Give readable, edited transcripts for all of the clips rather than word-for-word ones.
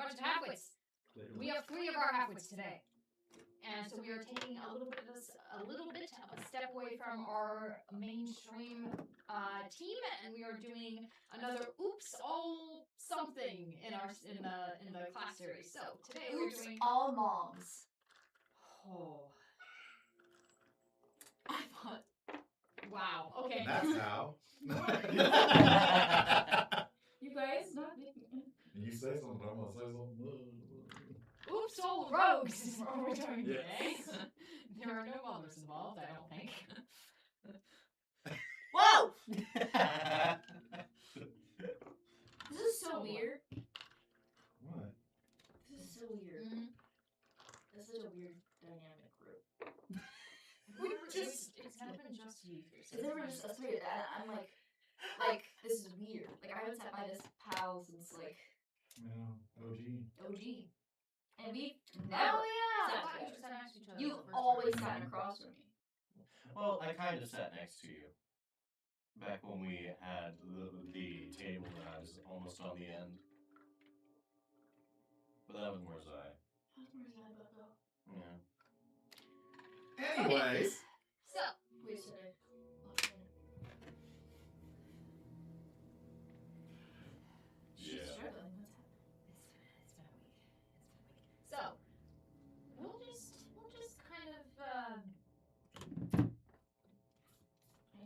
bunch of half-wits. We have 3 of our half-wits today. And so we are taking a little bit of a step away from our mainstream team, and we are doing another oops all something in the class series. So today we're doing all moms. Oh. I thought. Wow. Okay. That's how. You guys not making. You say something, I'm gonna say something. Oops, all rogues is what we're doing today. There are no mothers involved, I don't think. Whoa! This is so weird. What? This is so weird. Mm-hmm. This is a weird dynamic group. It's never been just you three. It's never just us three. I'm like, this is weird. Like, I haven't sat by this pal since, like... OG. And we've never sat together. You've always sat across from me. Well, I kind of sat next to you. Back when we had the table and I was almost on the end. But that was Morzai. Yeah. Anyways. So. Wait a second. She's struggling. It's been a week. So, we'll just kind of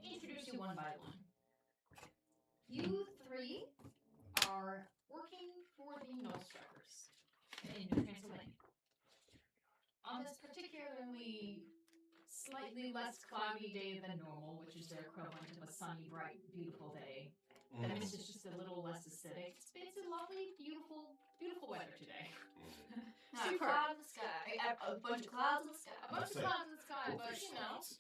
introduce you one by one. You 3 are working for the Nullstruckers in New Transylvania. On this particularly slightly less cloudy day than normal, which is their equivalent of a sunny, bright, beautiful day. The mist is just a little less acidic. It's a lovely, beautiful weather today. Super. Clouds in the sky. A bunch of clouds in the sky. A bunch of clouds in the sky, but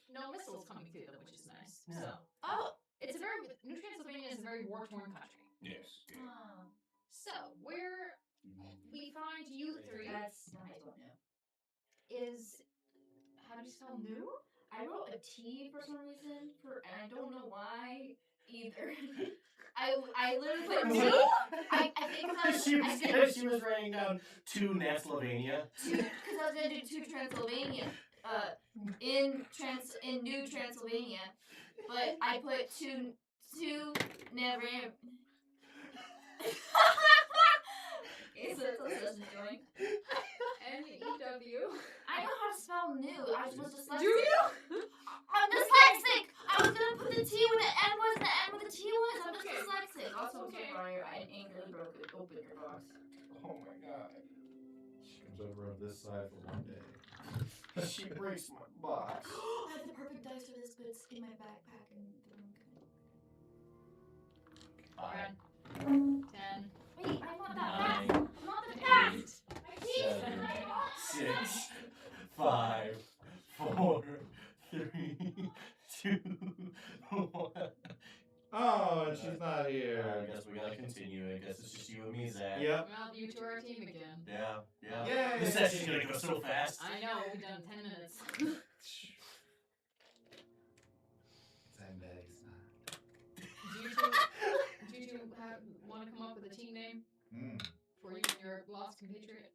no missiles coming through them, which is nice. Yeah. So, New Transylvania is a very war-torn country. Yes. So, where we find you 3 That's nice one, yeah. is, how do you spell new? I wrote a T for some reason, and I don't know why either. I literally put new. I think she was writing down 2 Transylvania. Because I was gonna do 2 Transylvania. In New Transylvania, but I put 2 never. Okay, so that's what I was doing. N-E-W. I know how to spell new. I was dyslexic. Do you? I'm dyslexic. I was gonna put the T where the N was and the N where the T was. I'm just dyslexic. Also, I'm so sorry. I angrily broke it. Open your box. Oh my god. She comes over on this side for one day. She breaks my box. I have the perfect dice for this, but it's in my backpack and the room. 10. Wait, I'm not that 9, fast. I'm not that fast. 7, 6, 5, 4, 3, 2, 1. Oh, and she's not here. I guess we gotta continue. I guess it's just you and me, Zach. Yep. Well, you 2 are a team again. Yeah. Yay! This session's gonna go so fast. I know, we've done 10 minutes. 10 days. Do you two want to come up with a team name for you and your lost compatriot?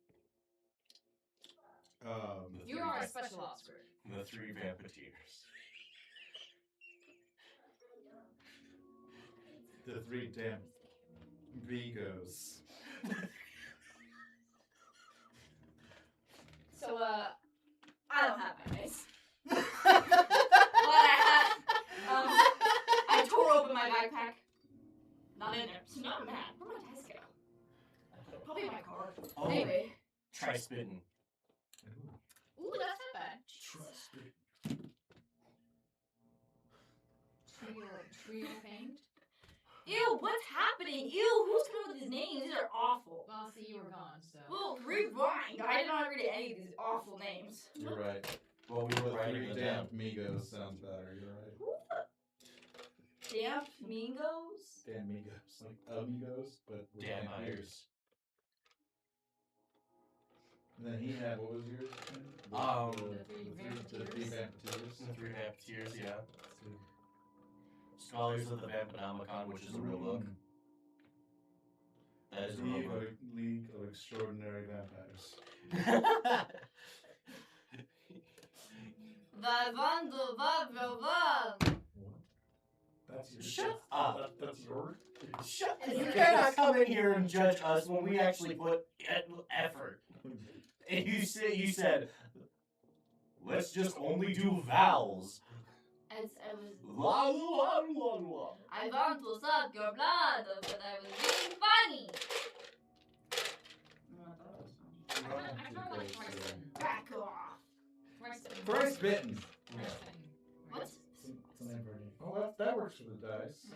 You are a special ops group. The 3 Vampireers. The 3 damn Vigos. So, I don't have my dice. What I tore open my backpack. Not in there. It's not in that. Where'd my dice go? Probably in my car. Oh. Anyway. Try spitting. Ooh, that's not bad. Trio famed. Ew, what's happening? Ew, who's coming up with these names? These are awful. Well, see, you were gone, so. Well, rewind. I did not read any of these awful names. You're right. Well, we were The writing 3 it damn down. Migos sounds better. You're right. Damn Mingos? Damn Migos. Like amigos, but with Damn vampires. ears. And then he had, what was yours? The 3 The 3 Vampireers. Vampireers. The 3 Vampireers, yeah. Scholars of the Vampinomicon, which is a real book. As League of Extraordinary Vampires. That's your Shut up. That's your. Shut. You cannot come in here and judge us when we actually put effort. And you said, let's just only do vowels. I was. La la la la. I want to suck your blood, but I was being funny. No, I thought it was funny. I kind of like Thrice Bitten. Back off. Thrice Bitten. What? It's an inverting. Oh, that works for the dice.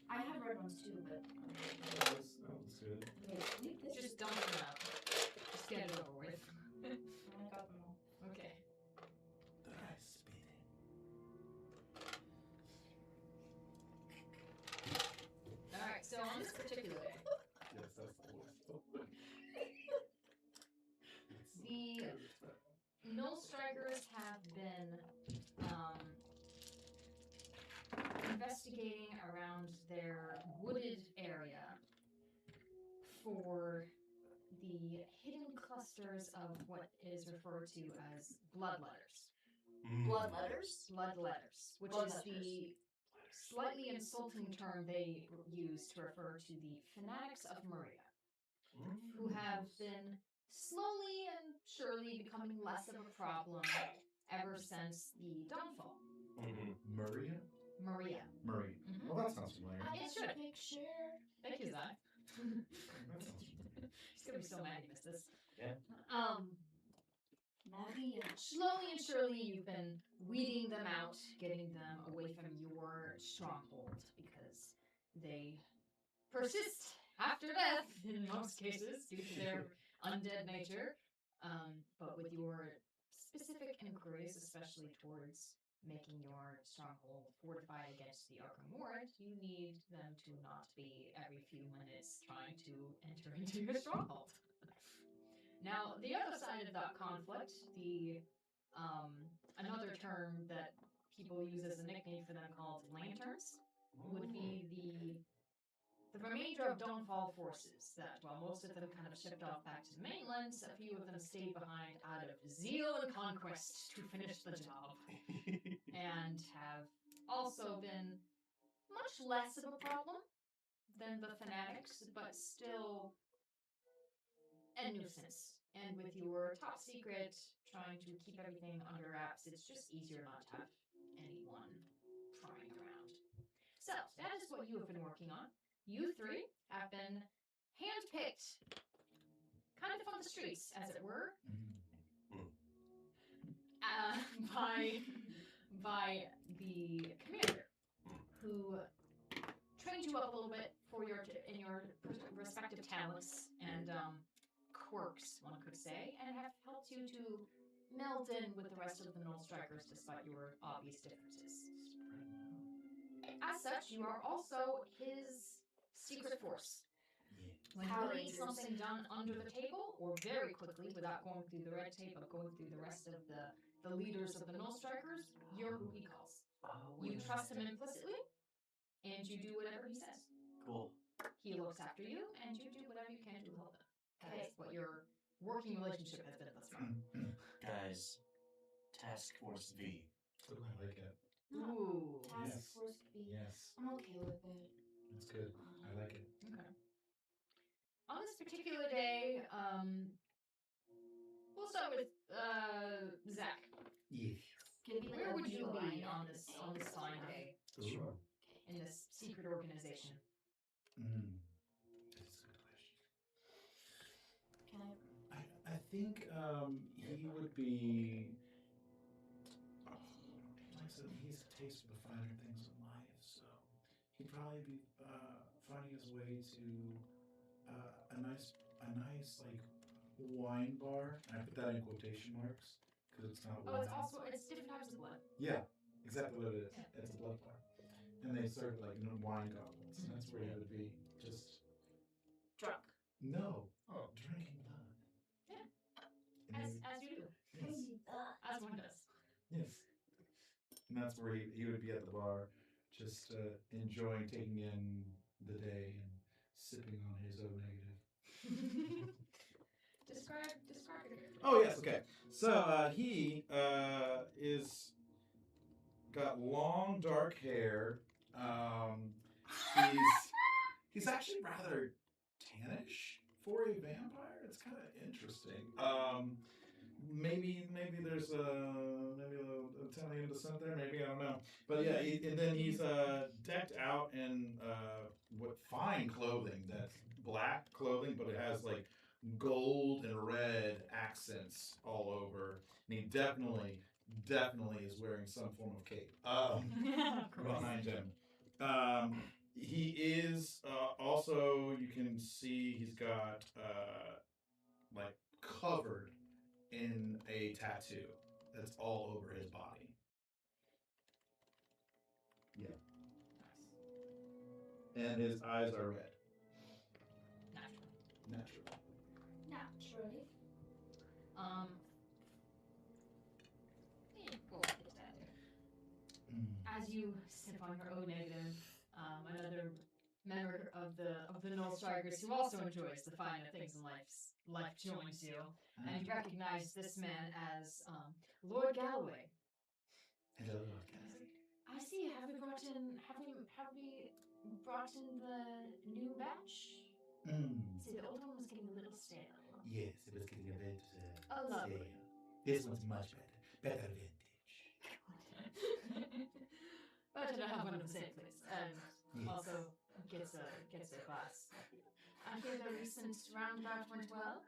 I have red ones too, but. That was good. Just dump them out. Just get it over with. I got them all. Okay. Thrice Bitten. Alright, so on this particular day, Yes, that's the one. the Null Strikers have been investigating around their wooded area for the hidden clusters of what is referred to as bloodletters. Blood letters? Bloodletters, which Blood is letters. the slightly insulting term they use to refer to the fanatics of Maria, who have been slowly and surely becoming less of a problem ever since the downfall. Maria? Maria. Murray. Mhm. Well, that sounds familiar. It should. Picture. Thank you, Zach. That sounds familiar. He's gonna be so mad he missed this. Yeah. Maria. Slowly and surely, you've been weeding them out, getting them away from your stronghold because they persist after death in most cases due to their undead nature. But with your specific inquiries, especially towards making your stronghold fortified against the Arkham Ward, you need them to not be every few minutes trying to enter into your stronghold. Now, the other side of that conflict, the another term that people use as a nickname for them called lanterns, would be the remainder of Dawnfall forces that, while most of them kind of shipped off back to the mainland, a few of them stayed behind out of zeal and conquest to finish the job, and have also been much less of a problem than the fanatics, but still a nuisance. And with your top secret trying to keep everything under wraps, it's just easier not to have anyone prying around. So, that is what you have been working on. You three have been handpicked, kind of on the streets, as it were, by the commander, who trained you up a little bit for in your respective talents and quirks, one could say, and have helped you to meld in with the rest of the Null Strikers despite your obvious differences. As such, you are also his secret force. When Power he needs Rangers. something done under the table, or very quickly, without going through the red tape of going through the rest of the leaders of the Null Strikers, you're who he calls. You trust him implicitly, and you do whatever he says. Cool. He looks after you, and you do whatever you can to help him. That is what your working relationship has been thus far. Guys, Task Force V. Ooh, I like it. Ooh. Task Yes. Force B. Yes. I'm okay with it. That's good. I like it. Okay. On this particular day, we'll start with Zach. Yeah. Can it be like Where a would you blue be line? on this fine day Sure. in this secret organization? That's a good question. Can I? I think he would be. He has a taste for the finer things of life, so he'd probably be finding his way to a nice like wine bar. And I put that in quotation marks because it's not. Oh, wine. it's different types of blood. Yeah, exactly what it is. Yeah. It's a blood bar, and they serve like wine goblets, and that's where he would be. Just Drunk. no, drinking blood. Yeah. And As you do. yes. As one does. Yes. And that's where he would be at the bar, just enjoying taking in the day and sipping on his O negative. Oh yes, okay. So he is got long dark hair. He's actually rather tannish for a vampire. It's kind of interesting. Maybe there's maybe a Italian descent there. Maybe I don't know. But yeah, and then he's decked out in what fine clothing. That's black clothing, but it has like gold and red accents all over. And he definitely is wearing some form of cape. Behind him. He is also, you can see he's got like covered in a tattoo that's all over his body. Yeah. Nice. And his eyes are red. Natural. Naturally. Yeah, go with his tattoo. As you sip on your O negative, another member of the Null Strikers who also enjoys the finer things in life joins you, and you recognize this man as Lord Galloway. Hello, Lord Galloway. I see. Have we brought in the new batch? See, the old one was getting a little stale. Yes, it was getting a bit Oh, lovely. stale. This one's much better. Better vintage. Better to have one of the same place, and Yes. also gets a class. I hear the recent roundabout went well.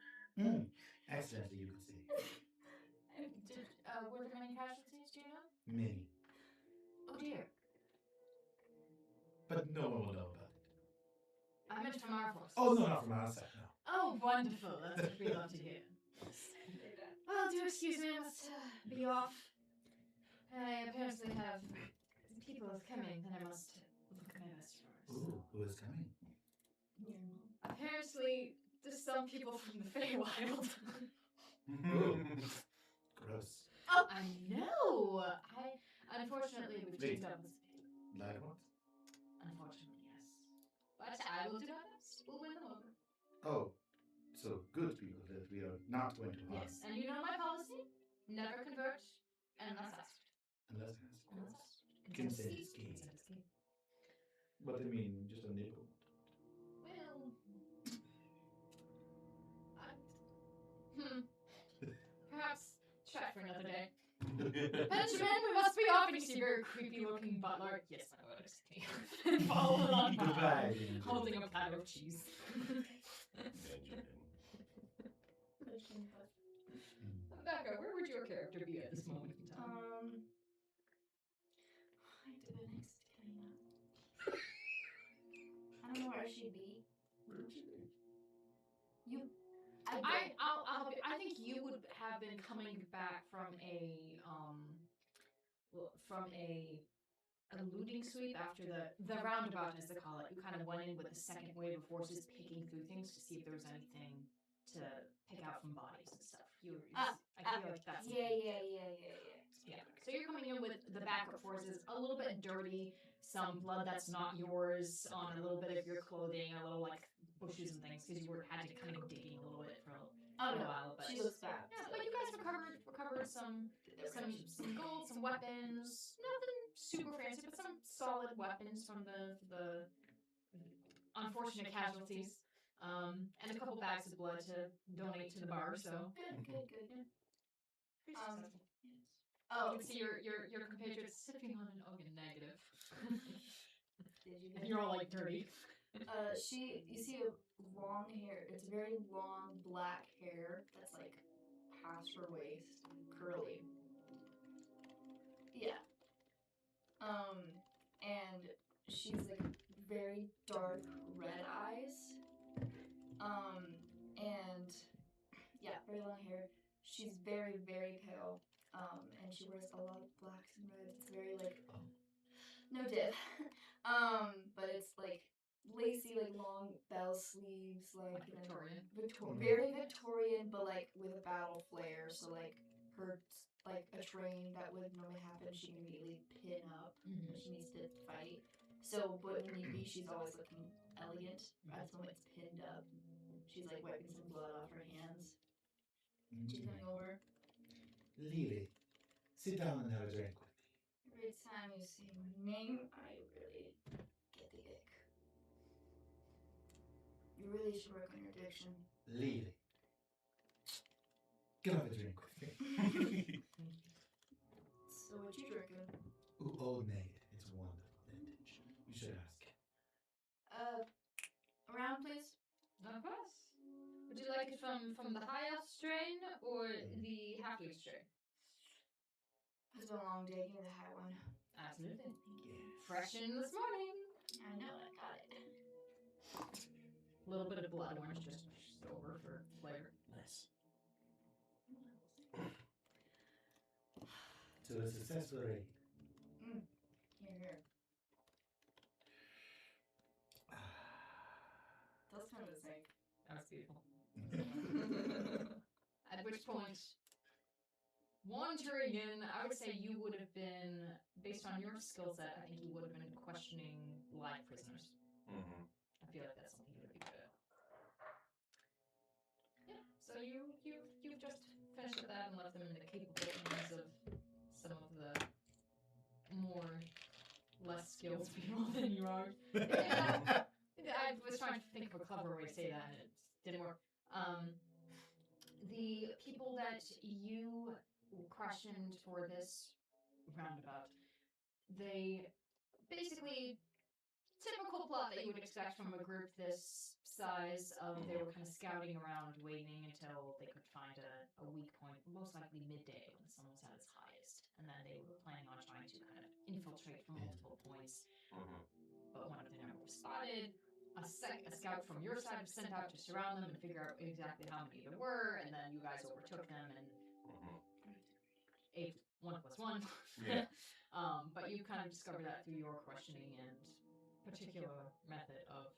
Excellently, you could say. Were there many casualties, do you know? Many. Oh dear. But no one will know about it. I meant from our forces. Oh, no, not from our side, no. Oh, wonderful. That's what we love to hear. Well, do excuse me, I must be off. I apparently have people coming, and I must look my best for us. Ooh, who is coming? Apparently, there's some people from the Feywild. Ooh. Gross. Oh, I know. Unfortunately, we've teamed up with people. Like what? Unfortunately, yes. But I will do my best. We'll win them over. Oh, so good people that we are not going to harm. Yes, and you know my policy? Never convert unless asked. Unless asked. Unless asked. Consent is key. Consent is key. What do you mean, just a nipple? Well, perhaps chat for another day. Benjamin, we must be off. And you see a very creepy-looking butler. Yes, my lord, excuse me. Following on by, Goodbye. holding a platter of cheese. Becca, where would your character be at this moment in time? I don't know where she'd be. I think you would have been coming back from a looting sweep after the roundabout, as they call it. You kind of went in with the second wave of forces, picking through things to see if there was anything to pick out from bodies and stuff. I feel like that's yeah. So you're coming in with the backup forces, a little bit dirty, some blood that's not yours on a little bit of your clothing, a little like bushes and things, because you had to kind of digging a little bit for a while. But she looks bad. yeah, but you guys recovered some gold, some weapons, nothing super fancy, but some solid weapons from the unfortunate casualties, and a couple bags of blood to donate to the bar. So Good. yeah. Pretty successful. Oh, You can see your compatriots sipping on an Ogan negative. did you? And you're all like dirty. You see a long hair. It's very long black hair that's like past her waist, curly. Yeah. And she's like very dark red eyes. And yeah, very long hair. She's very, very pale. And she wears a lot of blacks and reds. It's very like no dip. But it's like lacy, like long bell sleeves, like Victorian. Very Victorian, but like with a battle flair. So like her like a train that would normally happen, she can immediately pin up when she needs to fight. So, but when need be, she's always looking elegant. At the moment it's pinned up. She's like wiping some blood off her hands. She's coming over. Lily, sit down and have a drink with me. Every time you say my name, I really get the ick. You really should work on your addiction. Lily, come have a drink with me. So what you drinking? Ooh, old maid. It's wonderful vintage. You should ask. Around, please. Of course. Would you like it from the high elf strain or the Half-Wit strain? It's been a long day. Give me the high one. Absolutely. Yes. Fresh in this morning. I know, I got it. A little bit of blood orange just over for flavor. Nice. To a successful raid. Here. That's kind of a sink. That was beautiful. At which point, wandering in, I would say you would have been, based on your skill set, I think you would have been questioning live prisoners. Mm-hmm. I feel like that's something you would be good at. Yeah, so you've just finished with that and left them in the capable hands of some of the less skilled people than you are. Yeah, I was trying to think of a clever way to say that, and it didn't work. The people that you questioned for this roundabout, they basically typical plot that you would expect from a group this size. They were kind of scouting around, waiting until they could find a weak point, most likely midday when the sun was at its highest, and then they were planning on trying to kind of infiltrate from multiple points. But one of them never was spotted. A scout from your side was sent out to surround them and figure out exactly how many there were, and then you guys overtook them and ate 1 + 1. Yeah. But you kind of discovered that through your questioning and particular method of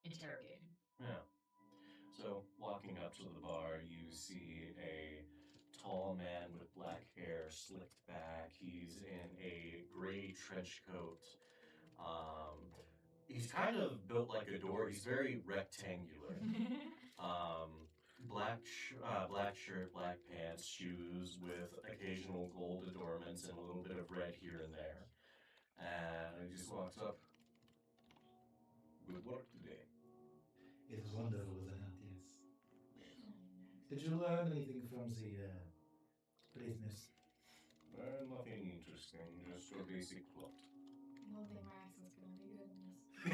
interrogating. Yeah. So, walking up to the bar, you see a tall man with black hair slicked back. He's in a gray trench coat. He's kind of built like a door. He's very rectangular. Black shirt, black pants, shoes with occasional gold adornments and a little bit of red here and there. And he just walks up. Good work today. It was wonderful, wasn't it? Yes. Did you learn anything from the prisoners? Nothing interesting, just your basic plot. I don't think my accent's gonna be good in this. I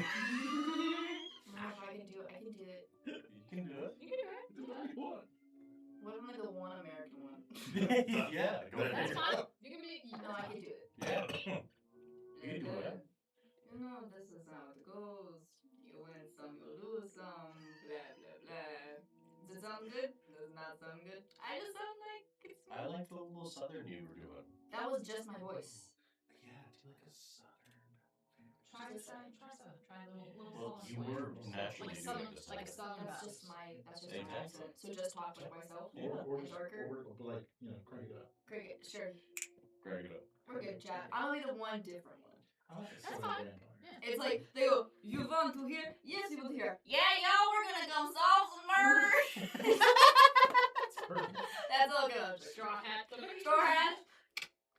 don't know if I can do it. I can do it. You can do it. You can do it. Do whatever you want. What if I'm like the one American one? Yeah, go That's ahead. fine. You can be. No, I can do it. Yeah. You can do it. You know, this is how it goes. You win some, you lose some. Blah, blah, blah. Does it sound good? Does it not sound good? I just sound like it's I like the little southern you were doing. That was just my voice. Yeah, do like a southern. Try a little Well, song. you were naturally like a doing southern, this. like a southern That's ballad. just my Exactly. accent. So just talk like myself. Yeah. Or And darker. like, crank it up. Cricket, sure. Crank it up. We're good, chat. I'm only the one different one. I like a That's southern fine. vampire. It's like, they go, you want to hear? Yes, you want to hear. Yeah, y'all, we're gonna come solve some murder. That's all good. Straw hat. Straw hat.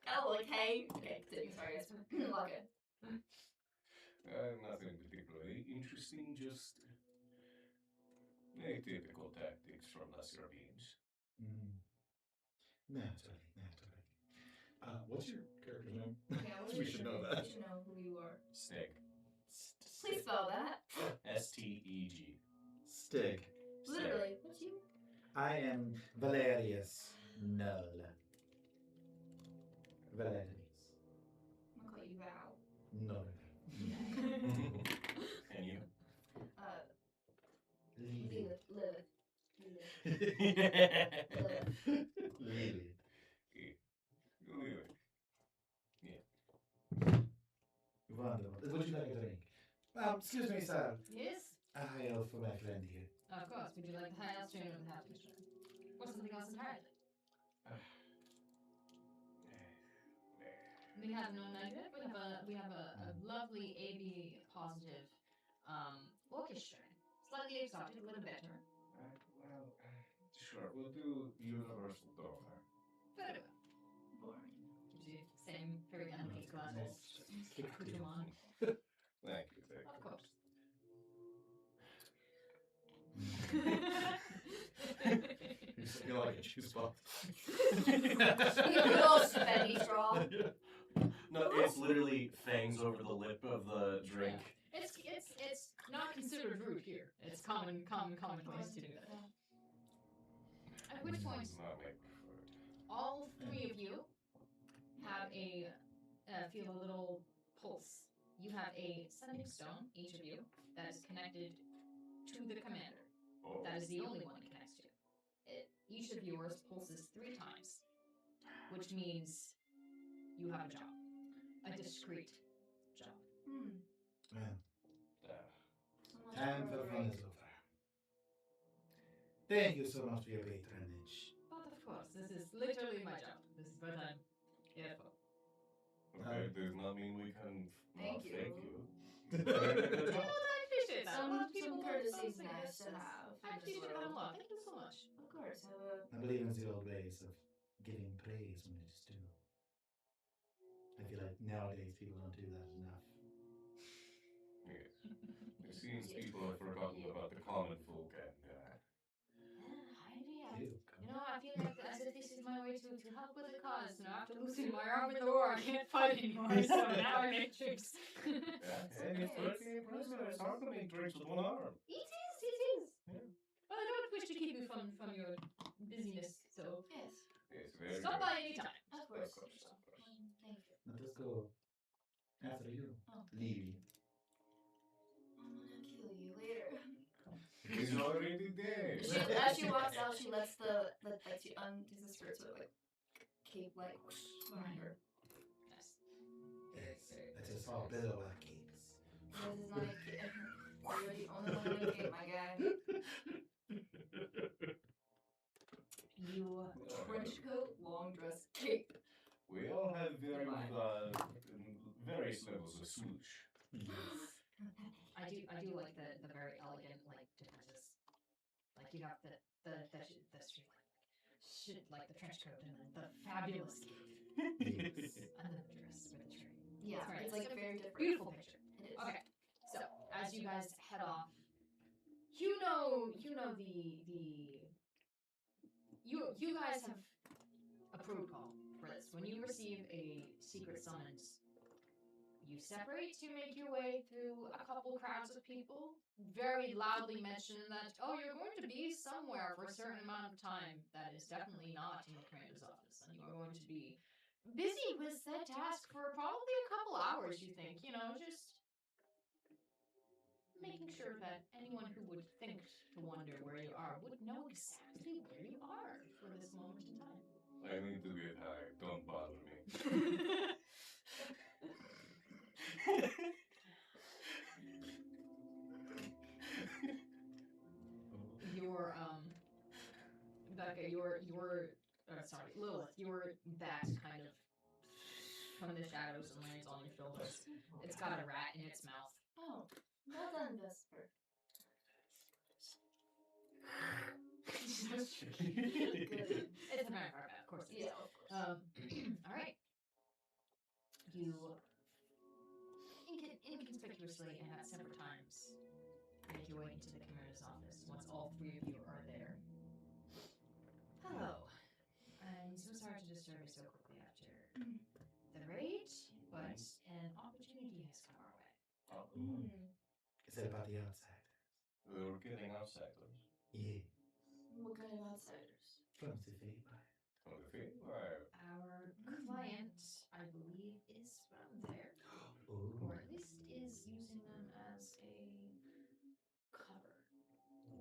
Oh, like, hey. Okay, continue. Sorry, guys. Lock it. Nothing particularly interesting, just typical tactics from lesser beings. Naturally. What's your character's name? Yeah, what We is should your know name? that. We should know who you are. Stig. Please spell that. Steg. Stig. Literally. What's you? I am Valerius Null. Valerius. I'm gonna call you Val. No. And you? Lilith. Lilith. Lily. Wonderful. Would you like a drink? Excuse me, sir. Yes. A high elf for my friend here. Of course. Would you like the high elf strain or the Half-Wit strain? Or something else entirely? We have no idea. We have a lovely AB positive orchestra. Slightly exotic, a little better. Sure, we'll do universal donor. Very well. Boring. Gives you same very unpaid glasses. Nice. Kick Put to them you. on. Thank you, thank Of you. course. You feel like a juice box. You little spaghetti straw. No, it's literally fangs over the lip of the drink. It's not considered rude here. It's commonplace to do that. At which point, Not my preferred. all three of you have feel a little pulse. You have a sending stone, each of you, that is connected to the commander. Oh. That is the only one it connects to. Each of yours pulses 3 times, which means you have a job. A discreet job. Well, So much time for for a fun break. is over. Thank you so much for your patronage. But of course, this is literally my job. This is what I'm here for. Okay, does not mean we can Thank not you. thank you. Well, I appreciate that. A lot of people Some don't courtesy is think nice this to is- have. I appreciate that a lot. Thank you so much. Of course, have a I believe in the old ways of giving praise when it is due. I feel like nowadays people don't do that enough. Yes. It seems people have forgotten about the common folk and Ew, You know, I feel like as if this is my way to help with the cause. You know, after losing my arm in the war, I can't fight anymore, so now I make drinks. and it's pretty impressive. It's hard to make drinks with one arm. It is. Yeah. But I don't wish to keep you from your busyness, so yes. Yes, very stop good. by anytime. Of course. Of course. Thank you. Let us go after you, Oh. Levy. I'm gonna kill you later. He's already dead. As she walks out, she lets she undoes the skirt so it like cape like behind her. Yes. Yes, that is all billow capes. This is not a cape. You're the only one with a cape, my guy. You Trench coat, long dress, cape. We all have Goodbye. various levels of swoosh. I do like the very elegant differences. Like you have the street like the trench coat and then the fabulous cape and then the dress with the tree. Yeah, It's it's like very different. Beautiful picture. It is. Okay, so as you guys head off, you know you guys have a protocol for this. When you receive a secret summons, you separate to make your way through a couple crowds of people, very loudly mention that, oh, you're going to be somewhere for a certain amount of time that is definitely not in the commander's office, and you are going to be busy with that task for probably a couple hours, you think, just making sure that anyone who would think to wonder where you are would know exactly where you are for this moment in time. I need to get high. Don't bother me. Your Becca, sorry, Lilith, your bat kind of from the shadows and lands on your shoulders. It's got a rat in its mouth. Oh, well done, Vesper. Good. It's a vampire bat, of course. It is. Yeah, of course. All right. You inconspicuously and at separate times make your way into the commander's office once all 3 of you are there. Hello. I'm so sorry to disturb you so quickly after the raid, but an opportunity has come our way. Is that about the outsiders? We're getting outsiders. Yeah, What kind of outsiders? from the Feywild. From the field? Why? Our client, I believe, is from there, Oh, or at least is using them as a cover.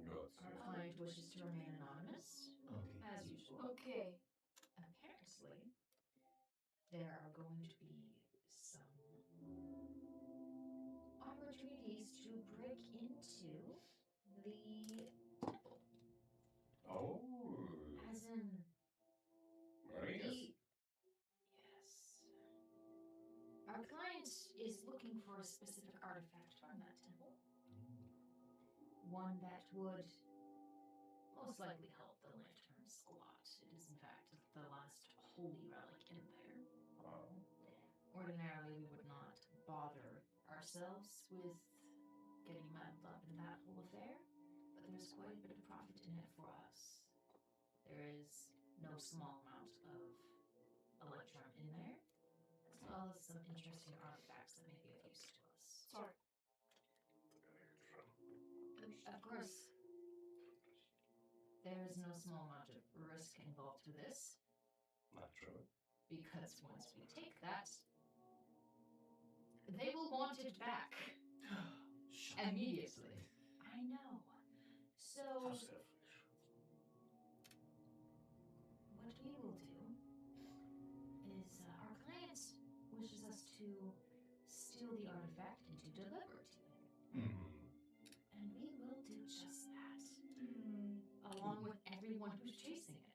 Good. Our client wishes to remain anonymous, okay. as usual. Okay. Apparently, there are going to be some opportunities to break into the temple. Oh. As in, Marias. yes. Our client is looking for a specific artifact from that temple. One that would most likely help the lanterns a lot. It is, in fact, the last holy relic in there. Ordinarily, we would not bother ourselves with getting muddled up in that whole affair, but there's quite a bit of profit in it for us. There is no small amount of electrum in there, as well as some interesting artifacts that may be of use to us. Sorry. Of course, there is no small amount of risk involved with this, Naturally. because once we take that, they will want it back immediately. I know. So, How selfish. what we will do is our client wishes us to steal the artifact and to deliver it to him. And we will do just that, along with everyone who's chasing it.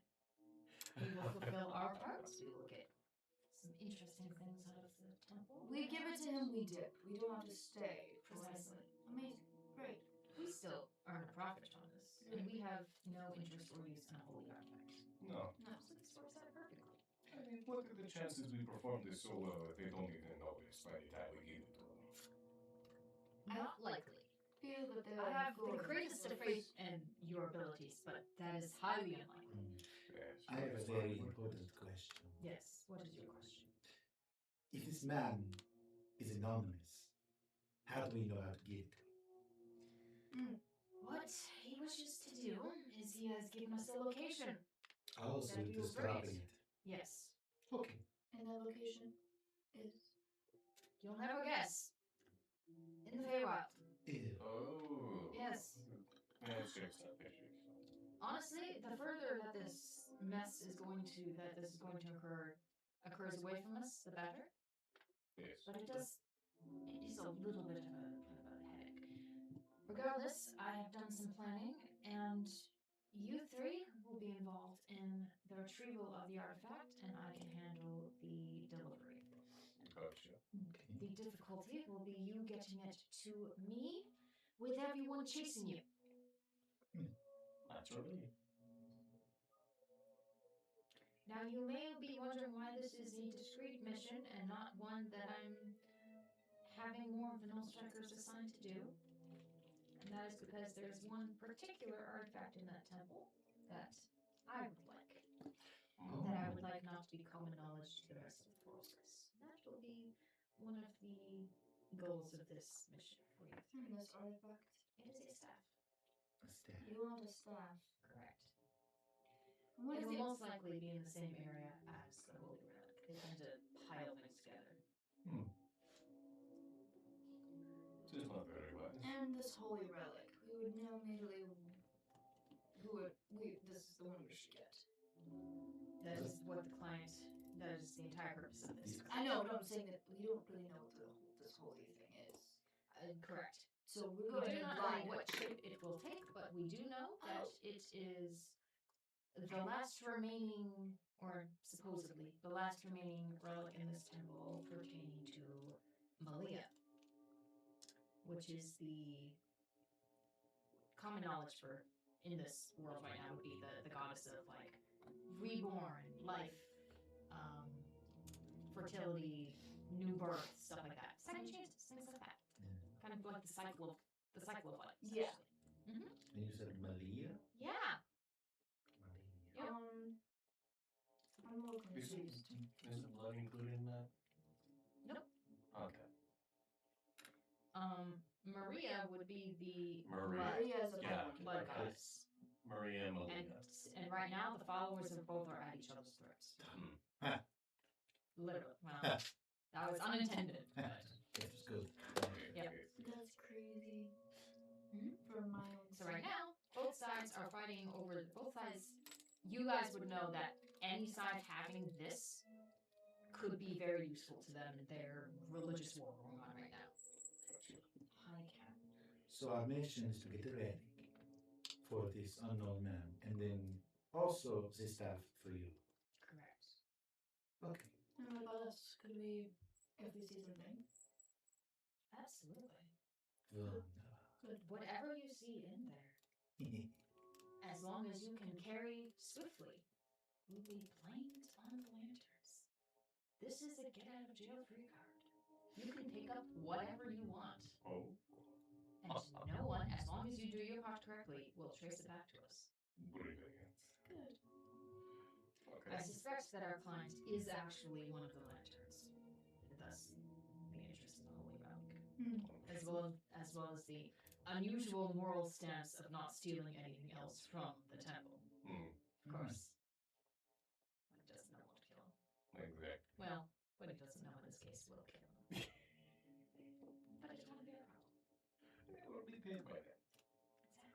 We will fulfill our parts. We will get some interesting things out of the temple. We give it to him, we dip. We don't have to stay. Precisely. Amazing. Great. We still earn a profit on this, and we have no interest or use in a holy artifact. No. No. So this works out perfectly. I mean, what are the chances we perform this so well that they don't even notice by the time we give it to them? Not likely. Feel that they I have the good. greatest of faith in your abilities, but that is highly unlikely. Yes. I have a very important question. Yes. What is your question? If this man is anonymous, how do we know how to get to him? What he wishes to do is he has given us a location. Oh, so That it you is bring it. dropping it. Yes. Okay. And that location is. You'll never guess. In the Feywild. Ew. Oh. Yes. Yes, yes, yes. Honestly, the further that this is going to occurs away from us, the better. Yes. But it is a little bit of a headache. Regardless, I have done some planning, and you three will be involved in the retrieval of the artifact, and I can handle the delivery. Gotcha. Okay. The difficulty will be you getting it to me with everyone chasing you. Naturally. Now, you may be wondering why this is a discreet mission and not one that I'm having more of the null strikers assigned to do. And that is because there's one particular artifact in that temple that I would like. That I would like not to be common knowledge to the rest of the forces. That will be one of the goals of this mission for you. This artifact. It is a staff. A staff. You want a staff. Correct. And what It is will it? most likely be in the same area as the Holy Relic. They tend to pile things together. It is not very wise. And this holy relic. We would know immediately this is the one we should get. That is what the client, that is the entire purpose of this. I know, but I'm saying that we don't really know what this holy thing is. Correct. So we're We going do to not blind know what shape it will take, but we do know that it is the last remaining, or supposedly, the last remaining relic in this temple pertaining to Malia, which is the common knowledge for in this world right now would be the goddess of like reborn, life, fertility, new birth, stuff like that. Second chances, things like that. Kind of like the cycle of life. Yeah. And you said Malia? Yeah. Malia. I'm a little confused. Is blood included in that? Nope. Okay. Maria would be the Maria. Maria is a Yeah. blood Okay. goddess. Maria And, Molina. and right now, the followers of both are at each other's throats. Literally. Well, that was unintended. But That was good. Yep. That's crazy. Mhm. For my own. so right now, both sides are fighting over both sides. You guys would know that any side having this could be very useful to them in their religious war going on right now. Hi, Cat. So our mission is to get the relic for this unknown man, and then also the staff for you. Correct. Okay. And what about us? Could we, if we see something? Absolutely. Wonderful. Good. Whatever you see in there, as long as you can carry swiftly, will be blamed on the lanterns. This is a get out of jail free card. You can pick up whatever you want. Oh. And no one, as long as you do your part correctly, will trace it back to us. Brilliant. Good. Okay. I suspect that our client is actually one of the lanterns. Thus, the interest in the Holy Relic. As well as the unusual moral stance of not stealing anything else from the temple. Of course. He doesn't know what to kill him. Exactly. Well, what he doesn't know in this case will kill him. But it won't be a problem. It will be paid by that. Exactly.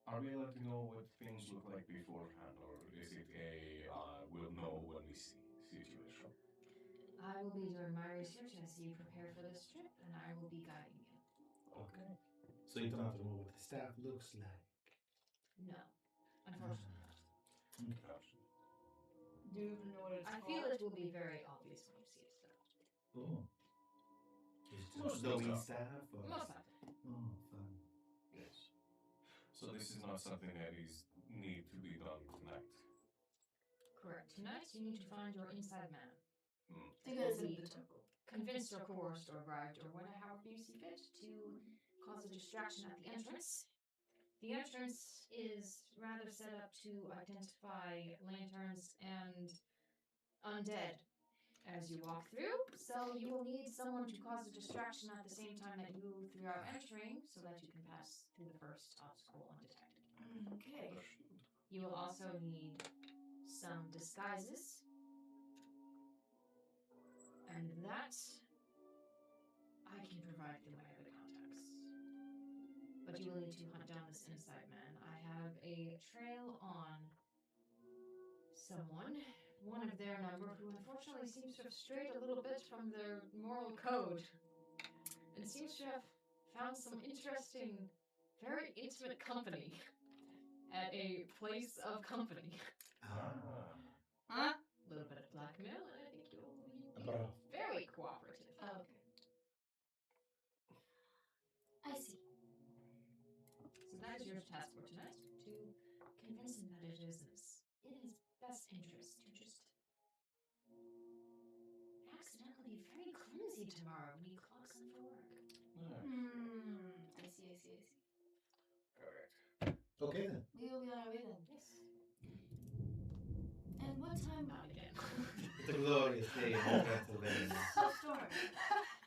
Are we allowed to know what things look like beforehand, or is it a we'll know when we see situation? I will be doing my research as you prepare for this trip, and I will be guiding you. Okay. So you don't have to know what the staff looks like. No, unfortunately not. Gotcha. Do you even know what it's I called? feel it will be very obvious when you see it, though. Oh. Most The things wee are. staff? Or? Most likely. Oh, fun. Yes. So this is not something that is need to be done tonight. Correct. Tonight, you need to find your inside man. You guys in the temple. Convinced or coerced or bribed or whatever, however you see fit, to cause a distraction at the entrance. The entrance is rather set up to identify lanterns and undead as you walk through, so you will need someone to cause a distraction at the same time that you three are entering, so that you can pass through the first obstacle undetected. Okay. You will also need some disguises, and that I can provide through my other contacts. But you will need to hunt down this inside man. I have a trail on someone, one of their number, who unfortunately seems to have strayed a little bit from their moral code, and seems to have found some interesting, very intimate company at a place of company. Huh? A little bit of blackmail, and I think you'll be Bravo. very cooperative. Okay. I see. So that is your task for tonight, to convince him that it is in his best interest to just accidentally be very clumsy tomorrow when he clocks in for work. I see. Correct. Okay then. We will be on our way then. Yes. And what time? Not again. It's a glorious day in Pennsylvania. So storm.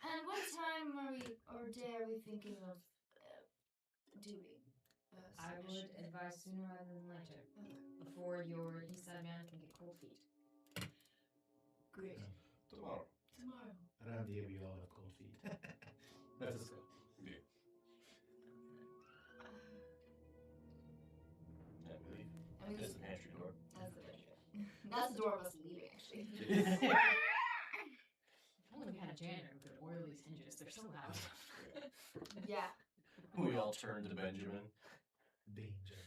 And what time are we, or day are we thinking of doing? I would advise sooner rather than later, Okay. before your inside man can get cold feet. Great. Tomorrow. Tomorrow. Around here we all have cold feet. Let us go. Yeah. And we leave. And we That's just, the pantry door. that's the picture. That's the door of us leaving, actually. If only we had a janitor who could oil these hinges. They're so loud. Yeah. We all turn to Benjamin. Danger.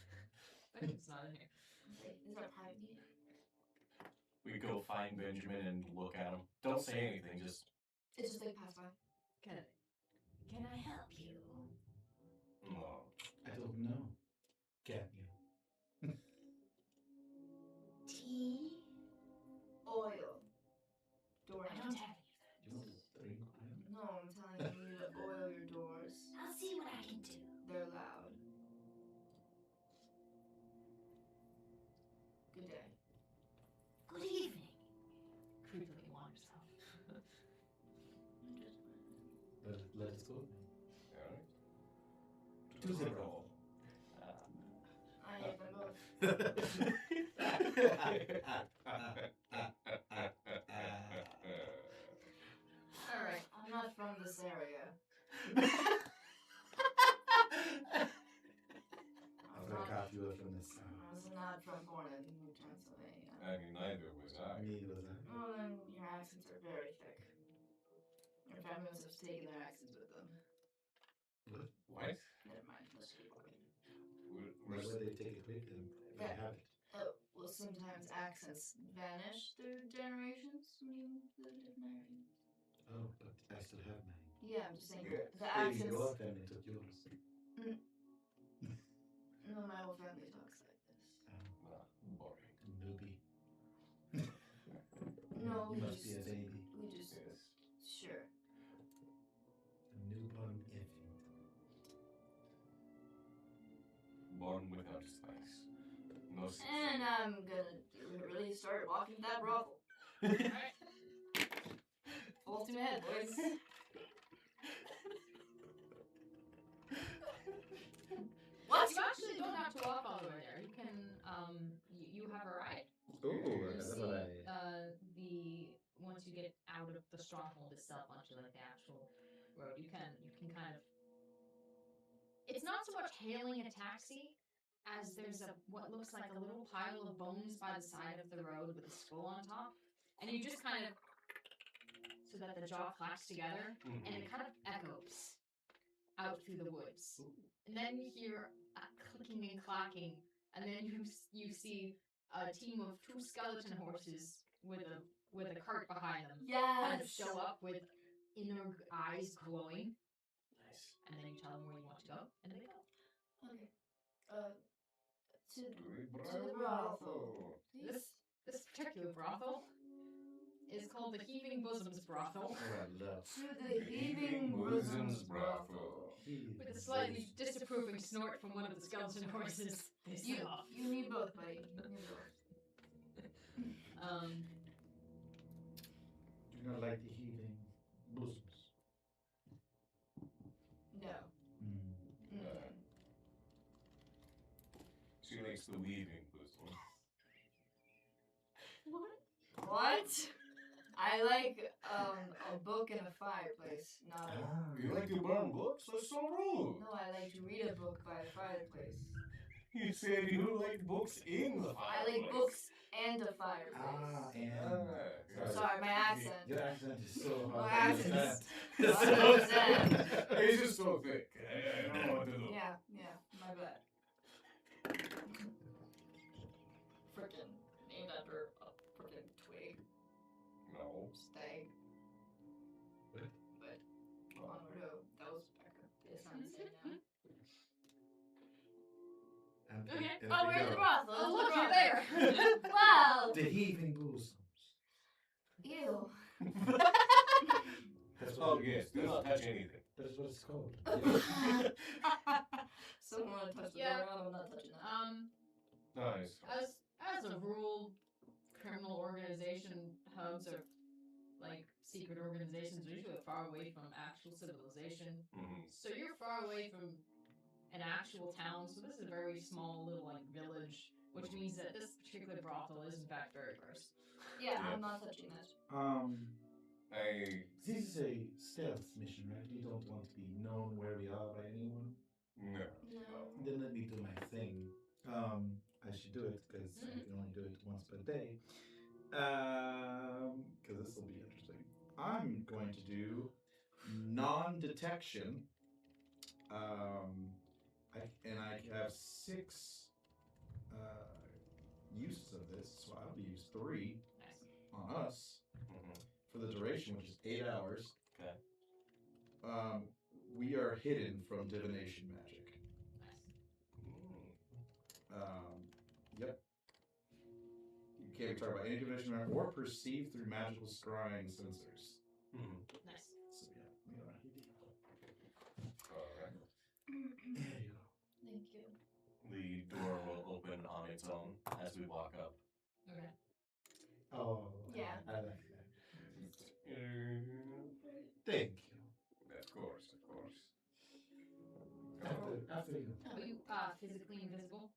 Benjamin's not in here. Wait, is that a private meeting? We go find Benjamin and look at him. Don't say anything, just It's just like pass by. Can I help you? oh. I don't know. Can you? Tea? Oil. Door I don't have any of that. You want to drink oil? No, I'm telling you to oil your doors. I'll see what I can do. They're loud. Good day. Good evening. Creepily wanders off. Let us go. Alright. To the roll. I hate them both. Alright, I'm not from this area. I forgot you were from the south. I was not from born in Pennsylvania. I mean, neither was I. Neither was I. Well, then your accents are very thick. Your family must have taken their accents with them. What? Never mind, let's keep walking. Why would they take it with them? They Yeah. have it. Oh, well, sometimes accents vanish through generations when you live in different areas. Oh, but I still have mine. Yeah, I'm just saying Yeah. the Maybe accents. your family took yours. No, my whole family talks like this. Boring. Newbie. No, You must be a baby. we just, Yes. sure. A newborn infant. Born without spice. No such And thing. I'm gonna really start walking to that brothel. Alright. Full steam ahead, boys. What? You actually don't have to walk all the way there. You can, you have a ride. Ooh, You that's see, what I. once you get out of the stronghold itself onto like the actual road, you can kind of. It's not so much hailing a taxi as there's a what looks like a little pile of bones by the side of the road with a skull on top, and you just kind of so that the jaw clacks together, and it kind of echoes out through the woods, and then you hear a clicking and clacking, and then you see a team of 2 skeleton horses with a cart behind them kind of Yes. show up with inner eyes glowing, Nice. and then you tell them where you want to go, and they go. Okay. To To the brothel. This particular brothel is called the Heaving Bosoms Brothel, Oh, I love. To the heaving bosoms brothel. with a slightly disapproving snort from one of the skeleton horses. They set off. You need both, buddy. You need both. Do not like the heaving bosoms. No. Mm. She likes the weaving bosom. What? I like a book and a fireplace, not a... You like to burn books? That's so rude. No, I like to read a book by a fireplace. You said you like books in the I fireplace. like books and a fireplace. And Sorry, my accent. your accent is so My hard. to accent understand. It's just so thick. I don't know what to do. Yeah, my bad. Frickin' named after a frickin' twig. No. Stag. What? But onward, that was back up. It's not the same now. Okay. And Oh, we're in the brothel. Oh, It's look, the you're brothel. there. Wow. The heaving bosoms. Ew. That's Oh, what yes. Do not touch anything. That's what it's called. Someone want to touch the Yeah. door? I'm not touching that. Nice. As a rule, criminal organization hubs are like secret organizations are usually far away from actual civilization. So you're far away from an actual town. So this is a very small little like village, which means that this particular brothel is in fact very gross. Yeah, I'm not touching that. This is a stealth mission, right? We don't want to be known where we are by anyone. No. No. Then let me do my thing. I should do it because I can only do it once per day. Because this will be interesting. I'm going to do non-detection. I have 6 uses of this, so I'll use 3 Nice. on us for the duration, which is 8 hours. Okay. We are hidden from divination magic. Yep. You can't be targeted by any divination magic or perceived through magical scrying sensors. Nice. So yeah, we are hidden. Alright. There you go. Thank you. The door will open on its own as we walk up. Okay. Oh, Yeah. I like that. Thank you. Of course, of course. After you. Are you physically invisible?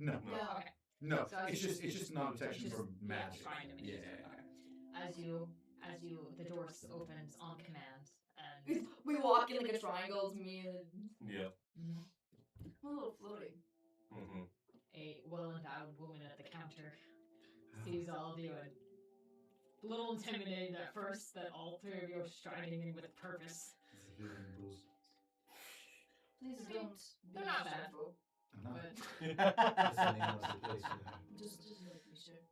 No, No. Okay. no. So It's just non-detection just- from magic. trying to make Yeah. it. As you, the door opens on command, and We walk in like a triangle. It's me and Yep. I'm a little floaty. a well-endowed woman at the counter sees all of you and a little intimidated at first that all 3 of you are striding in with purpose. It's a healing boost. Please I mean, don't. they're not bad. disrespectful. I'm not. But That's the name of the place for that. Just like we should.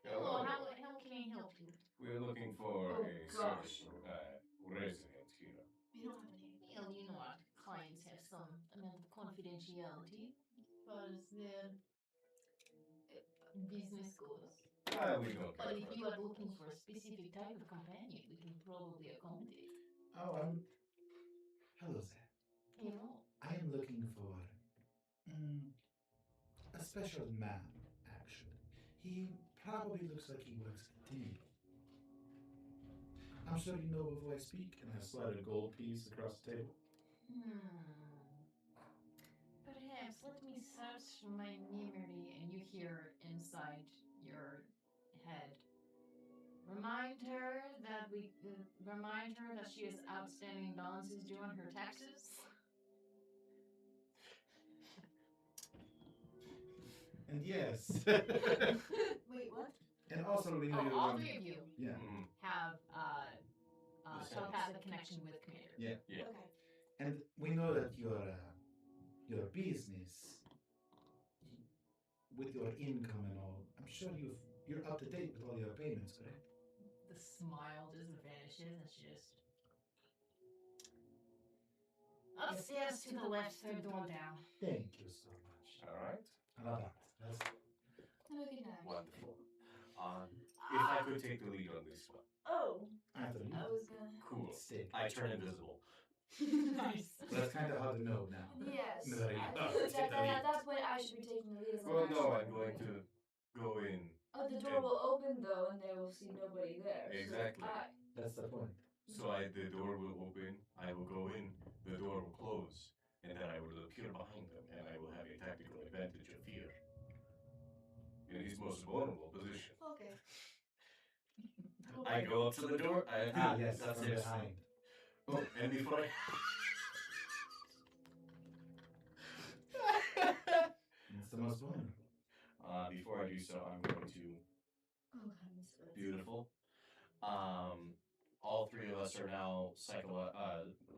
hello, how can I help you? We're looking for Oh, a gosh. resident here. We don't have any. Well, you know our clients have some amount of confidentiality, far as their business goes. We don't But care if for you it. are looking for a specific type of companion, we can probably accommodate. Oh, hello there. Hello. I am looking for a special man, actually. He probably looks like he works at Timmy. I'm sure you know of who I speak. And I slide a gold piece across the table. Perhaps let me search my memory, and you hear inside your head. Remind her that she has outstanding balances due on her taxes. And yes. Wait, what? And also we know Oh, you're all one. three of you Yeah. Mhm. have The same. telepathic connection with Commander. Yeah. Yeah. Okay. And we know that your business with your income and all, I'm sure you're up to date with all your payments, correct? The smile just vanishes, and she just upstairs to the left, third door down. Thank you so much. All right. I love that. That's Have a good night. Wonderful. If I could take the lead on this one. Oh, Anthony. I was gonna. Cool. Stick. I turn invisible. Nice. That's kind of hard to know now. Yes. No, you I don't. think Take the lead. at that point I should be taking the lead as Well, no, I'm actually going to go in. Oh, the door will open though, and they will see nobody there. Exactly. That's the point. So the door will open, I will go in, the door will close, and then I will appear behind them, and I will have a tactical advantage of fear. In his most vulnerable position. Okay. I go up to the door, Yes, that's from it. behind. Oh, and before I... It's the most vulnerable. Before I do so, I'm going to... Oh, heavens. Beautiful. All three of us are now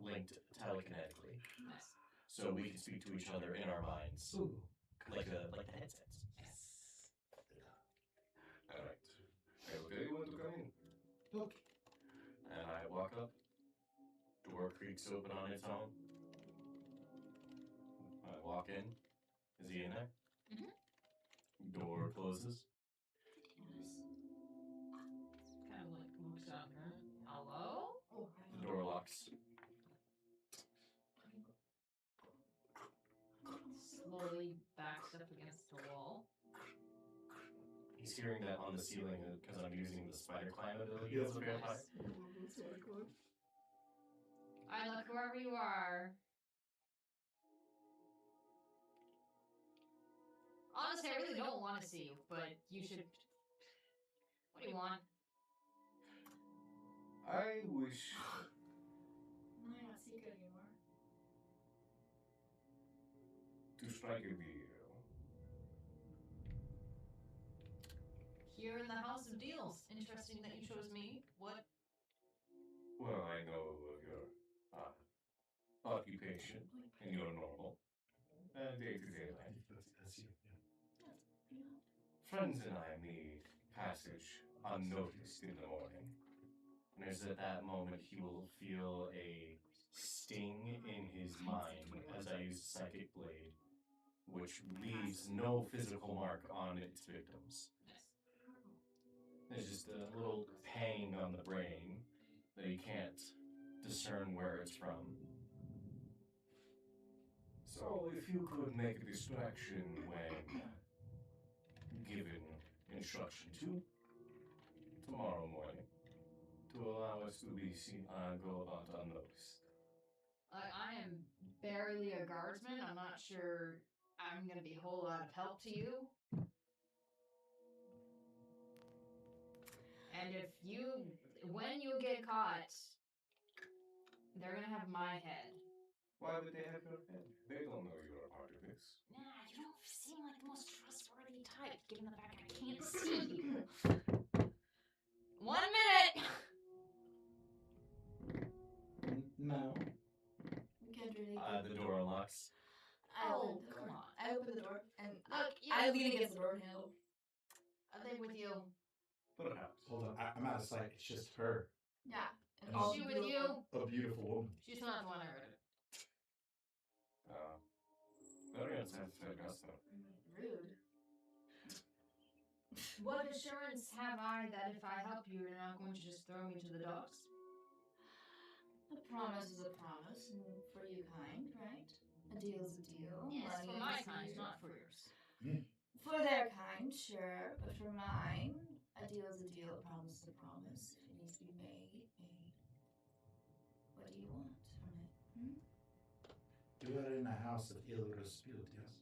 linked telekinetically. Nice. So we can speak to each other in our minds. Ooh. Like the headsets. Yes. Alright. I will tell you when to come in. Okay. And I walk up. Door creaks open on its own. I walk in. Is he in there? Door closes. Kind of like looks out there. Hello? Oh, The door locks. Slowly backs up against the wall. He's hearing that on the ceiling because I'm using the spider climb ability. Yes, as a vampire. I look whoever you are. Honestly, I really don't want to see you, but you should. What do you want? I wish Am I not secret anymore? to strike a deal. Here in the House of Deals. Interesting that you chose me. What? Well, I know of your occupation and your normal day-to-day life. That's you. Yeah. Friends and I made passage unnoticed in the morning. And it's at that moment he will feel a sting in his mind as I use Psychic Blade, which leaves no physical mark on its victims. There's just a little pang on the brain that you can't discern where it's from. So if you could make a distraction when given instruction to, tomorrow morning, to allow us to be seen, go about unnoticed. I am barely a guardsman. I'm not sure I'm going to be a whole lot of help to you. And when you get caught, they're going to have my head. Why would they have your head? They don't know you're a part of this. Nah, you don't seem like the most trustworthy type, given the fact I can't see you. 1 minute! No. We can't really. The door unlocks. I Oh, open the come door. on. I open the door and Look, I lean against the door handle. Are they with you? Perhaps. Hold on. I'm out of sight. It's just her. Yeah. And Is all she the with you? A beautiful woman. She's not the one I heard. Very unsatisfied customer. What assurance have I that if I help you, you're not going to just throw me to the dogs? A promise is a promise, and for you kind, right? A deal's a deal. Yes, Money for my is kind, here. not for yours. For their kind, sure, but for mine, a deal's a deal, a promise is a promise. If it needs to be made, made. What do you want from it? You are in a house of ill repute, yes?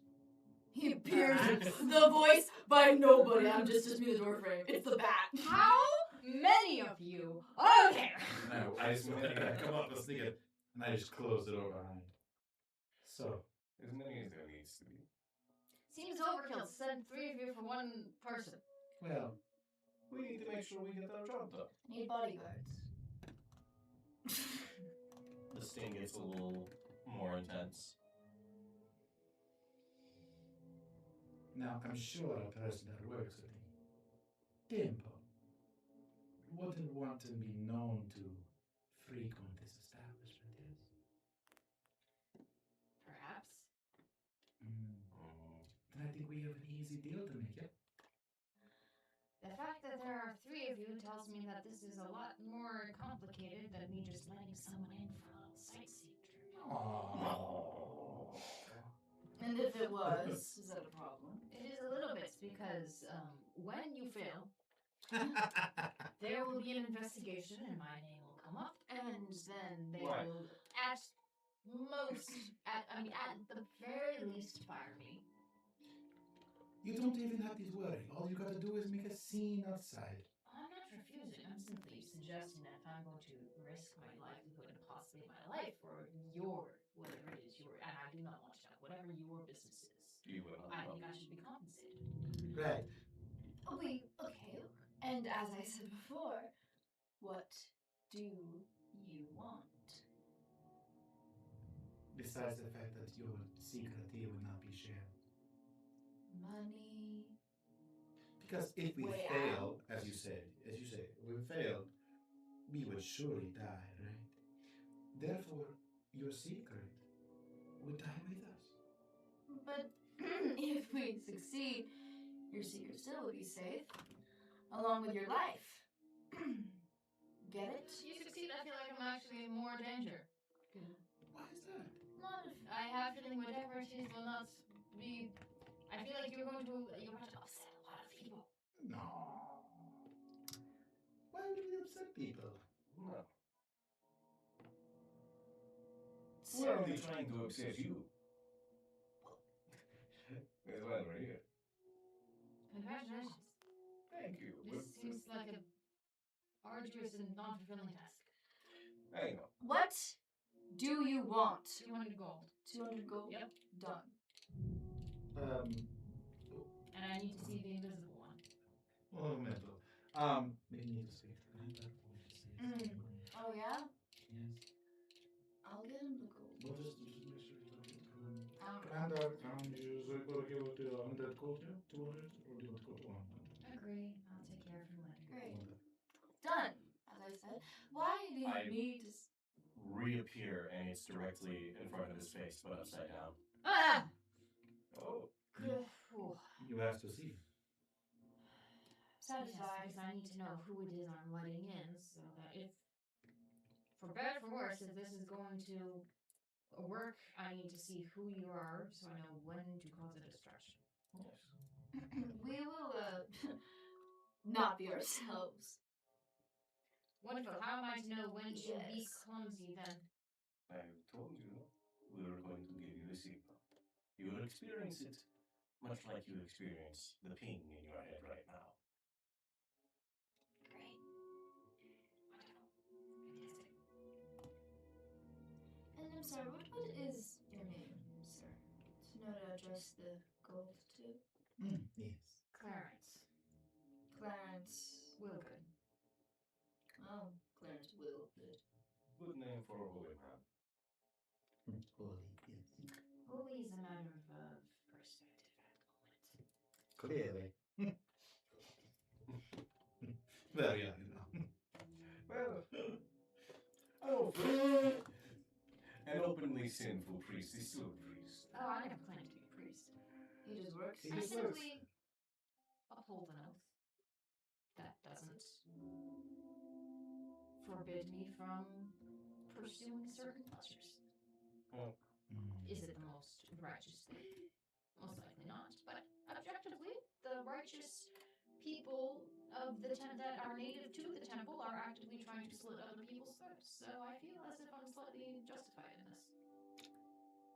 He appears the voice by nobody. I'm just me the door frame. It's the bat. How many of you are there? No, I swear to God, come up and sneak it, and I just close the door behind. So, As many as there needs to be. Seems overkill to send 3 of you for one person. well, We need to make sure we get our job done. Need bodyguards. The sting gets a little more intense. now I'm sure a person that works with me, Dimple, wouldn't want to be known to frequent this establishment, yes? Perhaps. Then I think we have an easy deal to make, yeah? The fact that there are 3 of you tells me that this is a lot more complicated than me just letting someone in for a little sightseeing trip. And if it was, is that a problem? It is a little bit because when you fail, there will be an investigation and my name will come up, and then they Right. will at the very least fire me. You don't even have to worry. All you gotta do is make a scene outside. I'm not refusing. I'm simply suggesting that if I'm going to risk my livelihood and possibly my life for whatever it is, and I do not want to know, whatever your business is, You will not I know. think I should be compensated. Right. Okay. And as I said before, what do you want? Besides the fact that your secret deal will not be shared. Money. Because if we Way fail, as you say, if we fail, we would surely die, right? Therefore, your secret would die with us. But if we succeed, your secret still will be safe, along with your life. Get it? If you succeed, I feel like I'm actually in more danger. Why is that? I have a feeling whatever it is will not be. I feel like you're going to upset a lot of people. No. Why would we upset people? No. Sir. We're only trying to upset you. That's why we're here. Congratulations. Thank you. This seems like a arduous and non-fulfilling task. I know. What do you want? 200 gold. 200 gold? Yep. Done. And I need to see the invisible one. Oh, mental. We need to speak to Commander. Oh, yeah? Yes. I'll get him the gold. We'll just make sure you don't get Alright. Commander, you say go give it to 100 gold, yeah? 200? Or do you want to go to 100? Agree. I'll take care of him later. Great. Done. As I said, why do you need to... Reappear and it's directly in front of his face, but upside down. Ah! Oh. You have to see. Satisfied. Yes, because I need to know who it is I'm letting in, so that if, for better or for worse, if this is going to work, I need to see who you are, so I know when to cause a distraction. Yes. We will, not be ourselves. Wonderful. How am I to know when to be Yes. clumsy then? I told you we were going to give you a signal. You will experience it much like you experience the ping in your head right now. Great. Wonderful. Fantastic. And I'm sorry, what is your name, sir? To know to address the gold to? Yes. Clarence. Clarence. Wilgood. Oh, Clarence Willgood. Good name for a holy man. Holy, yes. Holy is a matter of perspective at the moment. Clearly. Very young now. Well, an openly sinful priest is still a priest. Oh, I never claimed to be a priest. He just works. He I just works. simply uphold an oath. that doesn't forbid me from pursuing certain pleasures. Well, Is it the most righteous thing? Most likely not. But objectively, the righteous people of the that are native to the temple are actively trying to slit other people's throats. So I feel as if I'm slightly justified in this.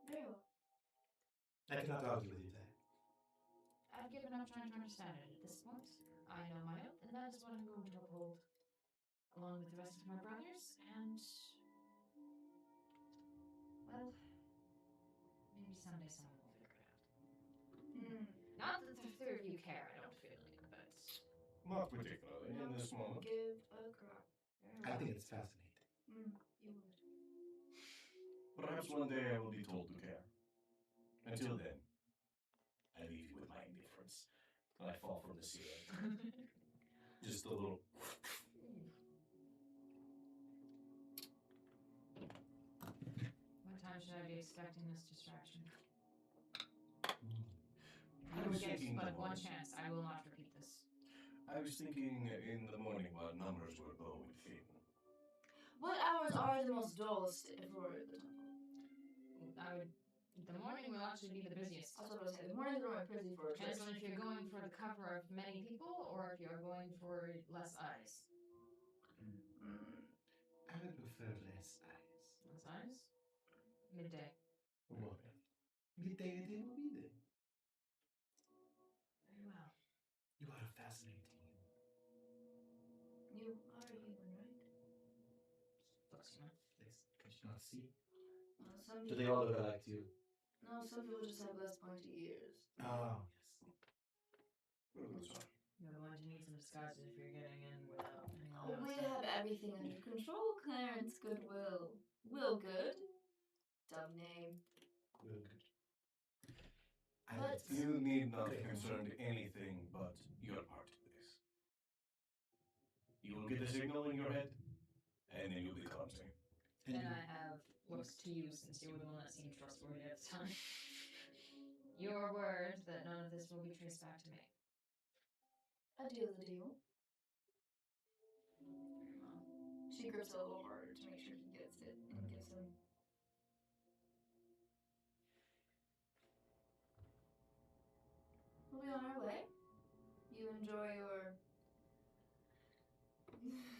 Very well. I cannot argue with you there. I've given up trying to understand it at this point. I know my oath, and that is what I'm going to uphold, along with the rest of my brothers, and well, maybe someday someone will figure it out. Not that the three of you care, I don't feel like, but not particularly in this moment. Give a crap. I think it's fascinating. You would. Perhaps one day I will be told to care. Until then, I leave you with my indifference. And I fall from the ceiling. Just a little. what time should I be expecting this distraction? I You was get thinking but the one morning. chance. I will not repeat this. I was thinking in the morning while numbers were going thin. What hours are the most dullest for the temple? The morning will actually be the busiest. That's what I was saying. The mornings are my busy for a Depends church. on if you're going for the cover of many people or if you're going for less eyes. I would prefer less eyes. Less eyes? Midday. What? Midday they will be there. Very well. You are a fascinating human. You are a human, right? Looks human. Yes. Could you not see? Some Do people, they all look alike to you? no, some people just have less pointy ears. Oh, yes. Well, that's fine. You're the ones who need some disguises if you're getting in without anyone Oh, we else. have everything under control, Clarence Goodwill. Will Good. Dumb name. Good. But- You need not concern anything but your part in this. You will get a signal in your head, and then you'll be clumsy. Then I have looks to you since you were the one that seemed trustworthy at the time. Your word that none of this will be traced back to me. A deal's a deal. Very well. She grips a little harder to make sure he gets it and gives him. We'll be on our way. You enjoy your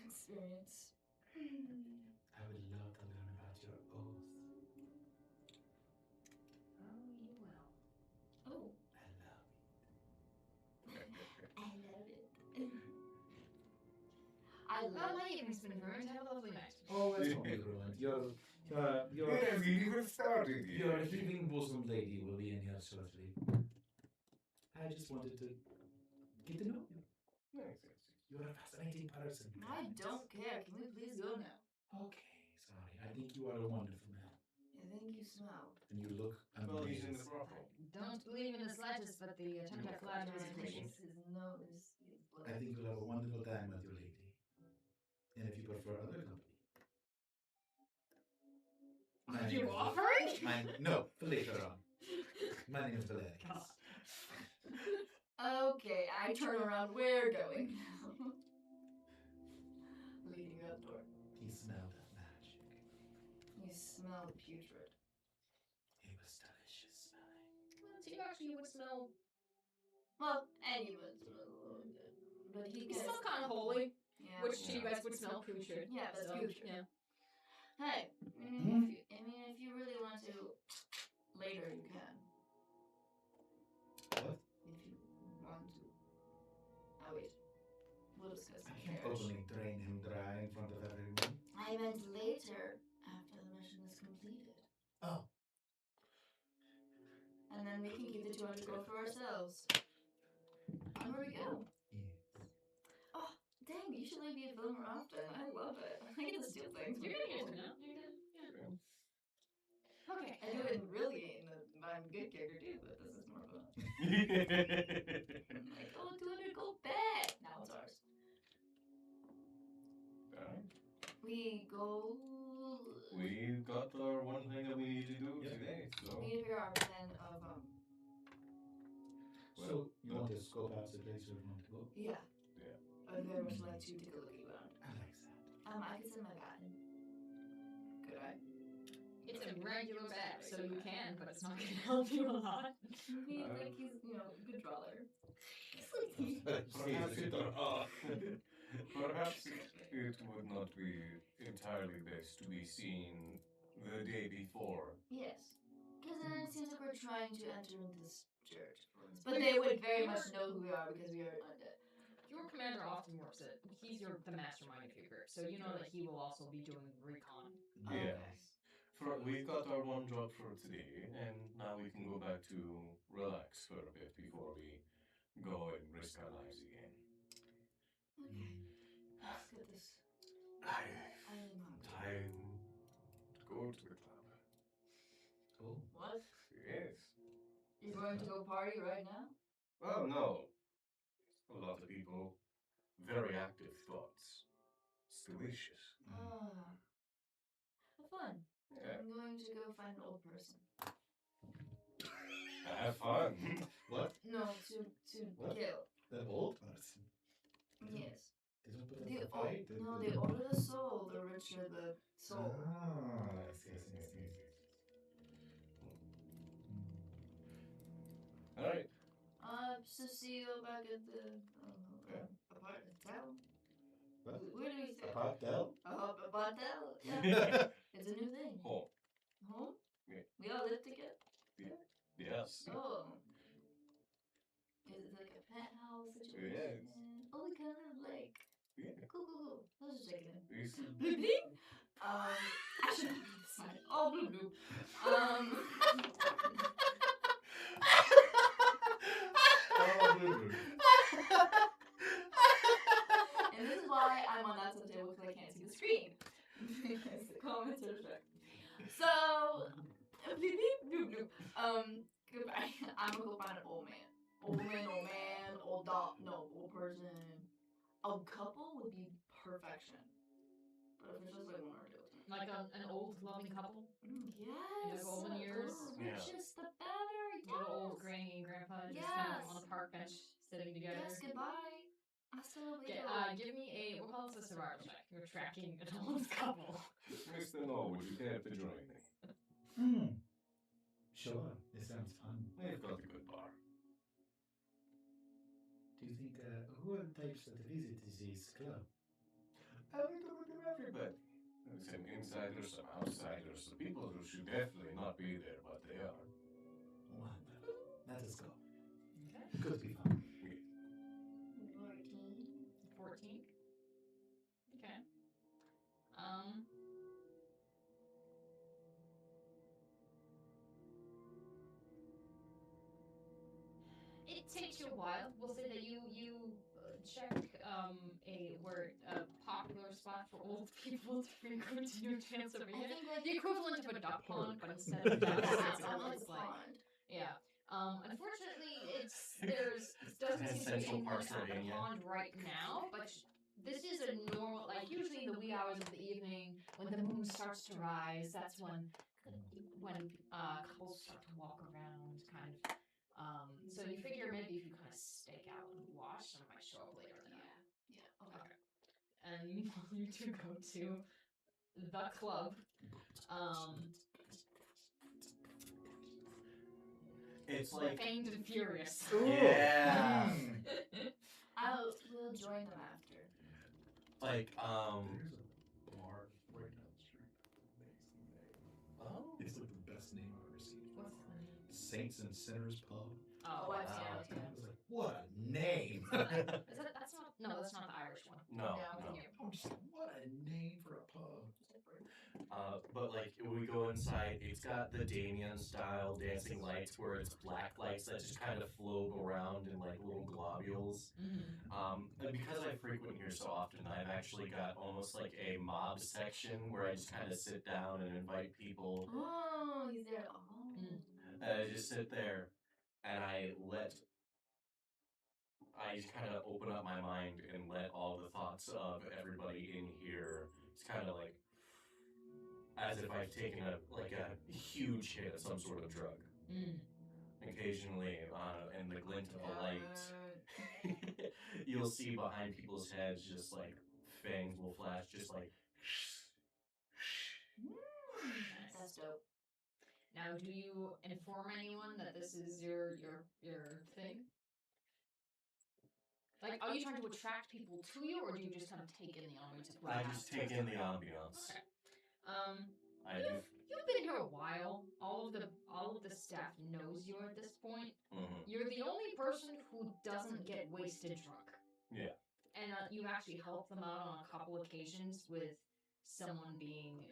experience. I would love to learn about your oath. Oh, you will. Oh, I love I love it. I Well, love my evening's been ruined. Have a lovely night. it. Oh, it's not ruined. Your even started your heaving bosom lady will be in here shortly. I just wanted to get to know you. You're a fascinating person. I don't care. Can we please go now? Okay, sorry. I think you are a wonderful man. I think you smell. And you look Well, he's in amazing. the brothel. Don't believe in the slightest, but the attempt at flattery is delicious. His nose is I think you'll have a wonderful time with your lady. And if you prefer other company. My Are name you is- offering? No, for later on. My name is Valerius. Okay, I turn around. We're going now. Leading out the door. He smelled magic. You smell putrid. It was delicious smelling. Well, to you actually would smell. Well, anyone smells a little good. But he You gets. smell kind of holy, Yeah. which to you guys would smell putrid. Yeah, that's So, putrid. Yeah. Hey, if you really want to, later you can. What? If you want to. Oh wait, we'll discuss I the can't marriage. openly drain him dry in front of everyone. I meant later, after the mission is completed. Oh. And then we can keep the 200 gold for ourselves. And where we go? Yes. Oh, dang, you should let me be a filmer often. I love it. I get to steal things. You're getting into it now. You're good. Yeah. Okay. I do it in really in the I'm a good character too, but this is more fun. I'm like, oh, 200 gold back. Now it's ours. We go. We got our one thing that we need to do Yep. today, so. We need to figure out our plan of So, you want to scope out the place where we want to go? yeah. I would very much like to take a look around. I like that. I could send my patent. Could I? It's a regular bag, so you can, but it's not going to help you a lot. He like he's a good drawer. Perhaps it would not be entirely best to be seen the day before. Yes. Because then it seems like we're trying to enter into this church. But they would very much know who we are because we are undead. Your commander often works it. He's the mastermind of your group, so you know that he will also be doing recon. Yes. We've got our one job for today, and now we can go back to relax for a bit before we go and risk our lives again. Okay. Let's get this. I I am hungry. time to go to the club. Oh. What? Yes. You're going to go party right now? Oh no. A lot of people, very active thoughts. It's delicious. Ah. Have fun. Yeah. I'm going to go find an old person. Have fun. What? No, to What? kill. The old person. Yes. Didn't put up The a fight. the older the soul, the richer the soul. Ah, I see. All right. So see you back at the apartment town. What? Where do we stay? Hotel? Apartel. Yeah. It's a new thing. Home. Home? Yeah. We all live together? Yes. Oh. Is it like a penthouse situation? Yes. Oh, we kind of like. Yeah. Cool. I was just checking in. You see- Bleep bleep. I should have made this one. Oh, bloop bloop. And this is why I'm on that subtable because I can't see the screen. Because the comments are shut. So, bleep bleep bloop bloop. Goodbye. I'm gonna go find an old man. Old dog. No, old person. A couple would be perfection. But if it's just like one or two. Like an old loving couple. Yes. the golden years. The Yeah. richest, the better. Yes. Little old granny and grandpa just kind of Yes. on a park bench sitting together. Yes, goodbye. Hasta Okay, luego. give me a, we'll call this a survival check. You're tracking an old couple. Mr. No, would you care to join me? Sure. This sounds fun. We've got a good bar. Do you think, who are the types that visit this club? A little bit of everybody. Some insiders, some outsiders, some people who should definitely not be there, but they are. Wonderful. Let us go. Okay. It could be fun. 14. Okay. It takes you a while. We'll say that you check a popular spot for old people to frequent in your Transylvania. I think like The equivalent of a duck pond, but instead of a duck, it's like pond. yeah. Unfortunately, it doesn't seem to be Central anyone at the Pennsylvania. pond right now, but this is a normal, like usually in the wee hours of the evening when the moon starts to rise, that's when couples start to walk around, kind of. So you figure maybe if you kind of stake out and watch, someone might show up later in the night. Yeah. Okay. And meanwhile, you two go to the club. It's like, Faint and furious. yeah. We'll join them after. Like, There's a bar right down the street. Amazing name. oh, It's like the best name I've ever seen. What's the name? Saints and Sinners Pub. Oh, I've wow. seen it. I was like, what a name! That's not the Irish one. no. I'm just like, what a name for a pub. But like we go inside, it's got the Damien style dancing lights where it's black lights that just kind of float around in like little globules. And because I frequent here so often, I've actually got almost like a mob section where I just kind of sit down and invite people. Oh, he's there. Oh. And I just sit there and I just kind of open up my mind and let all the thoughts of everybody in here. It's kind of like as if I've taken a huge hit of some sort of drug. Occasionally, in the glint of a light, you'll see behind people's heads, just like fangs will flash, just like. That's dope. Now, do you inform anyone that this is your thing? Like, are you trying to attract people to you, or do you just kind of take in the ambiance of I just take in the ambiance. Okay. I do. You've been here a while. All of the staff knows you at this point. Mm-hmm. You're the only person who doesn't get wasted drunk. Yeah. And you actually helped them out on a couple occasions with someone being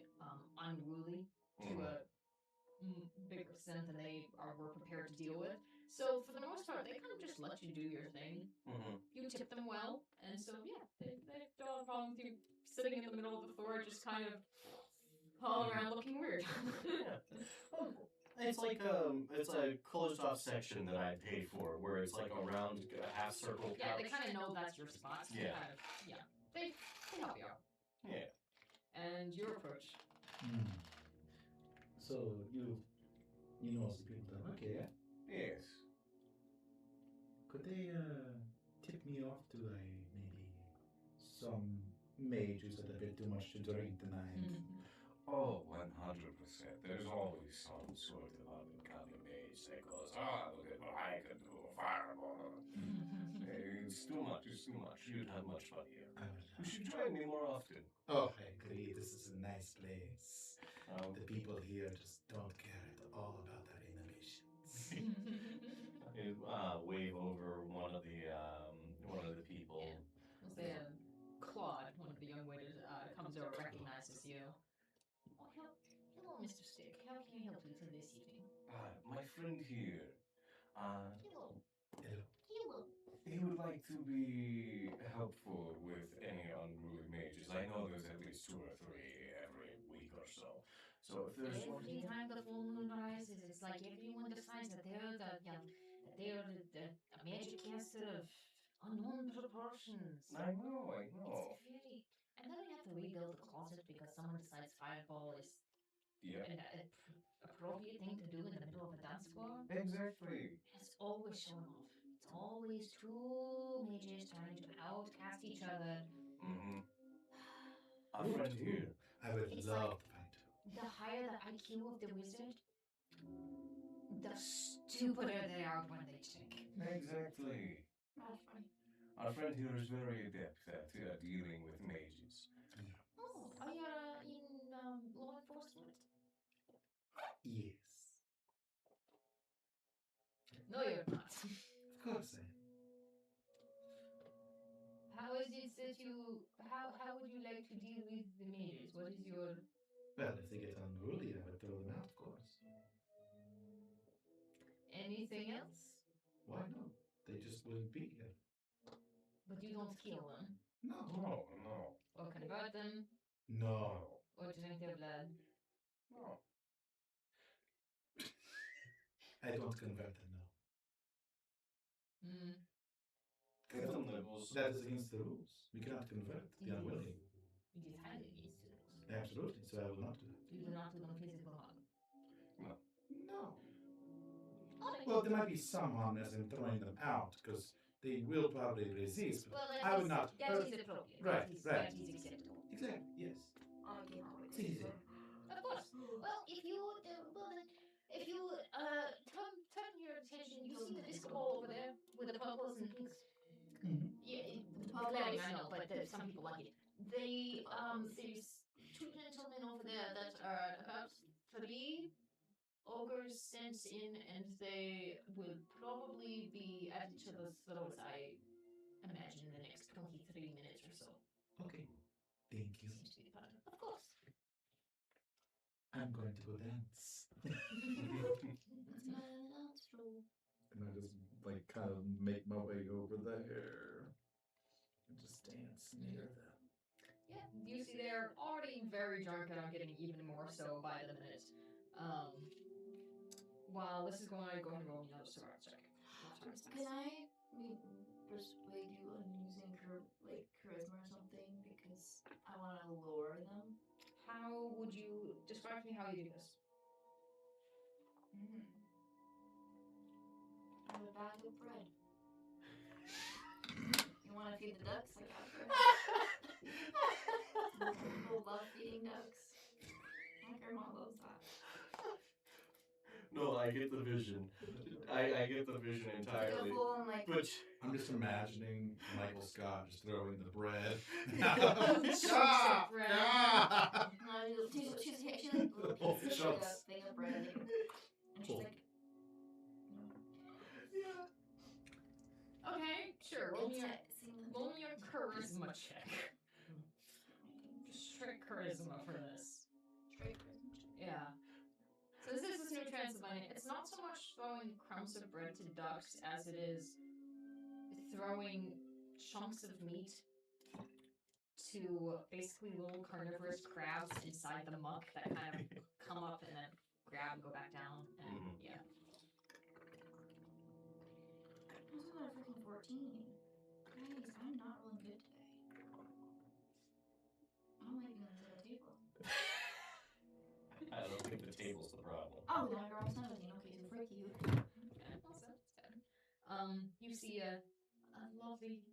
unruly to a bigger extent than they were prepared to deal with. So for the most part, they kind of just let you do your thing. Mm-hmm. You tip them well, and so yeah, they don't have a problem with you sitting in the middle of the floor, just kind of hauling around looking weird. Yeah. Well, it's like it's a closed off section that I paid for, where it's like a round half circle Yeah, couch. they kind of know that's your spot. So Yeah. Kind of, yeah. They help you out. Yeah. And your approach. So you know the people that work here, yeah? Yes. Could they tip me off to maybe some mages that have bit too much to drink tonight? Oh, 100%. There's always some sort of uncanny mage that goes, look at what I can do, a fireball. It's too much. It's too much. You'd have much fun here. I will. You should join me more often. Oh, I agree. This is a nice place. The people here just don't care at all about their innovations. Wave over one of the people. We'll say Claude, one of the young waiters, comes over, recognizes you. Oh, hello, Mr. Stick. How can I help you this evening? My friend here, Hello. Hello. Hello. he would like to be helpful with any unruly mages. I know there's at least 2 or 3 every week or so. So if there's one Every time the full moon rises, it's like everyone decides that they're the magic caster of unknown proportions. I know. It's very... And then we have to rebuild the closet because someone decides fireball is Yeah. an appropriate thing to do in the middle of a dance floor. Exactly. It's always showing off. It's always 2 mages trying to outcast each other. Mm-hmm. A friend here. I would It's love to find two. The higher the IQ of the wizard, the stupider they are when they check. Exactly. That's funny. Our friend here is very adept at dealing with mages. Oh, are you in law enforcement? Yes. No, you're not. Of course I am. How is it that you... How would you like to deal with the mages? What is your... Well, if they get unruly, I would throw them out, of course. Anything else? Why not? They just wouldn't be here. But you don't kill them. No. No. Or convert them. No. Or drink their blood. No. I don't convert them, no. Get them nibbles. That is against the rules. We cannot convert the unwilling. It is highly against the rules. Absolutely, so I will not do that. You do not do them physical harm. No. Well, there might be some harm as in throwing them out, because they will probably resist. But Well, I would not that hurt. is appropriate. Right, That is acceptable. Exactly, yes. On a game always. It's easy. Of course. Well, if you turn your attention, you see the disco ball over there with the purples and pinks. Yeah, glaring, I know, but some people like it. There's 2 gentlemen over there that are about 3 ogres sent in, and they will probably be at each other's throats, I imagine, in the next 23 minutes or so. Okay. Thank you. Seems to be the pattern. Of course. I'm going to go dance. That's my last rule. And I just kind of make my way over there and just dance near them. Yeah, you see they're already very drunk and are getting even more so by the minute. While this is going on, go ahead and roll me another survival check. Can I persuade you on using charisma or something because I want to lure them? How would you describe to me how you do this? I have a bag of bread. You want to feed the ducks like after. People love feeding ducks. My grandma loves that. No, I get the vision. I get the vision Like a entirely. full on like. But I'm just imagining Michael Scott just throwing the bread. Chunks of bread. No, she's like little Oh, pieces, like a thing of bread, and she's Cool. like, Okay, sure. Roll me "It's a charisma check. Just straight charisma for this. straight charisma check." Yeah. So this is New Transylvania. It's not so much throwing crumbs of bread to ducks as it is throwing chunks of meat to basically little carnivorous crabs inside the muck that kind of come up and then grab and go back down. And yeah. I just got a freaking 14. Guys, I'm not rolling good today. I don't like being on the table. I don't think the table's the problem. Oh, then I got almost 17. Okay, so frick you. Okay, well, so that's good. You see a lovely,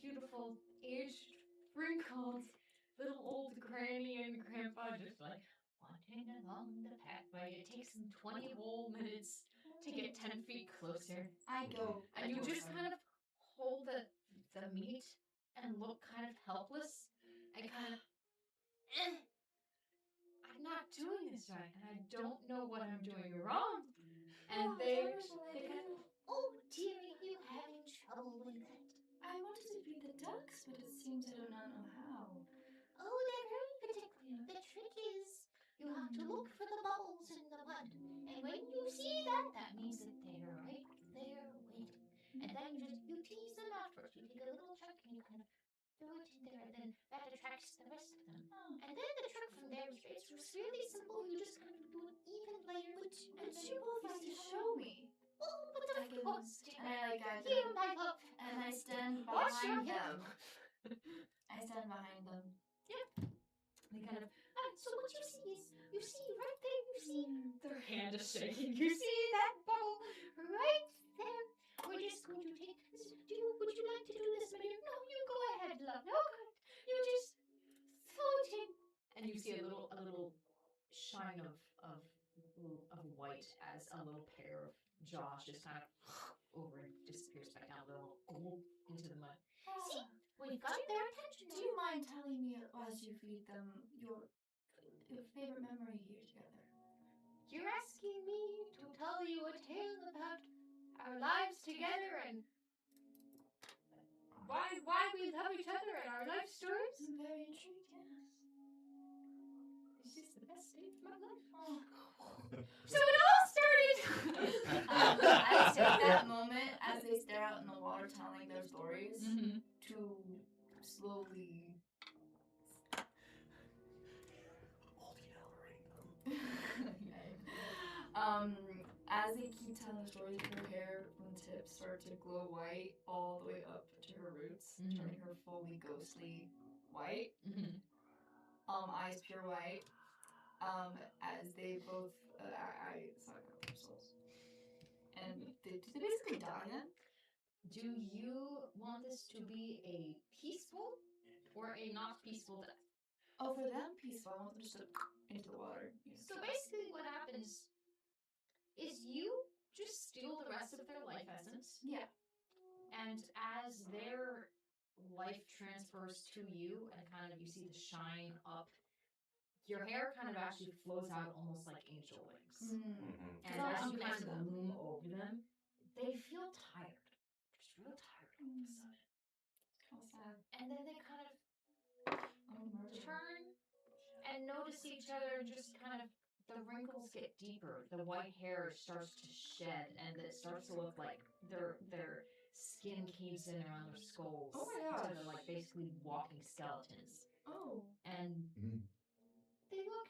beautiful, aged, wrinkled little old granny and grandpa just like wandering along the pathway. It takes them 20 whole minutes to get 10 feet closer. I go. And you just kind of hold the meat and look kind of helpless and kind of, I'm not doing this right, and I don't know what I'm doing wrong. And they kind of, Oh, dearie, you having trouble with it? I wanted to feed the ducks, but it seems I do not know how. Oh, they're very particular. The trick is you have to look for the bubbles in the mud. And when you see that, that means that they're right there waiting. And then you tease them out first. You take a little chunk and you kind of throw it in there, and then that attracts the rest of them. And then the trick from there is it's really simple. You just kind of do an even layer. But you both like to show me. Oh, but of course, dear. And I Here, my love. and I stand What's your behind them. I stand behind them. they kind of, So what you see is, you see right there, you see their hand is shaking. You see that bubble? right there. We're just going to take this. Would you like to do this, my dear? No, you go ahead, love. No, you just throw it in. And you see a little shine of white as a little pair of jaws just kind of over and disappears back down, a little gold into the mud. See, we've got their attention. Do you mind telling me as you feed them your favorite memory here together? You're asking me to tell you a tale about our lives together and why we love each other and our life stories? I'm very intrigued, yes. It's just the best day of my life. Oh. So it all started. I take that moment as they stare out in the water telling their stories to slowly as they keep telling the stories, her hair from the tips start to glow white all the way up to her roots, turning her fully ghostly white. Eyes pure white. As they both I suck out their souls. And they basically die then. Do you want this to be a peaceful or a not peaceful death? Oh, for them, peaceful. I want them just to into the water. So basically what happens is you just steal the rest of their life essence, Yeah. and as their life transfers to you and kind of you see the shine up, your hair kind of actually flows out almost like angel wings. And It's as all you kind uncomfortable. of loom over them, they feel tired. Just real tired all of a sudden. How sad. And then they kind of Oh, murder. turn and notice each other and just kind of the wrinkles get deeper. The white hair starts to shed and it starts to look like their skin caves in around their skulls. Oh my So gosh. they're like basically walking skeletons. Oh. And they look,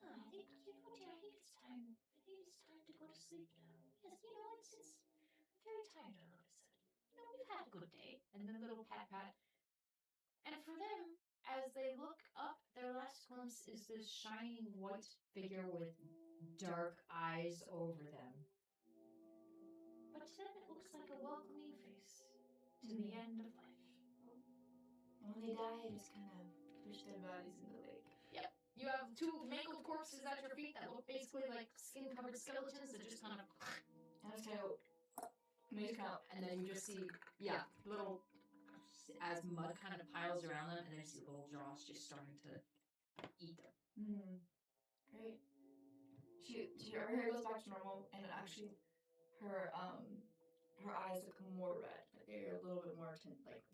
Oh, I think, dear, I think it's time. I think it's time to go to sleep now. Yes, it's I'm very tired all of a sudden. We've had a good day. and then little pat pat. And for them, as they look up, their last glimpse is this shining white figure with dark eyes over them. But then it looks like a welcoming face. to the end of life. And when they die, I just kind of push their bodies into the lake. You have two mangled corpses at your feet that look basically like skin-covered skeletons that just kind of, And I just kind of, and then you just see, little, as mud kind of piles around them, and then you see little jaws just starting to eat them. Great. Her hair goes back to normal, and it actually, her eyes look more red. Like they're a little bit more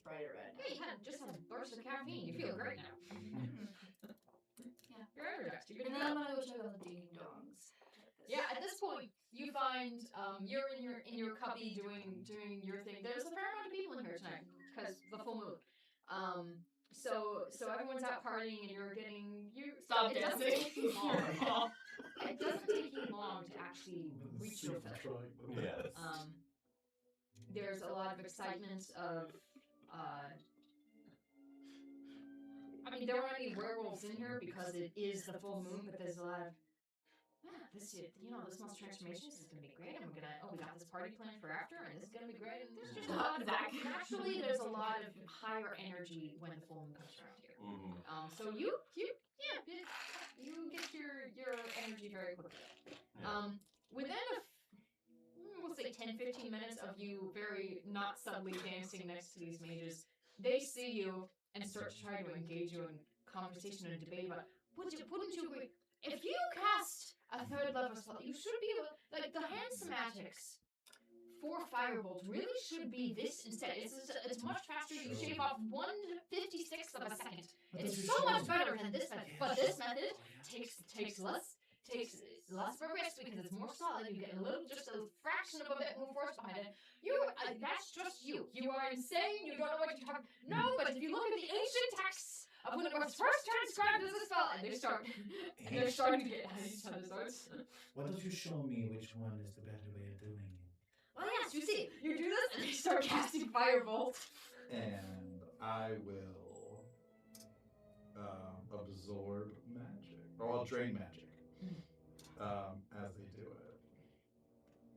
brighter red. Yeah, you just had a burst of caffeine. You feel great now. Yeah. You're energized. You're And good then to I'm go. gonna go check on the ding dongs. Yeah, at this point, you find you're in your cubby doing your thing. There's a fair amount of people in here tonight because the full moon. So everyone's out partying and you're getting Stop it doesn't dancing. take you long. It doesn't take you long to actually reach your fill. Yes. There's a lot of excitement of I mean, there aren't any werewolves in here because it is the full moon, but there's a lot of this month's transformations is gonna be great, and we got this party planned for after, and this is gonna be great, and there's just a lot of that. Naturally, there's a lot of higher energy when the full moon comes around here. So you get your energy very quickly. Within we'll say 10-15 minutes of you very not subtly dancing next to these mages, they see you and start to try to engage you in conversation and debate about wouldn't you agree? If you cast a third level spell, you should be able, like the hand somatics for Firebolt really should be this instead. It's much faster. You shave off 1/56 of a second. It's so much better than this method. But this method takes less of a risk because it's more solid. You get just a fraction of a bit more force behind it. That's just you. You are insane. You don't know what you're talking. No, but if you look at the ancient texts of when it was first transcribed as a spell, and they're starting to get at each other's throats. Why don't you show me which one is the better way of doing it? Well, yes, you see, you do this, and they start casting Firebolt. And I will absorb magic. Or I'll drain magic. As they do it.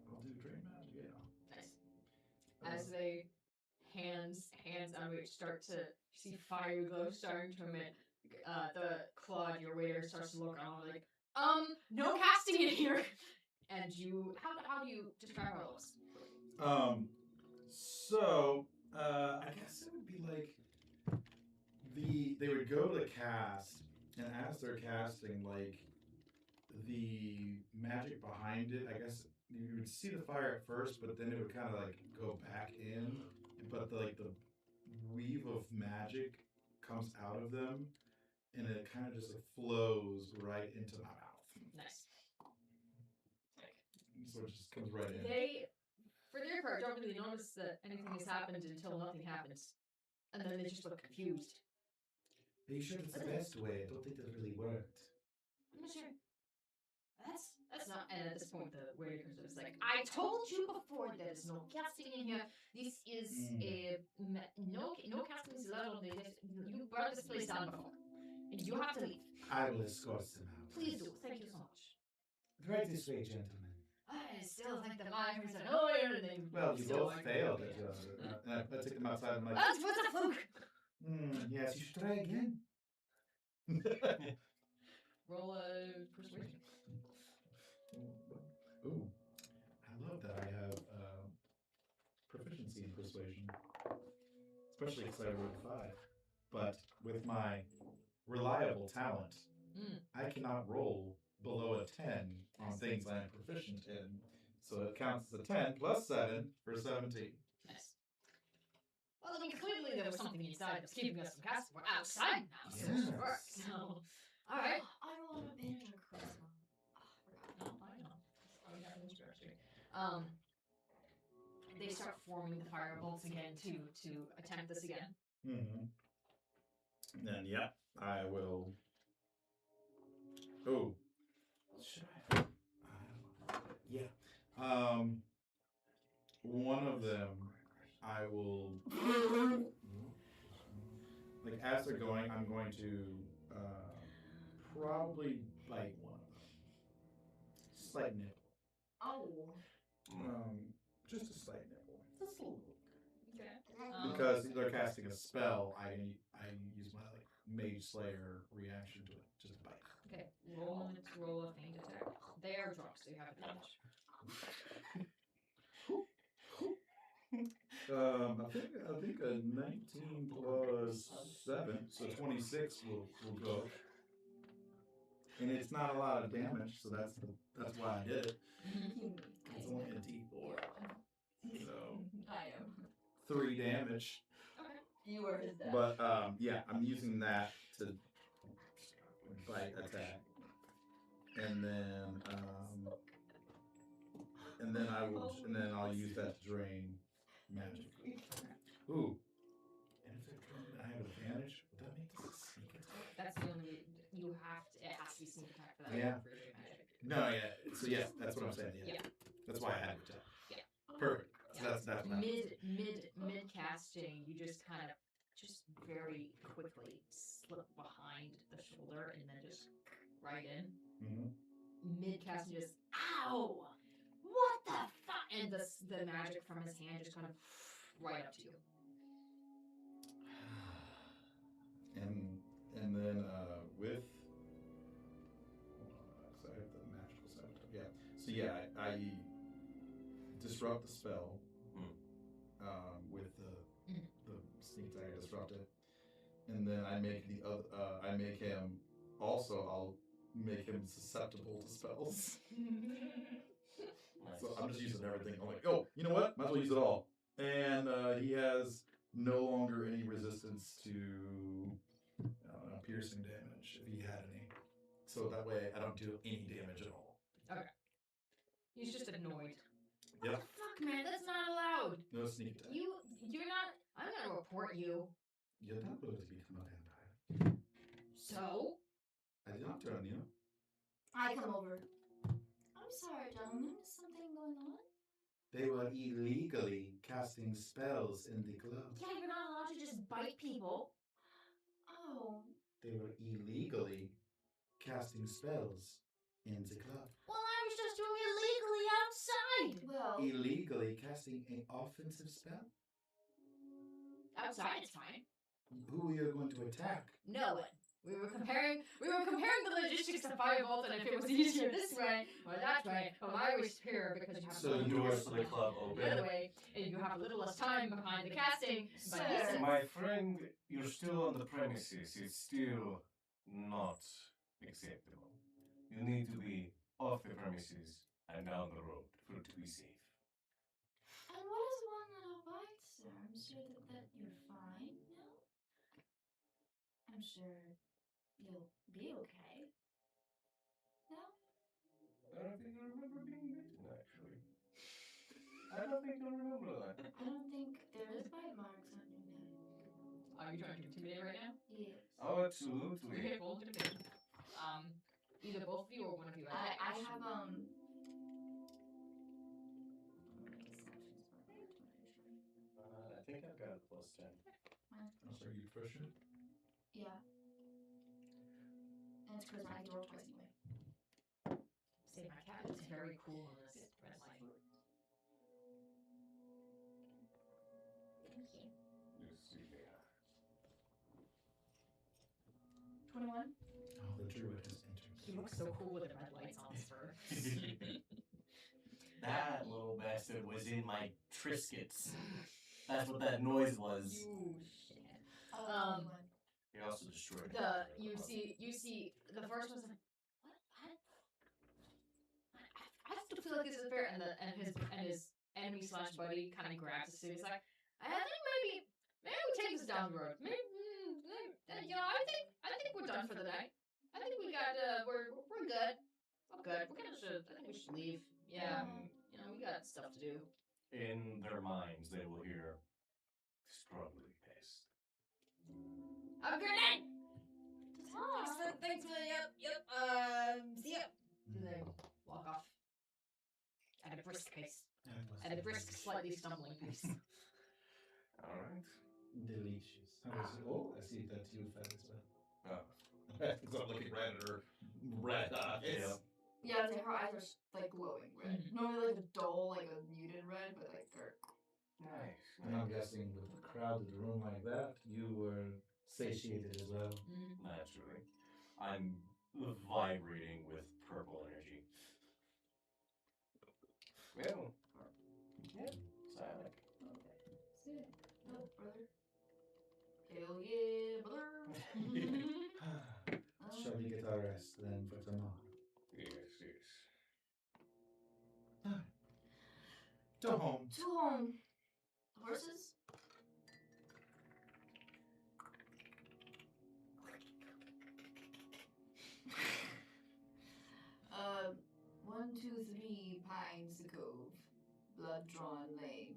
I'll do drain magic, yeah. Nice. As they hands on which start to see fire glow starting to emit, the Claude, your waiter, starts to look on like, no casting in here. And how do you describe how it looks? I guess it would be like they would go to cast, and as they're casting, like the magic behind it, I guess you would see the fire at first, but then it would kind of like go back in, but the weave of magic comes out of them, and it kind of just like flows right into my mouth. Nice. So it just comes right in. They, for their part, don't really notice that anything has happened until nothing happens. And then they just look confused. Are you sure it's the best way? I don't think that really worked. I'm not sure. That's not. And at this point, the waiter comes up and is like, I told you before there's no casting in here. This is no casting is allowed on the list. You burned this place down before. And you have to leave. I will escort them out. Please do. Thank you so much. Right this way, gentlemen. I still think the miners are lawyer and they. Well, you both failed at it. And I take them outside and I'm like, That's what's a fluke. Yes, you should try again. Roll a persuasion. Ooh, I love that I have proficiency in persuasion. Especially because I rolled 5. But with my reliable talent, I cannot roll below a 10 on things I am proficient in. So it counts as a 10 plus 7 for 17. Nice. Well, I mean, clearly there was something inside that's keeping us from casting. We're outside now, so Yes. it works. So, all right. I rolled an advantage on charisma. No, I know. Oh, yeah, that's true. They start forming the firebolts again to attempt this again. Mm-hmm. Then, yeah, I will. Oh. Should I? Yeah. One of them, I will. Like, as they're going, I'm going to probably bite one of them. Slight nipple. Oh. Just a slight nipple. Just a little. Okay. because they're casting a spell, I use my like Mage Slayer reaction to it, just bite. Okay, roll a feint attack. They are drunk, so you have advantage. I think a 19 plus 7, so 26 will go. And it's not a lot of damage, so that's why I did it. It's only a D4. So I am. 3 damage. Okay. You are his dad. But yeah, I'm using that to bite attack. And then I'll use that to drain magic. Ooh. And if I have advantage, would that make this a sneak attack? That's the only you have to. It has to be sneak attack for that. Yeah. For your magic. No, yeah. So yeah, that's what I'm saying. Yeah. That's why I had to. Yeah. Perfect. So Yeah. that's what Mid casting, you just kind of very quickly slip behind the shoulder and then just right in. Mm-hmm. Mid cast, you just ow! What the fuck? And the magic from his hand just kind of right up to you. And then with so I have the magical side. Yeah. So yeah, I disrupt the spell with the sneak attack. I disrupt it, and then I make the other. I make him also. I'll make him susceptible to spells. Nice. So I'm just using everything. I'm like, oh, you know what? Might as well use it all. And he has no longer any resistance to piercing damage if he had any. So that way I don't do any damage at all. Okay. He's just annoyed. Yep. Fuck, man, that's not allowed. No sneak attack. You're not. I'm gonna report you. You're not going to become a vampire. So? I did not turn you. I come over. I'm sorry, gentlemen. Is something going on? They were illegally casting spells in the club. Yeah, you're not allowed to just bite people. Oh. They were illegally casting spells in the club. Well, I was just doing it legally outside. Well. Illegally casting an offensive spell? Outside, it's fine. Who are you going to attack? No one. We were comparing the logistics of Firebolt, and if it was easier this way or that way, but my way superior because you have So the yours Doors to the club the other open. way, and you have a little less time behind the casting. But Sir. My friend, you're still on the premises. It's still not acceptable. You need to be off the premises and down the road for it to be safe. And what is one little bite, sir? I'm sure that you're fine, no? I'm sure you'll be okay. No? I don't think I remember being bitten, actually. I don't think I remember that. I don't think there is bite marks on your neck. are you trying to intimidate right now? Yes. Oh, absolutely. Okay, roll intimidation. Either both of you or one of you. I have I think I've got a plus 10. Oh, so are you proficient? Yeah. And it's charisma. I can roll twice anyway. Say my cat is very cool in this red light. Thank you. Just see there. 21. Oh, the druid has entered. He looks so cool with the red lights on his fur. That little bastard was in my Triscuits. That's what that noise was. You shit. He also destroyed it. You see the first one's like, what? I still feel like this is fair, and his enemy slash buddy kind of grabs his suit. He's like, I think maybe we take this down the road. Maybe I think we're done for the night. I think we got we're good. I'm good. I think we should leave. Yeah, we got stuff to do. In their minds, they will hear, "It's probably best." Have a great night. Oh. Thanks for yep. See ya. And they walk off at a brisk pace. At a brisk, slightly stumbling pace. Alright. Delicious. How is it? Oh, I see that you fed as well. Oh. Because I'm looking right at her red eyes. Yeah. Yeah, her eyes are like glowing red. Normally like a dull, like a muted red, but like they're Nice. And I'm I'm guessing with a crowded room like that, you were satiated as well. Naturally. I'm vibrating with purple energy. Well, yeah, psionic. Okay. Sick. Oh, brother. Hell yeah, brother. Shall we get our rest then for tomorrow? Yes, yes. To home. To home. Horses? uh, 123 Pines Cove, Blood Drawn Lane.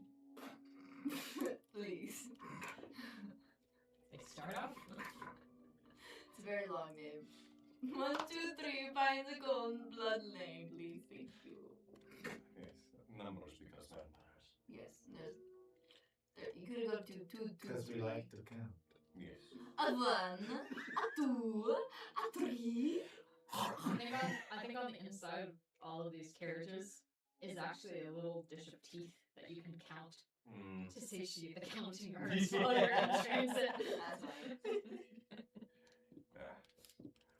Please. They start off. It's a very long name. 123 Pines Cove, Blood Lane, please. Thank you. Yes. Numbers because vampires. Yes, you could go to 2, 2, Because we 3. like to count. Yes. A 1, a 2, a 3. I think on the inside of all of these carriages is actually a little dish of teeth that you can count to satiate the counting urge while you're in transit. That's fine.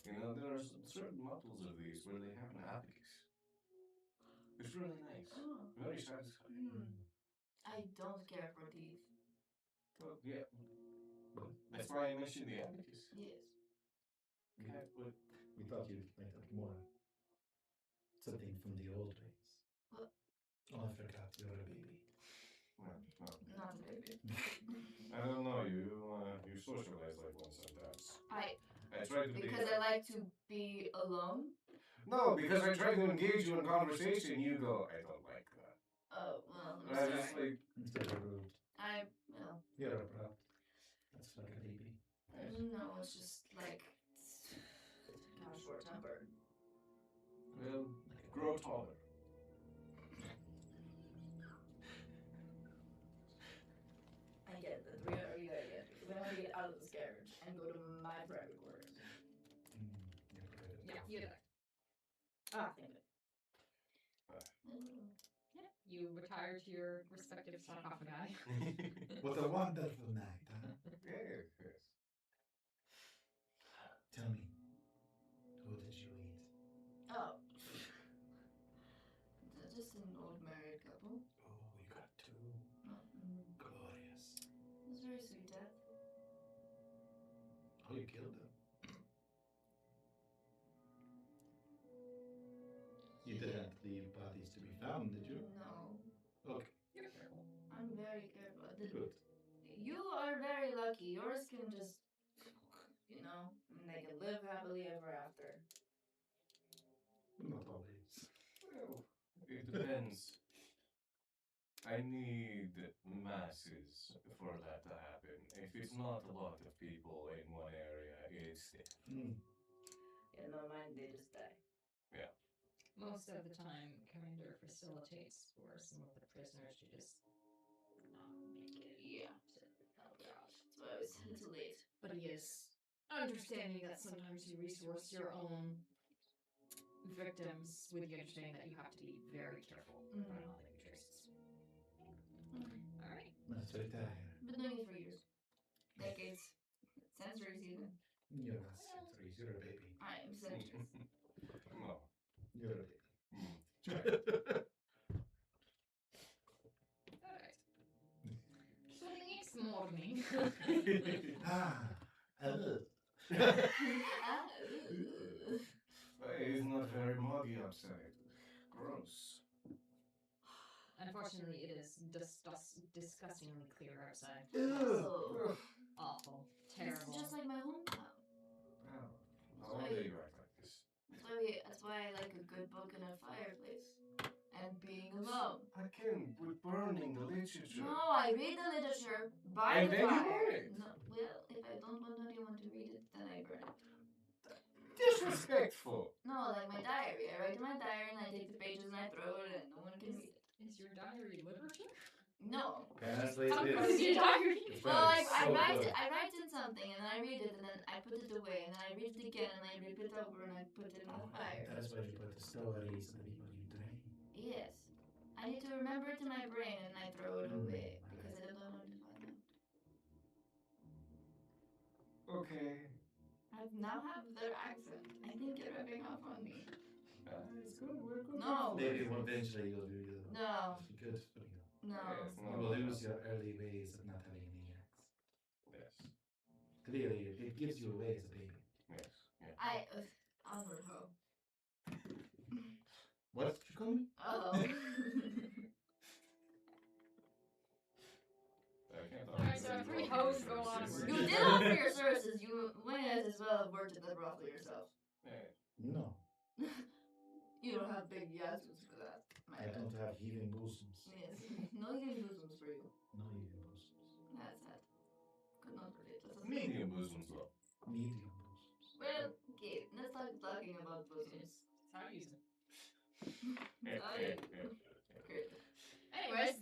You know, there are certain models of these where they have an abacus. It's really nice. Oh. Very satisfying. I don't care for teeth. Oh, yeah. That's why I mentioned the abacus. Yes. Okay, but We thought you'd like more something from the old days. What? Oh, I forgot you're a baby. no. Not a baby. I don't know. You socialize like one sometimes. I try to Because I like to be alone. No, because I try to engage you in conversation. You go, I don't like that. Oh, well, I'm I just sorry. like, Instead of rude. Well, You're a brat. That's like a baby. no, it's just like, kind of short tempered. well, grow taller. I get that. You gotta get. Because I want to get out of this carriage and go to my private quarters. Yeah, you do that. Thank you. Yeah, you retire to your respective sarcophagi. What a wonderful night, huh? Yes, yes. Tell me, who did you eat? Oh. Just an old married couple. Oh, you got two. Glorious. It was a very sweet death. Oh, you killed them. You didn't leave bodies to be found, did you? No. Okay, You're careful. I'm very careful. good. You are very lucky. Yours can just, and they can live happily ever after. Not always. Well, it depends. I need masses for that to happen. If it's not a lot of people in one area, it's dead. Yeah, no, mine, they just die. Most of the time, Commander facilitates for some of the prisoners to just not make it. Yeah. Oh gosh. That's why I was too late. But he is understanding that sometimes you resource your own victims with the understanding that you have to be very careful about not leaving traces. Alright. Let's retire. Been doing it for years. Decades. Centuries even. You're not centuries, you're a baby. I am centuries. No. You're a baby. Alright. So the next morning. It's not very muggy outside. Gross. Unfortunately, it is disgustingly clear outside. Oh. Awful. It's Terrible. just like my hometown. Well, no wonder you act like this. That's why I like a good book and a fireplace. And being alone. Again, with burning the literature. No, I read the literature by And the then you fire. burn it. No, well, if I don't want anyone to read it, then I burn it. Disrespectful. No, like my diary. I write in my diary and I take the pages and I throw it and no one can read it. Is your diary literature? No. Apparently How it good is is. your diary? It's Well, very so good. I write in something and then I read it and then I put it away and then I read it again and I rip it over and I put it in the fire. That's where you put the stories and the people you train. Yes. I need to remember it in my brain and I throw it away because I don't know how to I now have their accent. I think you're rubbing off on me. It's good. We're good. No. Maybe eventually you'll do the. No. If you could, but you know. No. Yes, You will lose your early ways of not having any ears. Yes. Clearly, it gives you away as a baby. Yes. Yeah. Onward ho. What did you call me? Oh. Alright, so 3 hoes go on. You did offer your services. You might as well have worked at the brothel yourself. No, You don't have big yazzles for that. I don't have heaving bosoms. Yes. No heaving bosoms for you. No heaving bosoms. That's sad. Could not relate. That's a Medium bosoms, though. Medium bosoms. Well, okay, let's start talking about bosoms. That's how I use it. Great. Anyways.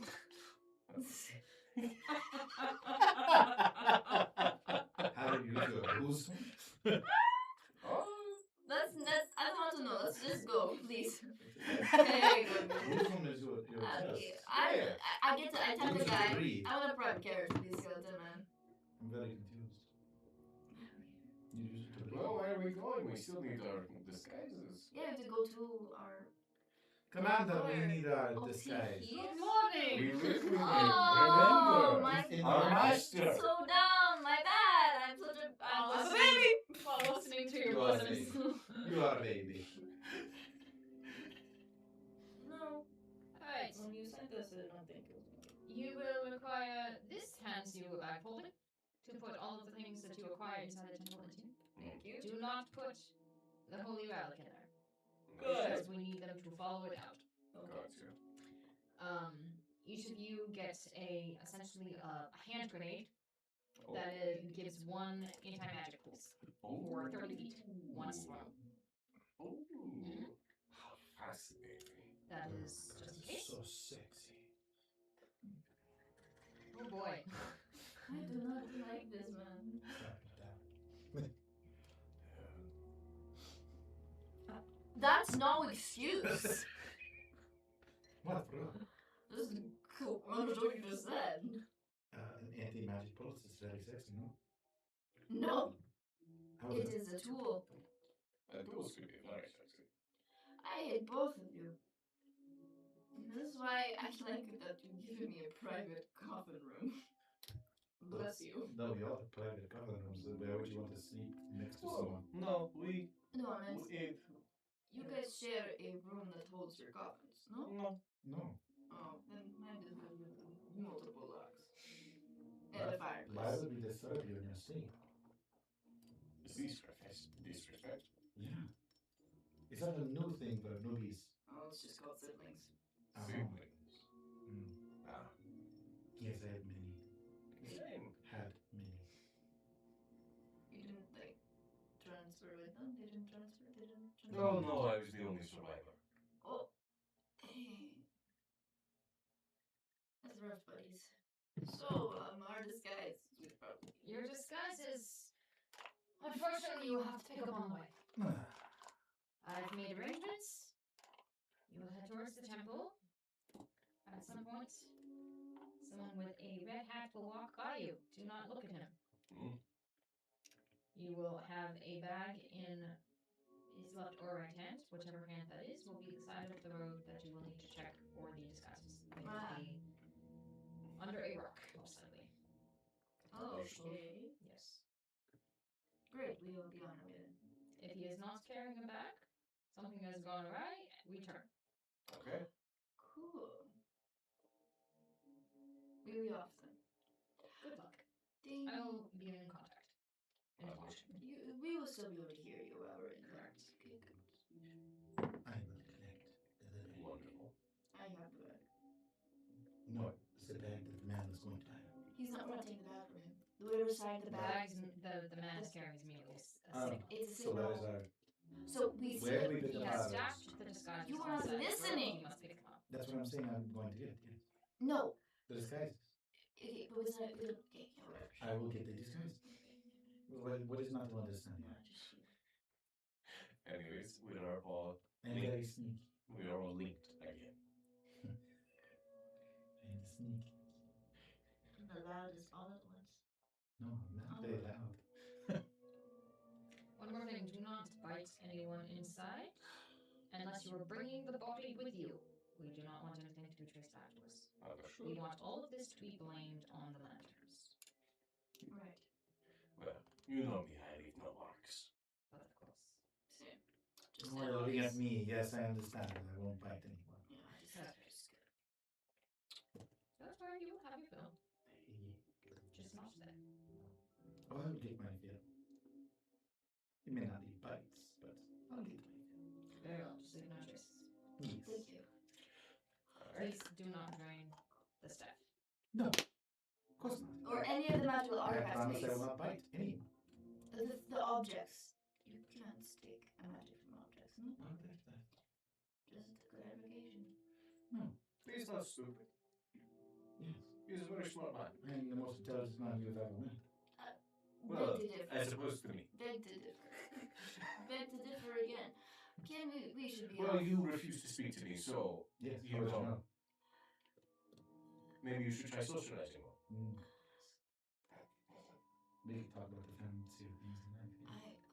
How do you use your bosom? Let's, I don't want to know. Let's just go, please. Hey, Bosom is your okay. chest. I get to, I tell the Use guy, to breathe. I want a private carriage for these skeleton man. I'm very confused. You use it to breathe. Well, where are we going? We still need our disguises. Yeah, we have to go to our... Commander, we need our Oh, disguise. see, Good We morning! live with him. Oh, Remember, my in our the- master. So dumb, my bad. I'm such a... I'm I'm a baby! While listening to your You are a bosoms. baby. You are a baby. No. Alright, When you sent this, I don't think it was me. you will require this hands you a bag holding to put all of the things that you acquire inside the temple into. Thank you. Do not put the holy relic in there. Good. Because we need them to follow it out. Gotcha. Each of you gets essentially a hand grenade Oh. that gives 1 anti-magic pulse for 30 feet. 1 slow. Oh, how fascinating. That is just in case. So sexy. Oh boy. I do not like this man. That's no excuse. What, bro? This is cool. I understand what you just said. An anti-magic pulse is very sexy, no? No, How it is it? is a tool. Those could be very sexy. I hate both of you. This is why I like that you give me a private coffin room. Bless you. No, we all have private common rooms. So where would you want to sleep next to Oh, someone? no, we No, I meant ate. you guys share a room that holds your coffins, no? No. No. Oh, then mine does have multiple locks. And a Why fireplace. would we disturb you in your sleep? Disrespect. Yeah. Is that a new thing for newbies? Oh, it's just called siblings. Siblings. Mm. Ah, Yes, I had many. same. Had many. You didn't like transfer with them? They didn't transfer? They didn't transfer? No, no, I was the only survivor. Oh. Hey. That's rough, buddies. So, our disguise. We probably. Your disguise is. Unfortunately, you have to pick up on the way. I've made arrangements. You will head towards the temple. At some point, someone with a red hat will walk by you. Do not look at him. Hmm. You will have a bag in his left or right hand, whichever hand that is, will be the side of the road that you will need to check for the disguises. It will be under a rock, most likely. Oh, okay. Yes. Great, we will be on our way then. If he is not carrying a bag, something has gone awry, return. Okay. Cool. We'll be off then. Good luck. Ding. I will be in contact. Information. We will still be able to hear you while we're in there. Correct. Okay, good. I will connect the bag. Wonderful. I have the bag. No, it's the bag that the man is going to have. He's not going to take the bag from him. Whoever signed the The bag. the man is carrying his meal is a Oh. signal. It's a So where signal. is our... So we Where see do we put He the has fireworks? stashed the disguise. You were not listening. You must pick them up. That's what I'm saying I'm going to get, yes. No. The disguises. Okay, but it's not. Okay, whatever. I will get the disguise. What is not to understand? Anyways, we are all I'm very sneaky. linked again. I'm sneaky. And the loudest all at once. No, I'm not very loud. let anyone inside unless you are bringing the body with you. We do not want anything to be traced back to us. We want all of this to be blamed on the Lannisters. Right. Well, you know me, I leave no marks. But of course. Same. Don't worry, looking at me. Yes, I understand. I won't bite anyone. Yeah, That's where you will have your fill. Just not today. Oh, I will get my fill. It may not be bites, but I'll get my fill. Very well, just leave no traces. Yes. Thank you. Please do not drain the staff. No, of course not. Or any of the magical I artifacts. promise I please. will not bite anyone. The objects. You can't stick a magic from objects, no? Oh, there's that. Just clarification. He's not stupid. Yes. He's a very smart man. I am the most intelligent man you've ever met. Well, Beg to differ. as opposed to me. Beg to differ. Beg to differ again. Can we should be Well, off. you refuse to speak to me, so Yes, You how would know. know? maybe you should try socializing more. We can talk about the fancy things in that case.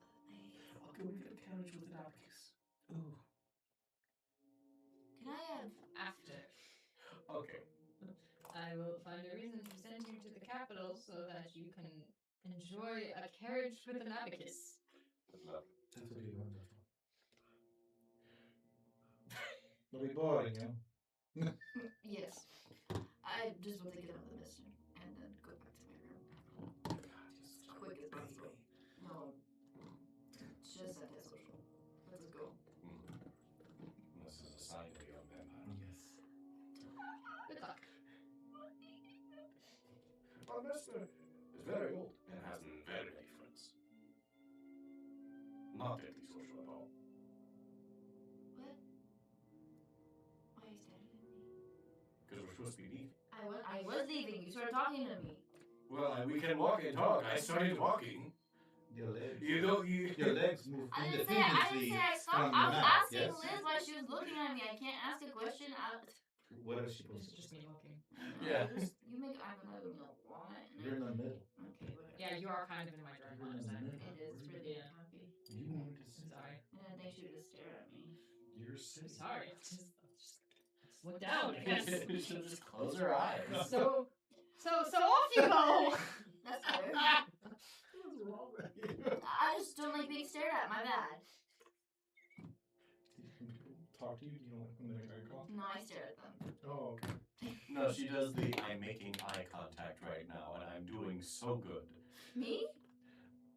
Okay, we get a carriage with an abacus. Ooh. Can I have After, Okay. I will find a reason to send you to the capital so that you can enjoy a carriage with an abacus. That would be wonderful. It'll be boring, you know? yes. I just want to get on with the mission and then go back to my room. As quick as possible. No. Just antisocial. Let's go. This is a sign of a young vampire. Yes. Good luck. Our master is very old and has very many friends. Not antisocial at all. What? Why are you staring at me? Because we're supposed to be leaving. I was leaving. You started talking to me. Well, we can walk and talk. I started walking. Your legs. Your Your legs move I didn't say I stopped. from I your was mouth, asking yes? Liz why she was looking at me. I can't ask a question out. What is she This supposed is to just me walking. Yeah. You make. I don't know why. You're in the middle. Okay, whatever. Yeah, you are kind of in my direct line of sight. It is really Yeah. happy. You wanted to sit. Sorry. And I think she would just stare at me. You're sitting. Sorry. Just look down, I guess. You should just close your eyes. So off you go! That's better. What's wrong with you? I just don't like being stared at. My bad. When people talk to you, you don't like when they make eye contact? No, I stare at them. Oh, okay. No, she does the I'm making eye contact right now, and I'm doing so good. Me?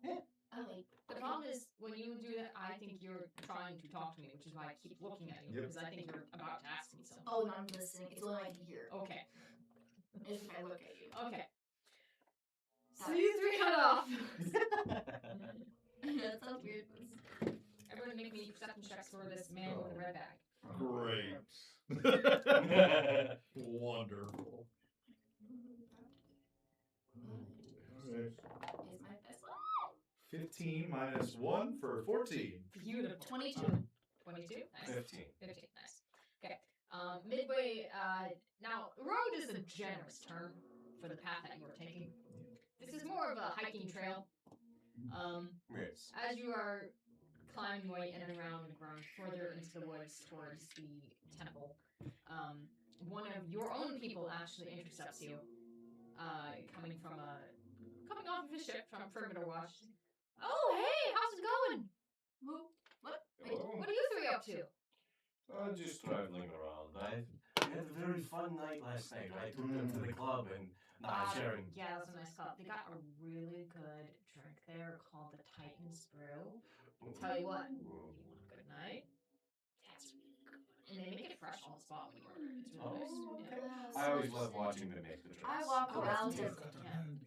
Yeah. Oh wait. The problem is, when you do that, I think you're trying to talk to me, which is why I keep looking at you, Yep. because I think you're about to ask me something. Oh, no, I'm listening. It's the only way I can hear. Okay. It's if I look at you. Okay. So you three head off. That sounds weird. But Everyone make me perception checks for this man with the red bag. Great. Wonderful. Alright. Is my best one? 15 minus 1 for 14. Beautiful. 22. 22? Nice. 15. 15, nice. Okay. Midway, now, road is a generous term for the path that you are taking. This is more of a hiking trail. Yes. As you are climbing your way in and around and growing further into the woods towards the temple, one of your own people actually intercepts you, coming off of his ship from Perimeter Watch. Oh, hey, how's it going? Who? What? Wait. Hello. What are you three up to? Just traveling around. We had a very fun night last night. I took them to the club and sharing. Yeah, that's a nice club. They got a really good drink there called the Titan's Brew. Tell you what, if you want a good night, that's really good. And they make it fresh on the spot when you order it. It's really nice. Oh, Yeah. okay. I always love watching them make the drinks. I walk Oh, around that's him.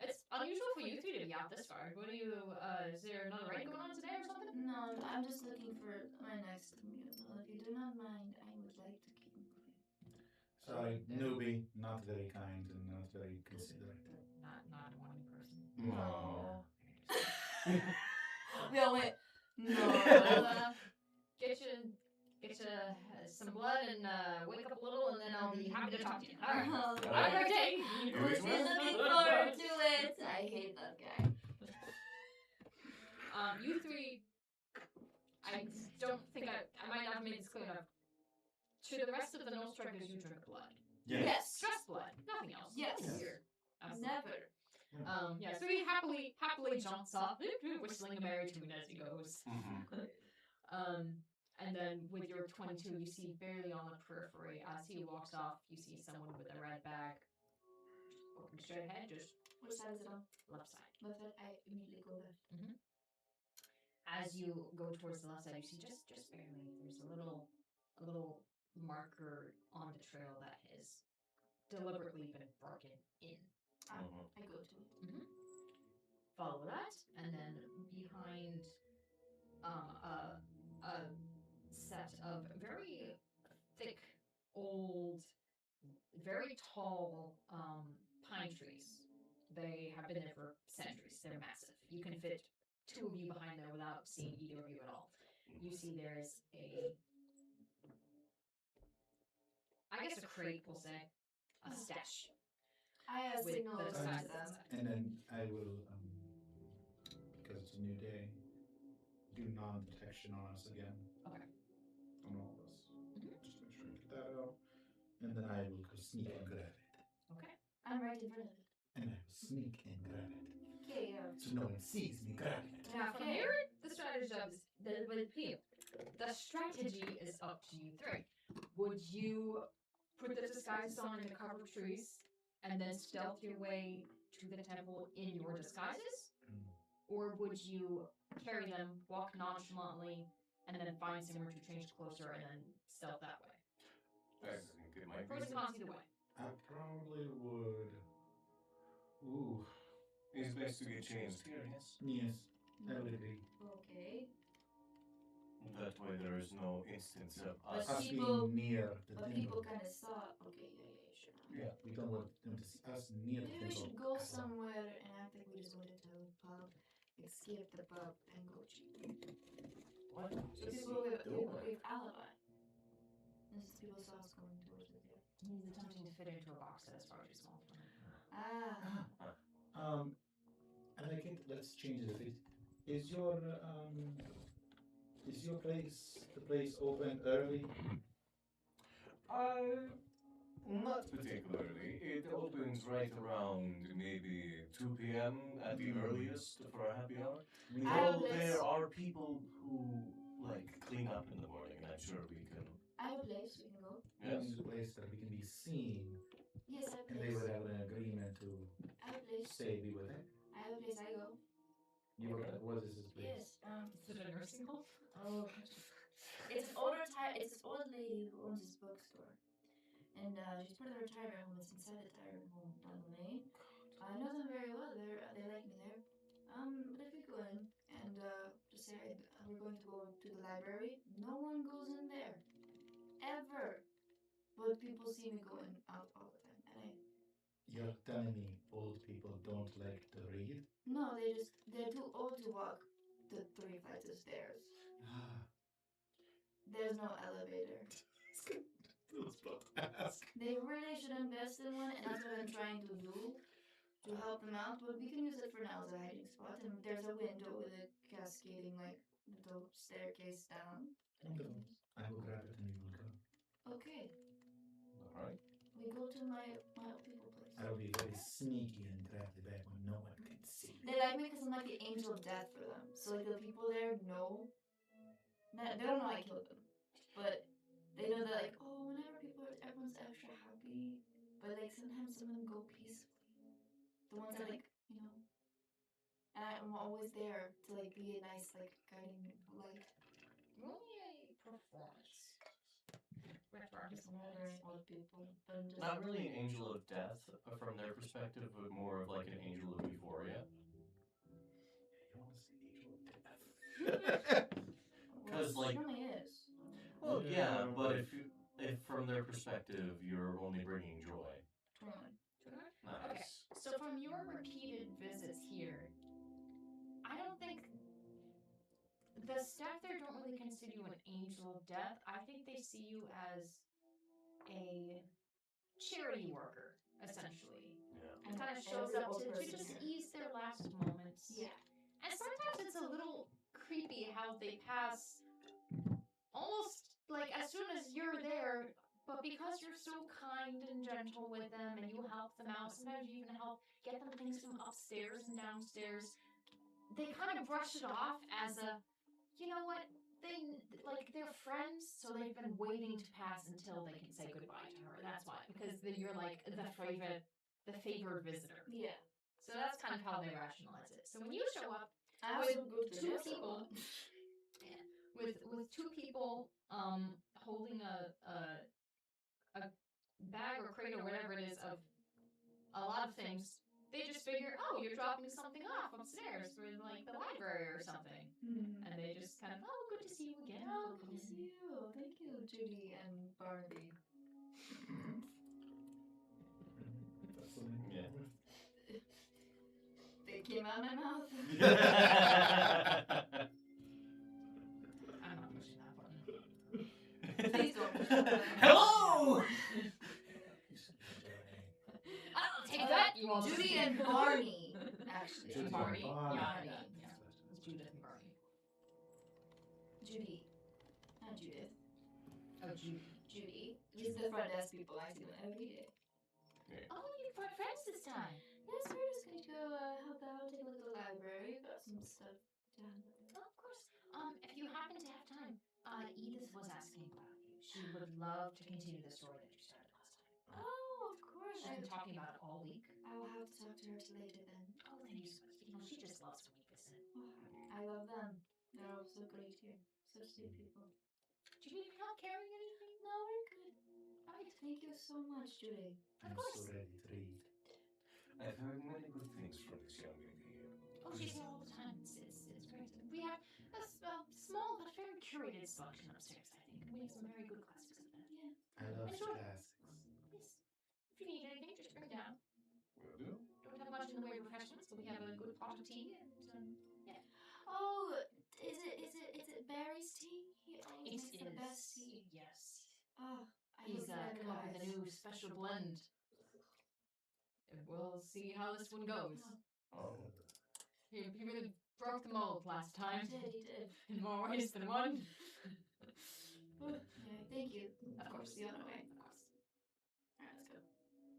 It's unusual for you three to be out this far. What do you, is there another raid going on today or something? No, I'm just looking for my next meal. If you do not mind, I would like to keep moving. Sorry, newbie. Not very kind and not very considerate. Not a one person. No. We all went, no. I'll, get you some blood and wake up a little, and then I'll be happy to talk to you. All right. Have a great day. Who's looking forward to it? I hate that guy. You three to the rest of the no strikers, you drink blood. Yes. Just blood, nothing else. Yes. Nothing weird. Absolutely. Never. Yeah, so he happily jumps off, whistling a merry tune as he goes. And then with your 22, you see barely on the periphery as he walks off, you see someone with a red bag. Walking straight ahead, just Which side is it on? left side. Left side. I immediately go left. As you go towards the left side, you see just barely. There's a little marker on the trail that has deliberately been broken in. I go to it. Follow that, and then behind a set of very thick, old, very tall pine trees. They have been there for centuries. They're massive. You can fit two of you behind there without seeing either of you at all. You see there's a crate, we'll say, a stash. I With signal the to signs them. inside. And then I will, because it's a new day, do non-detection on us again. Okay. On all of us. Just make sure I get that out. And then I will go sneak and grab it. Okay. I'm right in front of it. And I will sneak and grab it. Okay, So no one sees me grab it. Now from here, the strategy is up to you three. Would you put the disguises on in the cover of trees and then stealth your way to the temple in your disguises? Or would you carry them, walk nonchalantly, and then find somewhere to change closer and then stealth that way? I think it might Pros and be. cons either way. I probably would. Ooh. It's best to get changed here, yes? Yes, I would agree. Okay. That way there is no instance of But us. Us people- being near the But temple. people kind of saw. Okay, sure. Yeah, we don't want them to see us near the Maybe we temple. should go at all. somewhere and act like we just wanted to a pub, escape the pub, and go cheap. What? So people with alibi. This is people saw us going towards the there. He's attempting to fit into a box that is far too small for him. I like it. Let's change it a bit. Is your the place open early? Not particularly. It opens right around maybe 2 p.m. at the earliest for a happy hour. We I Though have this- there are people who like clean up in the morning, and I'm sure we can. I have a place we can go. Yes. need a place that we can be seen, Yes, I have a and they would place. have an agreement to I have a place. stay be with it. I have a place I go. What is this place? Yes. Is it a nursing home? Oh. It's an old It's this old lady who owns this bookstore, and she's part of the retirement home. It's inside the retirement home down the lane. I know them very well. They like me there. But if we go in and just say we're going to go to the library, no one goes in there, ever. But people see me going out all the time, and You're telling me old people don't like to read? no, they're too old to walk the 3 flights of stairs. There's no elevator. They really should invest in one, and that's what I'm trying to do to help them out. But we can use it for now as a hiding spot. And there's a window with a cascading little staircase down. Wonderful. I will grab it and we will go. Okay, All right. we go to my old people place. I will be very sneaky and grab the bag when no one can see. They like me because I'm like the angel of death for them. So like the people there know. They don't know I killed them, but they know that like, oh, whenever everyone's extra happy, but like sometimes some of them go peacefully. The ones that like, and I'm always there to like be a nice like guiding light. Roll me a performance. Very old people, but I'm just Not really an angel of death from their perspective, but more of like an angel of euphoria. You want to see angel of death? Well, 'Cause, like- it certainly is. Well, yeah, but if from their perspective you're only bringing joy. 21. Okay, Nice. so from your repeated visits here, I don't think the staff there don't really consider you an angel of death. I think they see you as a charity worker, essentially. Yeah. And kind of shows up to just ease their last moments. Yeah. And sometimes it's a little creepy how they pass almost like as soon as you're there, But because you're so kind and gentle with them and you help them out, sometimes you even help get them things from upstairs and downstairs, they kind of brush it off as a, you know what, they're friends, so they've been waiting to pass until they can say goodbye to her. That's why, because then you're like the favored visitor. Yeah. So that's kind of how they rationalize it. So when you show up I with also go to the two desk a people, lot. with two people holding a bag or crate or whatever it is of a lot of things, they just figure, oh, you're dropping something off upstairs for like the library or something, and they just kind of, oh, good to see you again. Oh, good to see you. Thank you, Judy and Barnaby. That's something. Yeah. They came out of my mouth. I'm not pushing that button. Please don't push that button. Hello! I'll take that. You all Judy and Barney, actually. Judy and Barney. Barney. Yeah. It's Judith and Barney. Judy. Not Judith. Oh, Judy. Judy. These are the front desk people. I see them every day. Oh, you've got friends this time. Yes, we're just going to go help out, take a look at the library. Got some stuff done. Oh, of course. If you happen to have time, Edith was asking about you. She would love to continue the story that you started last time. Oh, of course. She's been talking about it all week. I will have to talk to her later then. Oh, thank you so much. You know, she just loves when we visit. I love them. They're all so great here. Such sweet people. Do you need help carrying anything? No, we're good. Right. Thank you so much, Judy. I'm course. so ready to read. I've heard many good things from this young lady here. Oh, she's here all the time. It's great. We have a small but very curated selection upstairs, I think. We have some very good classics up there. Yeah. I love Enjoy. classics. Yes. If you need anything, just bring it down. Will do. Don't have much in the way of refreshments, but we have a good pot of tea and yeah. Oh, is it Barry's tea? He always It makes the is. best tea. Yes. Oh, I He's hope that come up with a new special blend. And we'll see how this one goes. Oh. He really broke the mold last time. He did. In more ways than one. Yeah, thank you. Of course. The other way. Of course. Alright, let's go.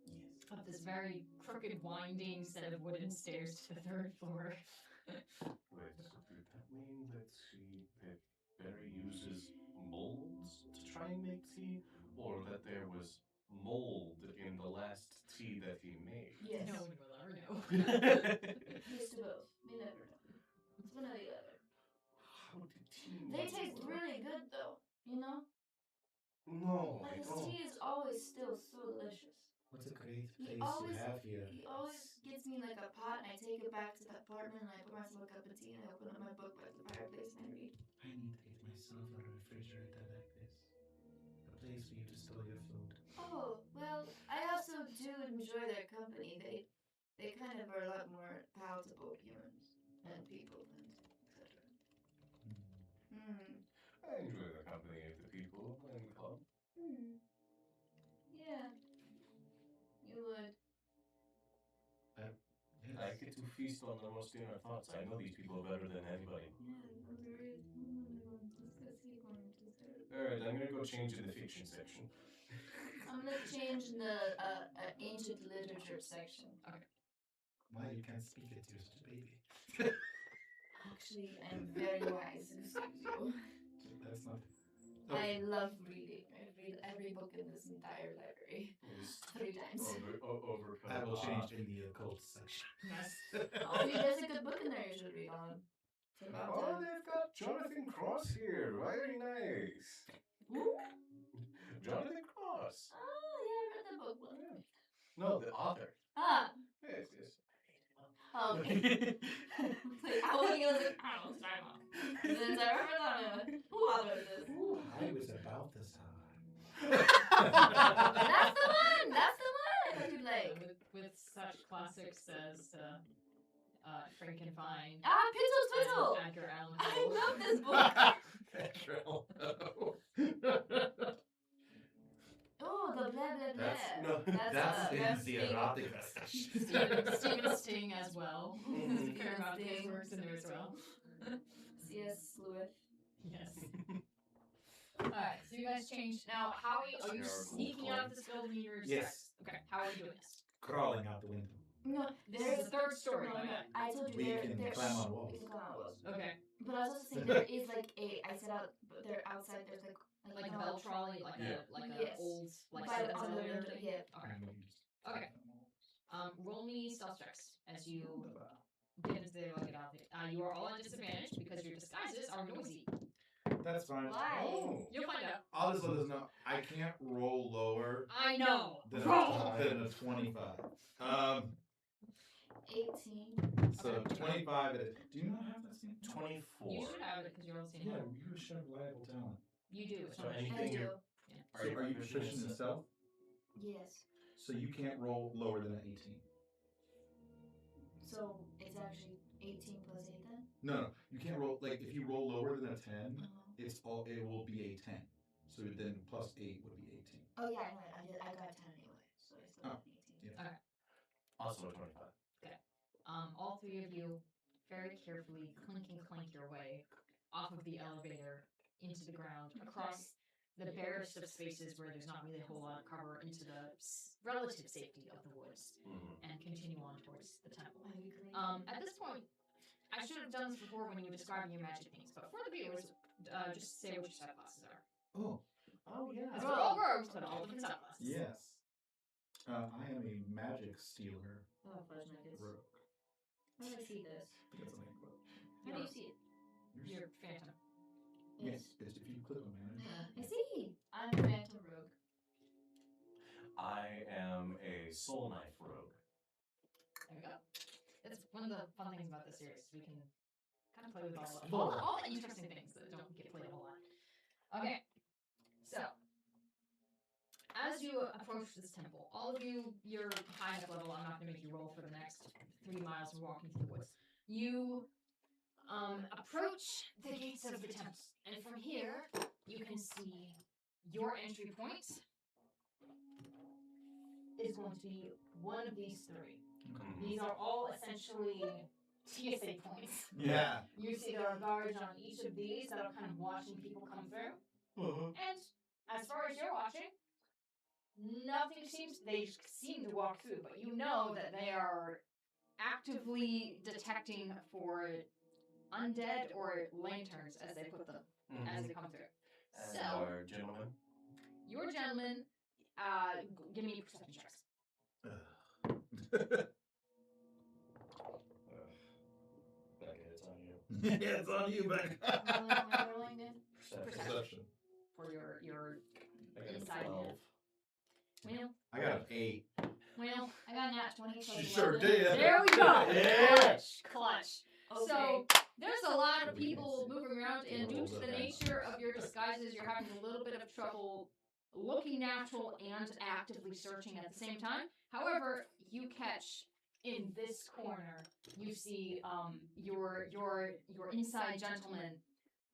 Yes. Up this very crooked, winding set of wooden stairs to the third floor. Wait, does that mean that Barry uses molds to try and make tea? Or that there was mold in the last tea that he made? Yes. No one will ever know. Here's to both. We never know. It's one or the other. How did tea They make taste work? really good though, you know? No, Like I his don't. tea is always still so delicious. What's a great He place always- to have here? He always gets me like a pot and I take it back to the apartment and I put myself a cup of tea and I open up my book by the fireplace and I read. I need to get myself a refrigerator like this. A place for you to store your food. Oh, well, I also do enjoy their company. They kind of are a lot more palatable humans and people and etc. Hmm. I enjoy the company of the people in the club. Hmm. Yeah. You would. Yes. I get to feast on their most inner thoughts. I know these people better than anybody. Yeah, I'm very. Let's go sleep on Tuesday. Alright, I'm gonna go change in the fiction section. I'm gonna change in the ancient literature section. Why you can't speak it? You're such a baby. Actually, I'm very wise. Excuse you. That's not. I love reading. I read every book in this entire library Is 3 times. overcome. I will change in the occult section. Yes. Oh, there's a good book in there you should read on. It's about Oh, they've got Jonathan Cross here. Very nice. Jonathan Cross. Oh, yeah, I read that book. Yeah. No, the author. Ah, Yes, yes. oh, okay. Like, I was like, I don't know, sorry, Mom. And then I remember that, and I went, who authored this? I was about this high. That's the one! That's the one! That you like. With such classics as Frankenfine. Ah, Pizzle Twizzle! and Edgar Allan I Poe. love this book! Oh, the blah blah blah. That's in the Sting. erotica section. Stephen Sting as well. Mhm. A fair amount of his Sting. works in there as well. C.S. Lewis. Yes. Alright, so you guys changed. Now, how are you sneaking out of this building in your Yes. Okay, how are you doing this? Crawling out the window. No, This is the third story, No, right? no, I told you We there. can there climb on walls. We can climb on walls. Okay. But I was also saying there is like a. I said out, but there outside. There's Like a bell trolley, like a Yes. old like By the service on the elevator window. thing? Yeah. Okay. And we can just Okay. Roll me stealth checks as you get into the get out of it. You are all at disadvantage because your disguises are noisy. That's fine. Why? Oh. You'll find out. I'll just let us know. I can't roll lower I know. than Roll. a 25. 18. So 25. Do you not have that same? 24. You should have it because you're all the same. Yeah, you should have reliable talent. You do. So much. anything I do. you're- So are you proficient in stealth? Yes. So you can't roll lower than an 18. So it's actually 18 plus 8 then. No, you can't roll. Like if you roll lower than a 10, Uh-huh. it will be a 10. So then plus 8 would be 18. Oh yeah, I got 10 anyway, so I still have an 18. Yeah. Also a 25. All three of you very carefully clink your way off of the elevator into the ground, across the barest of spaces where there's not really a whole lot of cover, into the relative safety of the woods, and continue on towards the temple. At this point, I should have done this before when you were describing your magic things, but for the viewers, just say what your subclasses are. Oh, yeah. Because we're all rogues, but all different subclasses. yes. I am a magic stealer Oh, fudge nuggets. rogue. How do I see this? That's a link quote. How do you see it? You're phantom. Yes, it's if you click on manage. I see. I'm a phantom rogue. I am a soul knife rogue. There we go. That's one of the fun things about this series. We can kind of play with all the interesting things that don't get played a whole lot. Okay, so as you approach this temple, all of you, you're high enough level. I'm not going to make you roll for the next 3 miles of walking through the woods. You approach the gates of the temple, and from here you can see your entry point is going to be one of these three. These are all essentially TSA points. Yeah. You see there are guards on each of these that are kind of watching people come through. And as far as you're watching, they seem to walk through, but you know that they are actively detecting for undead or lanterns, as they put them, as they come through. And So, our gentlemen. your gentlemen, give me perception checks. Becca, it's on you. Yeah, it's on you, Becca. Rolling it. Perception. For your I got a inside 12. man. Well, I got an 8. well, I got a nat 20. She sure did. there we go. Yeah. Clutch. Okay. So there's a lot of people moving around, and due to the nature of your disguises, you're having a little bit of trouble looking natural and actively searching at the same time. However, you catch in this corner, you see your inside gentleman,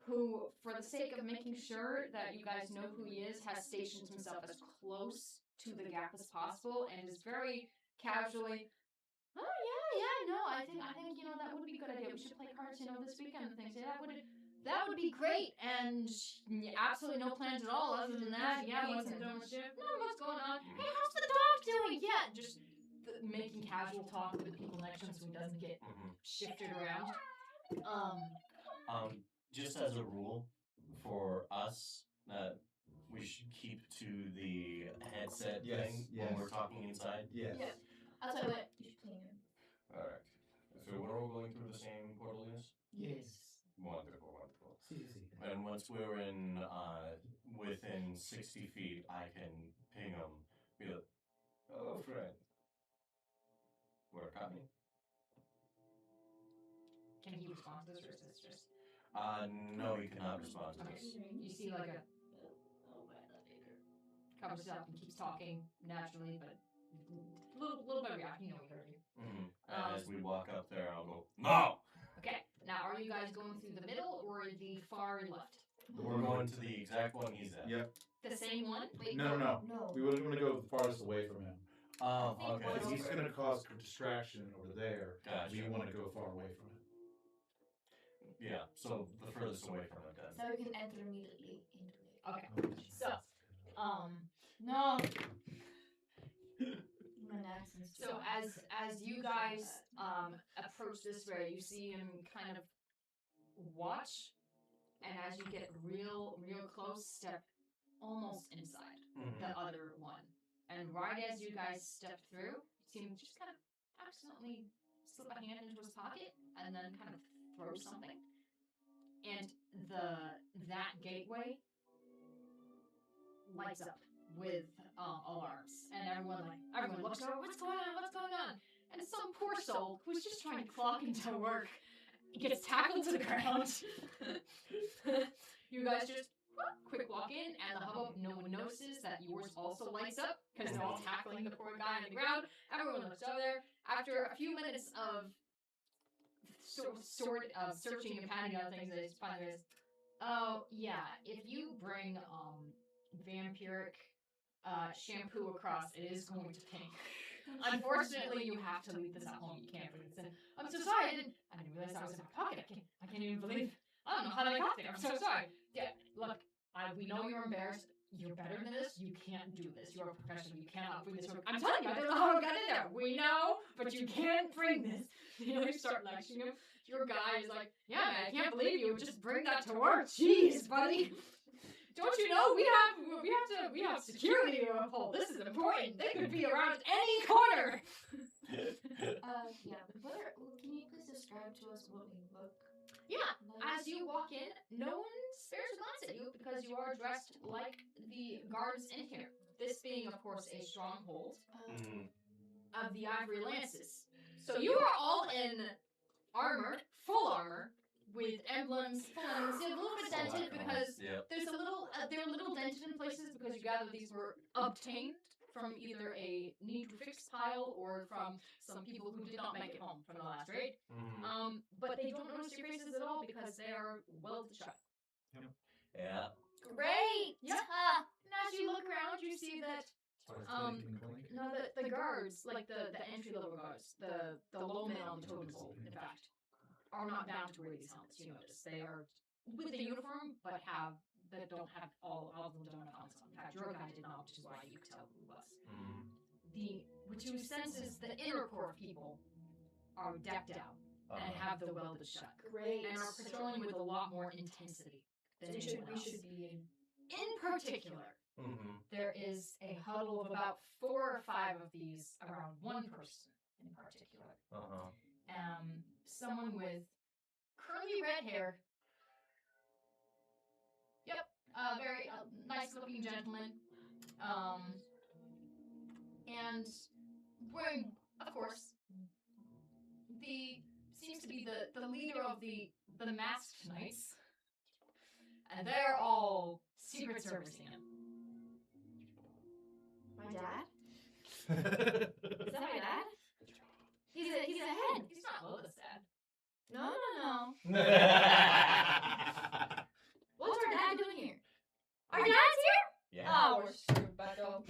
who, for the sake of making sure that you guys know who he is, has stationed himself as close to the gap as possible, and is very casually, oh yeah, no, I think that would be a good idea. We should play cards, this weekend and things. Yeah, that would be great. And absolutely no plans at all other than that. Yeah, what's going on? No, what's going on? Hey, how's the dog doing? Yeah, just making casual talk with the people next to him so he doesn't get shifted around. Just as a rule for us, we should keep to the headset thing when we're talking inside. Yes. Yeah. I'll tell you what. You should clean him. Alright. So we're all going through the same portal, yes? Yes. Wonderful, wonderful. See. And once we're in, within 60 feet, I can ping him. Be like, hello, friend. Work on me? Can he respond to this, or is this just... No, he cannot respond to this. You see like a... Oh, by that baker. covers it up and keeps talking naturally, but little bit of reaction, he heard you. And as we walk up there, I'll go, no! Okay, now are you guys going through the middle or the far left? We're going to the exact one he's at. Yep. The same one? Wait, No. No. We wouldn't want to go the farthest away from him. Oh, okay. Because he's going to cause distraction over there. Gotcha. We want to go far away from him. Yeah, so the furthest away from it then. So we can enter immediately into it. Okay. Oh, So, No. My accent's too so high. as you guys approach this way, you see him kind of watch, and as you get real close, step almost inside the other one. And right as you guys step through, you see him just kind of accidentally slip a hand into his pocket and then kind of throw something. And that gateway lights up with alarms, and everyone looks over. What's going on? What's going on? And some poor soul who's just trying to clock into work gets tackled to the ground. You guys just quick walk in, and the hubbub, no one notices that yours also lights up because they're all tackling the poor guy on the ground. Everyone looks over there. After a few minutes of searching and patting out things, they find this. Oh yeah, if you bring vampiric shampoo across, it is going to pink. Unfortunately, you have to leave this at home. You can't bring this in. I'm so sorry. I didn't realize I was in my pocket. I can't even believe. I don't know how that got there. I'm so sorry. Yeah, look, we know you're embarrassed. You're better than this. You can't do this. You're a professional. You cannot bring this. I'm telling you, I don't know how it got in there. We know, but you can't bring this. You know, you start lecturing him. Your guy is like, yeah, man, I can't believe you would just bring that to work. Jeez, buddy. Don't you know we have security to uphold. This is important. They could be around any corner. Yeah. Can you please describe to us what we look? Yeah. Like? As you walk in, no one spares a glance at you because you are dressed like the guards in here. This being, of course, a stronghold of the Ivory Lances. So you are all in armor, full armor, with emblems, a little bit dented because there's they're a little dented in places because you gather these were obtained from either a need to fix pile or from some people who did not make it home from the last raid. But they don't notice your faces at all because they are welded shut. Yeah. Great! Yep. And as you look around, you see that no, the guards, like the entry level guards, the low men on the totem pole, in fact, are not bound to wear these helmets. You notice they are with the uniform, but don't have all of them don't have helmets on. In fact, your guy did not, which is why you could tell who it was. What you sense is the inner core people are decked out and have the welded shut. Great. And are patrolling with a lot more intensity than anyone else. We should be in. In particular, there is a huddle of about 4 or 5 of these around one person in particular. Someone with curly red hair. Yep, very nice-looking gentleman. And wearing, of course, seems to be the leader of the masked knights, and they're all Secret Servicing him. My dad? Is that my dad? He's a head. He's not Lola's dad. No. What's our dad doing here? Our dad's here? Yeah. Oh, we're screwed, Becco.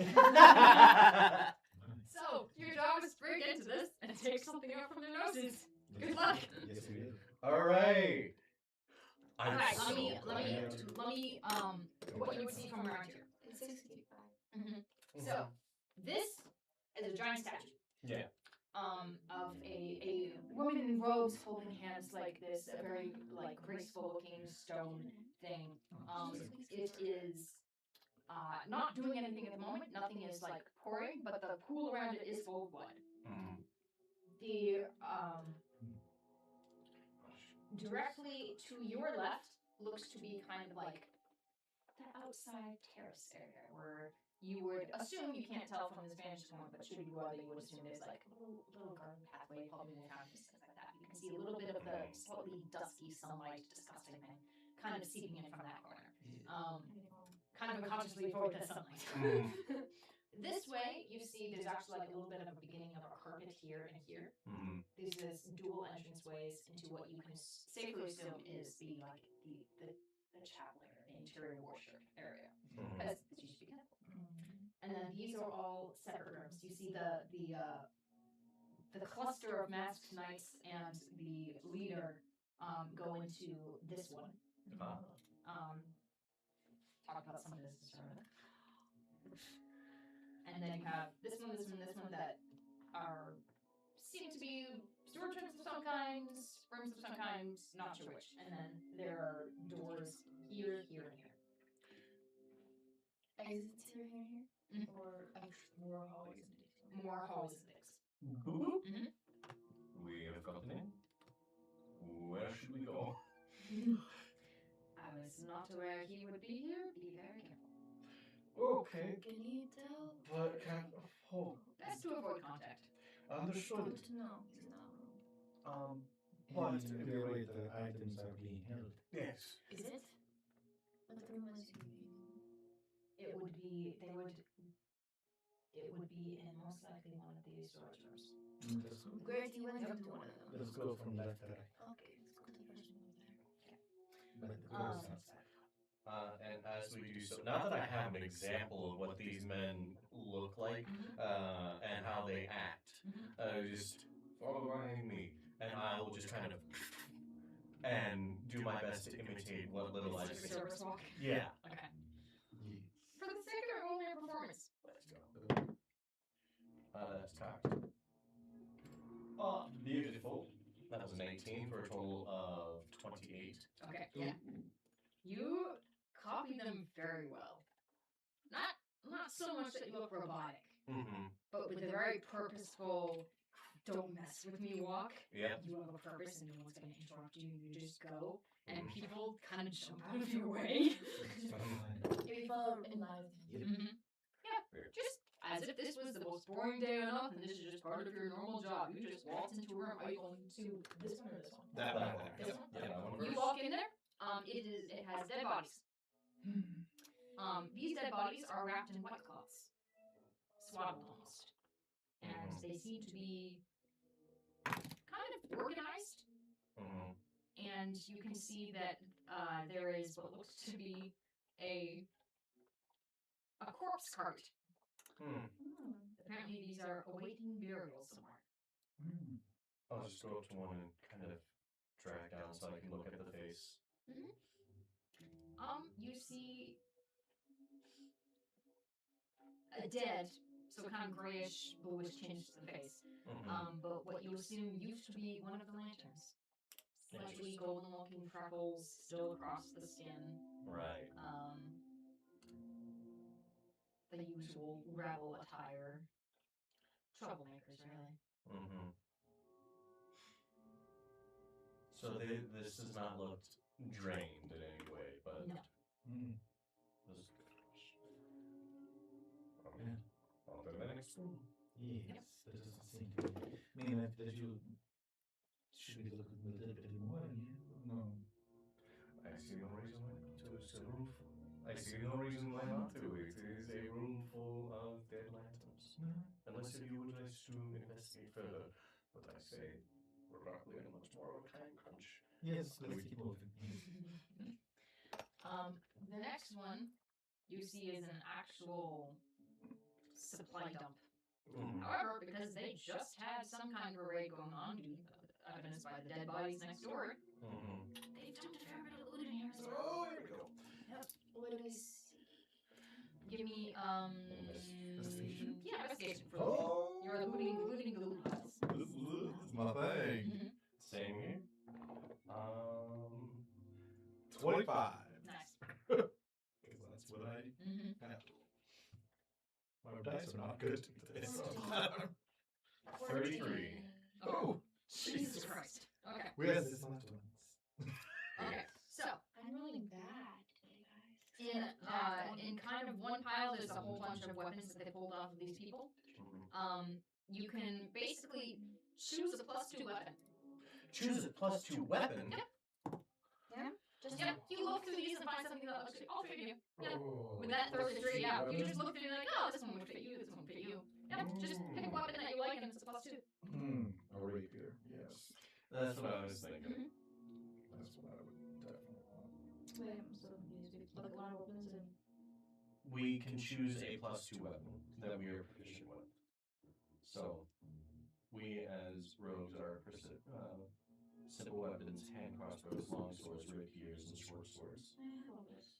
So, your job is to break into this and take something out from their noses. Good luck. Yes, we did. All right. Alright, let me, what you would see from around here. It's 65. So, this is a giant statue. Yeah. Of a woman in robes holding hands like this, a very, graceful looking stone thing. It is, not doing anything at the moment, nothing is, pouring, but the pool around it is full of blood. The, directly to your left looks to be kind of like the outside terrace area where you would assume, you can't tell from this vantage point, but should you go, you would assume there's like a little garden pathway, probably more fountains, things like that. You can see a little bit of the slightly dusky sunlight, disgusting thing, kind of seeping in from that corner. Kind of unconsciously avoid the sunlight. This way, you see there's actually like a little bit of a beginning of a carpet here and here. These is dual entrance ways into what you can safely assume is the chapel area, the interior worship area. As this used to be kind of cool. And then these are all separate rooms. You see the cluster of masked knights and the leader go into this one. talk about some of this further. And then you have this one, this one, this one that are seem to be storage rooms of some kinds, rooms of some kinds, not sure which. And then there are doors here, here, and here. Exits here, here, and here? Or more hallways and things? More hallways and things. Mm-hmm. We have company. Where should we go? I was not aware he would be here. Be very careful. Okay, Can you tell? but can Best to avoid contact. understood. Good to know. He's not wrong. But In the way the items are being held. yes, Is it? But the room is It would be, they would, it would be in most likely one of these storage rooms. Let's go. Great, you went into one of them. Let's go from left to right. Okay, let's go to the first one over there. But the door's outside. And as we do so, now that I have an example of what these men look like and how they act, just follow behind me, and I will just kind of and do my best to imitate what little I Like a see. service walk. Yeah. Okay. Yes. For the sake of only a performance. Let's go. That's cocked. Beautiful. That was an 18 for a total of 28. Okay. Yeah. You copy them very well. Not so much that you look robotic, Mm-hmm. but with a very purposeful, don't mess with me walk. Yep. You have a purpose and no one's going to interrupt you. You just go, and people kind of jump out of your way. If you follow in line with him. Mm-hmm. Yeah, just as if this was the most boring day on earth, and this is just part of your normal job. You just walked into a room. Are you going to this one or this one? That one. This one? Yeah, that one You first. walk in there. It has dead bodies. These dead bodies are wrapped in white cloths, swaddled almost, and they seem to be kind of organized. Mm-hmm. And you can see that there is what looks to be a corpse cart. Apparently, these are awaiting burial somewhere. I'll just go up to one and kind of drag down so I can look at the face. You see a dead, so kind of grayish, bluish tinge to the face. But what you assume used to be one of the lanterns. Slightly golden-looking freckles still across the skin. Right. The usual rebel attire. Troublemakers, really. Mm-hmm. So this has not looked drained in any way, but No. this is good. On to the next room. Yes, that doesn't seem to be. I mean, that you should be looking a little bit more in here. No. I see no reason why not to. It's a room full. I see no reason why not to. It is a room full of dead lanterns. Unless if you would like to investigate further. But I say, we're probably in a much more of a time crunch. Yes, let's keep moving. The next one you see is an actual supply dump. However, because they just had some kind of a raid going on, evidenced by the dead bodies next door, they've dumped a fair bit of loot in here as well. Oh, here we go. What do we see? Give me, Investigation? Yeah, investigation for looting. Oh! You're looting the loot piles. This is my thing. Same here. 25. Nice. Because that's what I have. My dice are not good today. 33. Oh, Jesus Christ. Okay. Where's this last one? Okay. So, I'm really bad today, guys. in kind of one pile, there's a whole bunch of weapons that they pulled off of these people. You can basically choose a +2 weapon. Choose a +2 weapon? Yep. Yeah? Just Yeah, you look through these and find something that looks, I'll fit you. Yeah. Oh, With that 33, yeah, you just look through and you're like, oh, this one would fit you, this one would fit you. Yeah, just pick a weapon that you like and it's a +2. A rapier, yes. That's what I was thinking. That's what I would definitely want. Wait, I'm so confused. We look a lot of weapons and We can choose a +2 weapon that we are proficient with. So, we as rogues are simple weapons, hand crossbows, long swords, rapiers, and short swords. I have all this.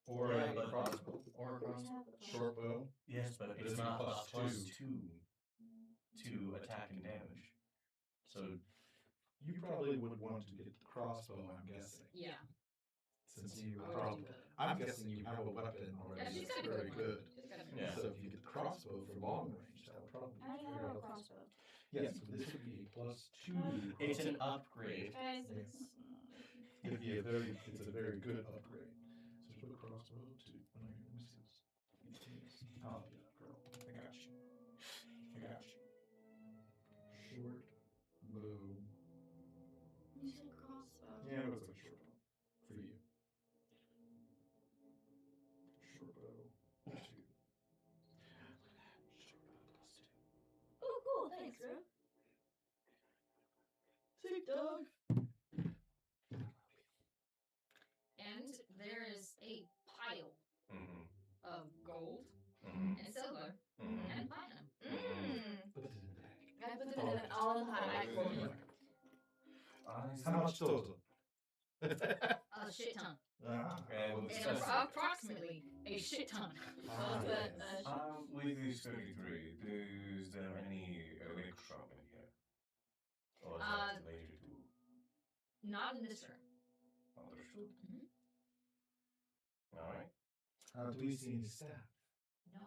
Or Yeah, a but- crossbow. Or a crossbow. Short bow. Yes, but But it's it's not plus a plus two. 2 to attack and damage. So You probably would want to get the crossbow, I'm guessing. Yeah. Since you I would probably, do that. I'm guessing you have a weapon already Yeah, she's that's got a very good one. good. She's got a good Yeah. So if you get the crossbow for long range, that would probably I already have a crossbow. Yes, but this would be a plus 2. it's an crossbow. upgrade. Guys, Yes. it's, It'd be it's a very good upgrade. So put a crossbow to, let me see this. Oh yeah, girl, I got you. I got you. Short bow. you said crossbow. Yeah, it looks like short bow for you. Short bow 2. Look at that. Short bow plus 2. Oh, cool. Thanks, bro. See, Doug. And there is a pile Mm-hmm. of gold Mm-hmm. and silver Mm-hmm. and platinum. Put it in the bag. I put it in all in the hot bag for me. How much total? A shit ton. And we'll And discuss approximately a shit ton. Ah, yes. With this 33, is there any relic shop in here? Or is that later too? Not in this room. Understood. Mhm. Alright. Do we see any staff? No.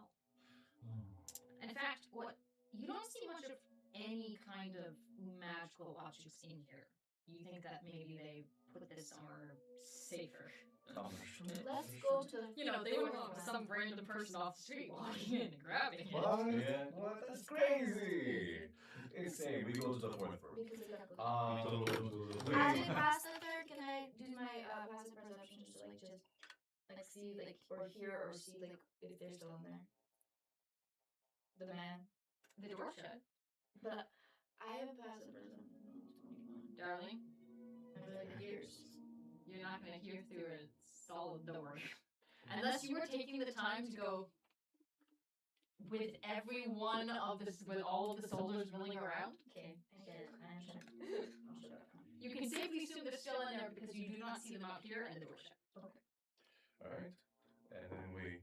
In fact, what you don't see much of any kind of magical objects in here. You think that maybe they put this somewhere safer. Understood. Let's go to. You know, they wouldn't want some random person off the street walking in and grabbing it. What? Yeah, what? That's crazy! Insane. We go to the fourth room. Because exactly. Wait. As we pass the third, can I do my passive perception just to like see or hear or see if they're still in there? The man. The door shut. But I have a passive perception of 21. Darling, I feel like it hears. you're not going to hear through a solid door. Unless you were taking the time to go with every one of with all of the soldiers milling around. Okay, I get it. I understand. I'll shut up. You can safely assume they're still in there because you do not see them out here and the door shut. Alright. And then we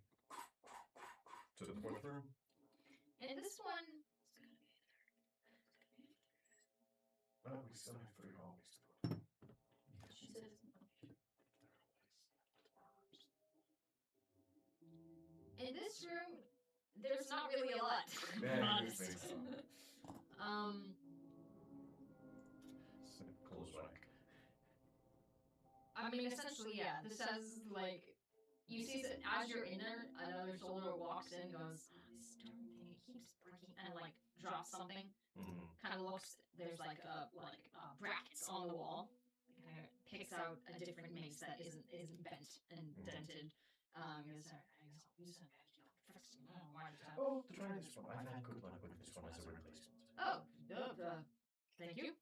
to the fourth room. And this one, Well, we still have 3 hallways to go. She said it's in this room, there's not really a lot. To be Yeah, you honest. think so. Close rack. I mean, essentially, yeah. This has like, you see that as you're in there, another soldier walks in, and goes, "Oh, this stone thing, it keeps breaking," and like drops something. Mm-hmm. Kind of looks. There's like brackets on the wall. Kind of picks out a different mace that isn't bent and dented. Goes, why is that? Oh, to try this one. I've had good luck with this one as a replacement. Oh, thank you.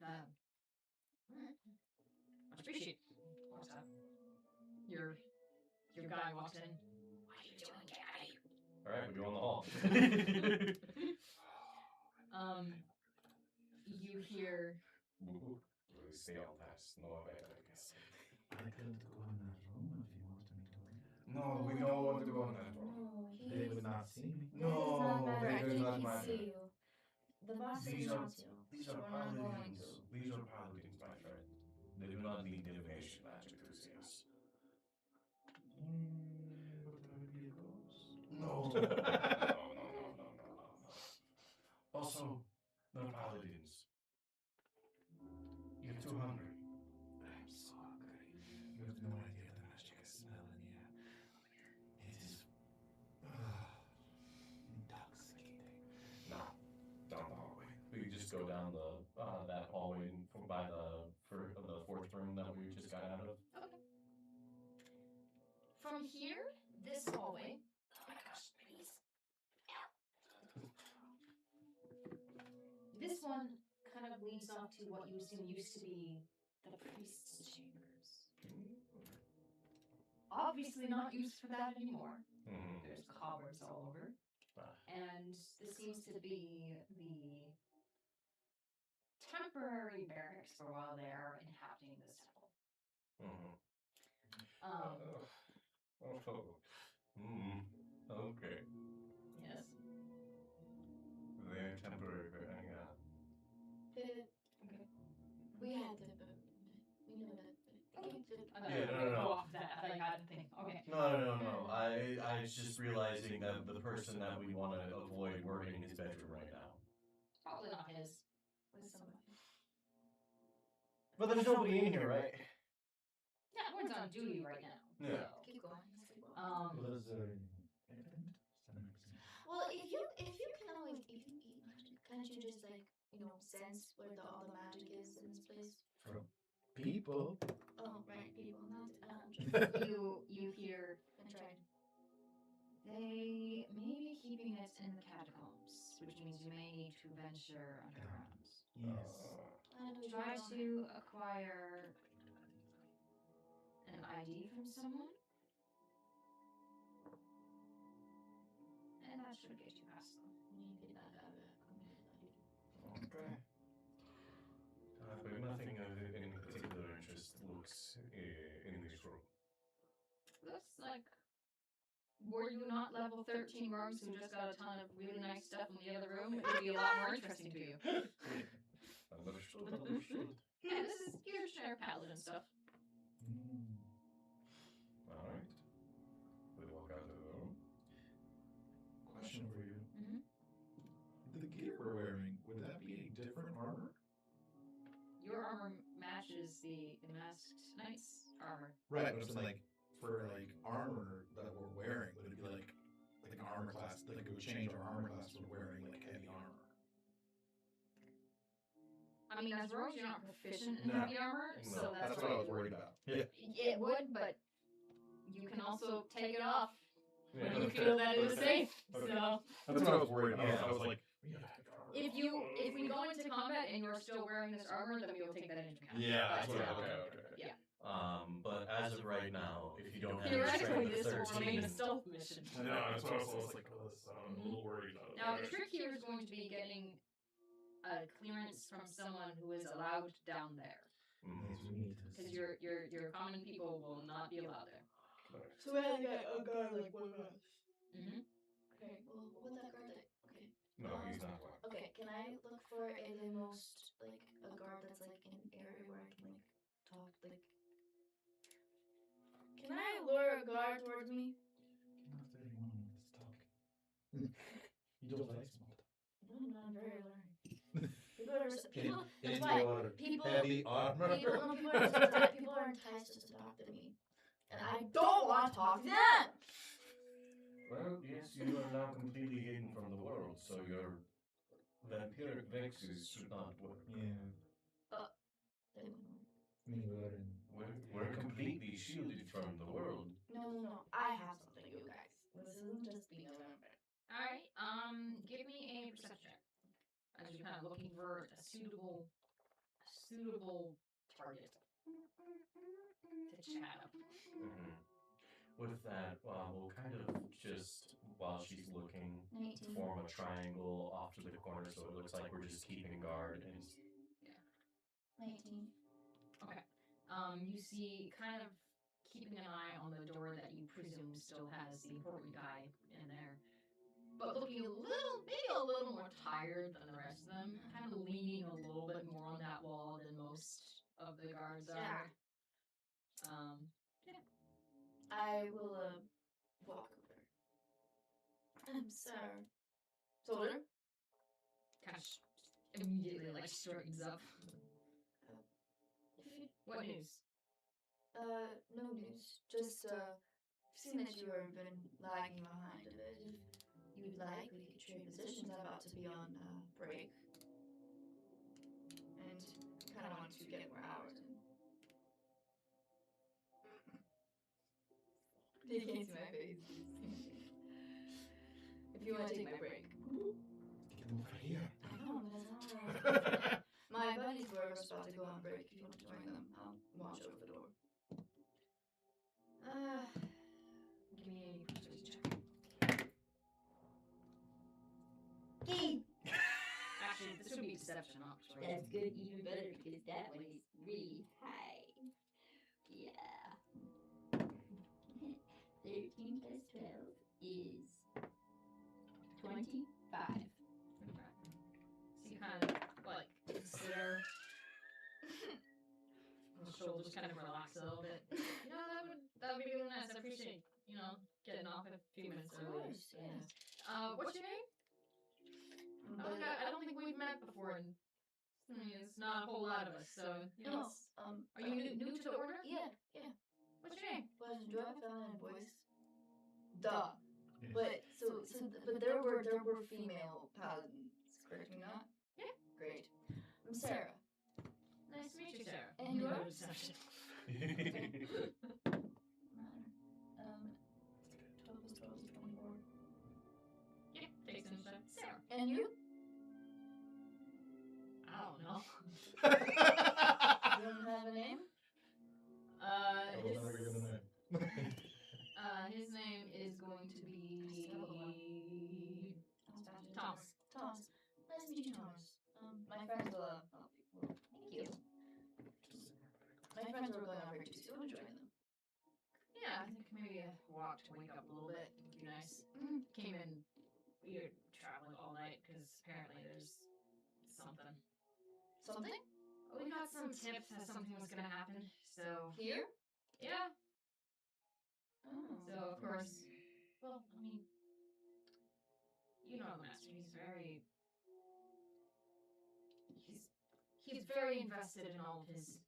Much appreciated. Walks out. Your guy walks in. What are you doing? Get out of here. Alright, we go in the hall. You hear. Woo-hoo. We stay on past. No, I guess. I couldn't go in that room if you wanted me to. No, we don't want to go in that room. No, They would not see me. That does not matter. I they do think not he matter. see you. The boss said he These are wants you. these So are we're not going paladins. to. These are paladins, my friend. They do not need divination magic to see us. But I would be a ghost. No. No. Also, they're paladins. You're too hungry. I'm so hungry. You have no idea the magic I smell in here. It is intoxicating. No, down the hallway. We just go down that hallway by the fourth room that we just got out of. Okay. From here, this hallway. Oh my gosh, please. This one kind of leads off to what you assume used to be the priest's chambers. Obviously not used for that anymore. Mm-hmm. There's cobwebs all over. And this seems to be the temporary barracks for while they are inhabiting this temple. Mm-hmm. Oh. Hmm. Okay. Yes. They're temporary, but yeah. We had to, we know that. Yeah, no. Go off that. I got a thing. Okay. No. I was just realizing that the person that we want to avoid, we're in his bedroom right now. Probably not his. With somebody. But there's nobody in here, right? Yeah, everyone's on duty right now. Yeah. So, Keep going. Let's keep going. Was there an event? Well, if you can always if you eat magic, can't you just like sense where all the magic is in this place? From people. Oh, right, people, not you hear I tried. they may be keeping it in the catacombs, which means you may need to venture underground. Yes. Try to acquire an ID from someone, and that should get you past them. Okay. But nothing of any particular interest looks in this room. Looks like, were you not level 13 rogues who just got a ton of really nice stuff in the other room, it would be a lot more interesting to you. Understood. Yeah, this is your generic paladin stuff. Alright. We walk out of the room. Question for you. Mm-hmm. The gear we're wearing, would that be a different armor? Your armor matches the masked knight's armor. Right, but it's like for like armor that we're wearing, would it be like an armor class? Like it would change our armor class when we're wearing like heavy armor. I mean, as rogues, you're not proficient in No. heavy armor, No, so that's what I was worried about. Yeah. It would, but you can also take it off Yeah. when you feel that it is safe. Okay. So, That's what I was worried about. Yeah. I was like, we gotta have armor. if we go into combat and you're still wearing this armor, then we will take that into account. Yeah, that's But, what I uh, okay. But as of right now, if you don't have Theoretically, the this strength will of remain a 13, stealth mission. I know, that's what I was like, oh, this, I'm a little worried about it. Now, the trick here is going to be getting a clearance from someone who is allowed down there, Yes, we need to. because your common people will not be allowed there. So we had a guard like one of us. Mm-hmm. Okay, well, what that guard that? Okay. No, he's not one. Okay, can I look for the most like a guard that's like in an area where I can like talk like? Can I lure a guard towards me? Not that anyone wants to talk. You don't like small talk. No, I'm very alluring. People are people. In That's why your people. heavy armor. People are enticed just to talk to me, and I don't want to talk to them. Well, yes, you are now completely hidden from the world, so your vampiric vexes should not work. Yeah. They wouldn't work. Me, we're in. We're completely shielded from the world. No. I have something, you guys. This isn't just being a vampire. All right. Give me a perception check as you're kind of looking for a suitable target to chat up. Mhm. With that, we'll kind of just, while she's looking, 19. form a triangle off to the corner so it looks like we're just keeping guard. And 19. Okay. You see, kind of keeping an eye on the door that you presume still has the important guy in there, but looking maybe a little more tired than the rest of them, kind of leaning a little bit more on that wall than most of the guards are. Yeah. I will walk over. Sir. Soldier? Kind of immediately like straightens up. What news? No news. Just seen that you have been lagging behind a bit. If you'd like, we could trade positions. I'm about to be on break, and kind of want to get more hours in. You can't see my face. If you want to take my break. Get them over here. I know, but that's not right. My buddies were just about to go on break. If you want to join them, I'll watch over the door. Give me a persuasion check. Actually, this would be deception, not persuasion. That's good, even better, because that one is really high. Yeah. 13. shoulders kind of relax a little bit. You know, that would be really nice. I appreciate, you know, getting off a few minutes Of early. course, yeah. What's your name? I don't think we've met before. And, I mean, it's not a whole lot of us, so you know. Are you new to the order? Yeah. What's your name? Well, do I have a feminine voice? Duh. Yes. But there were female paladins, correct me not? Yeah. Great. I'm Sarah. Nice to meet you, Sarah. And you are? Deception. 12 plus 12 is 24. Yeah, takes initiative. Sarah. And you? I don't know. You don't have a name? His His name is going to be Thomas. Thomas. Nice to meet you, Thomas. My friends will thank you. My friends were going over here too, so I'm joining them. Yeah, I think maybe a walk to wake up a little bit would be nice. Came in, we're traveling all night because apparently there's something. Something? We got some tips that something was gonna happen, so Here? yeah. Oh. So of course, well, I mean, you know, the master. He's very invested in all of his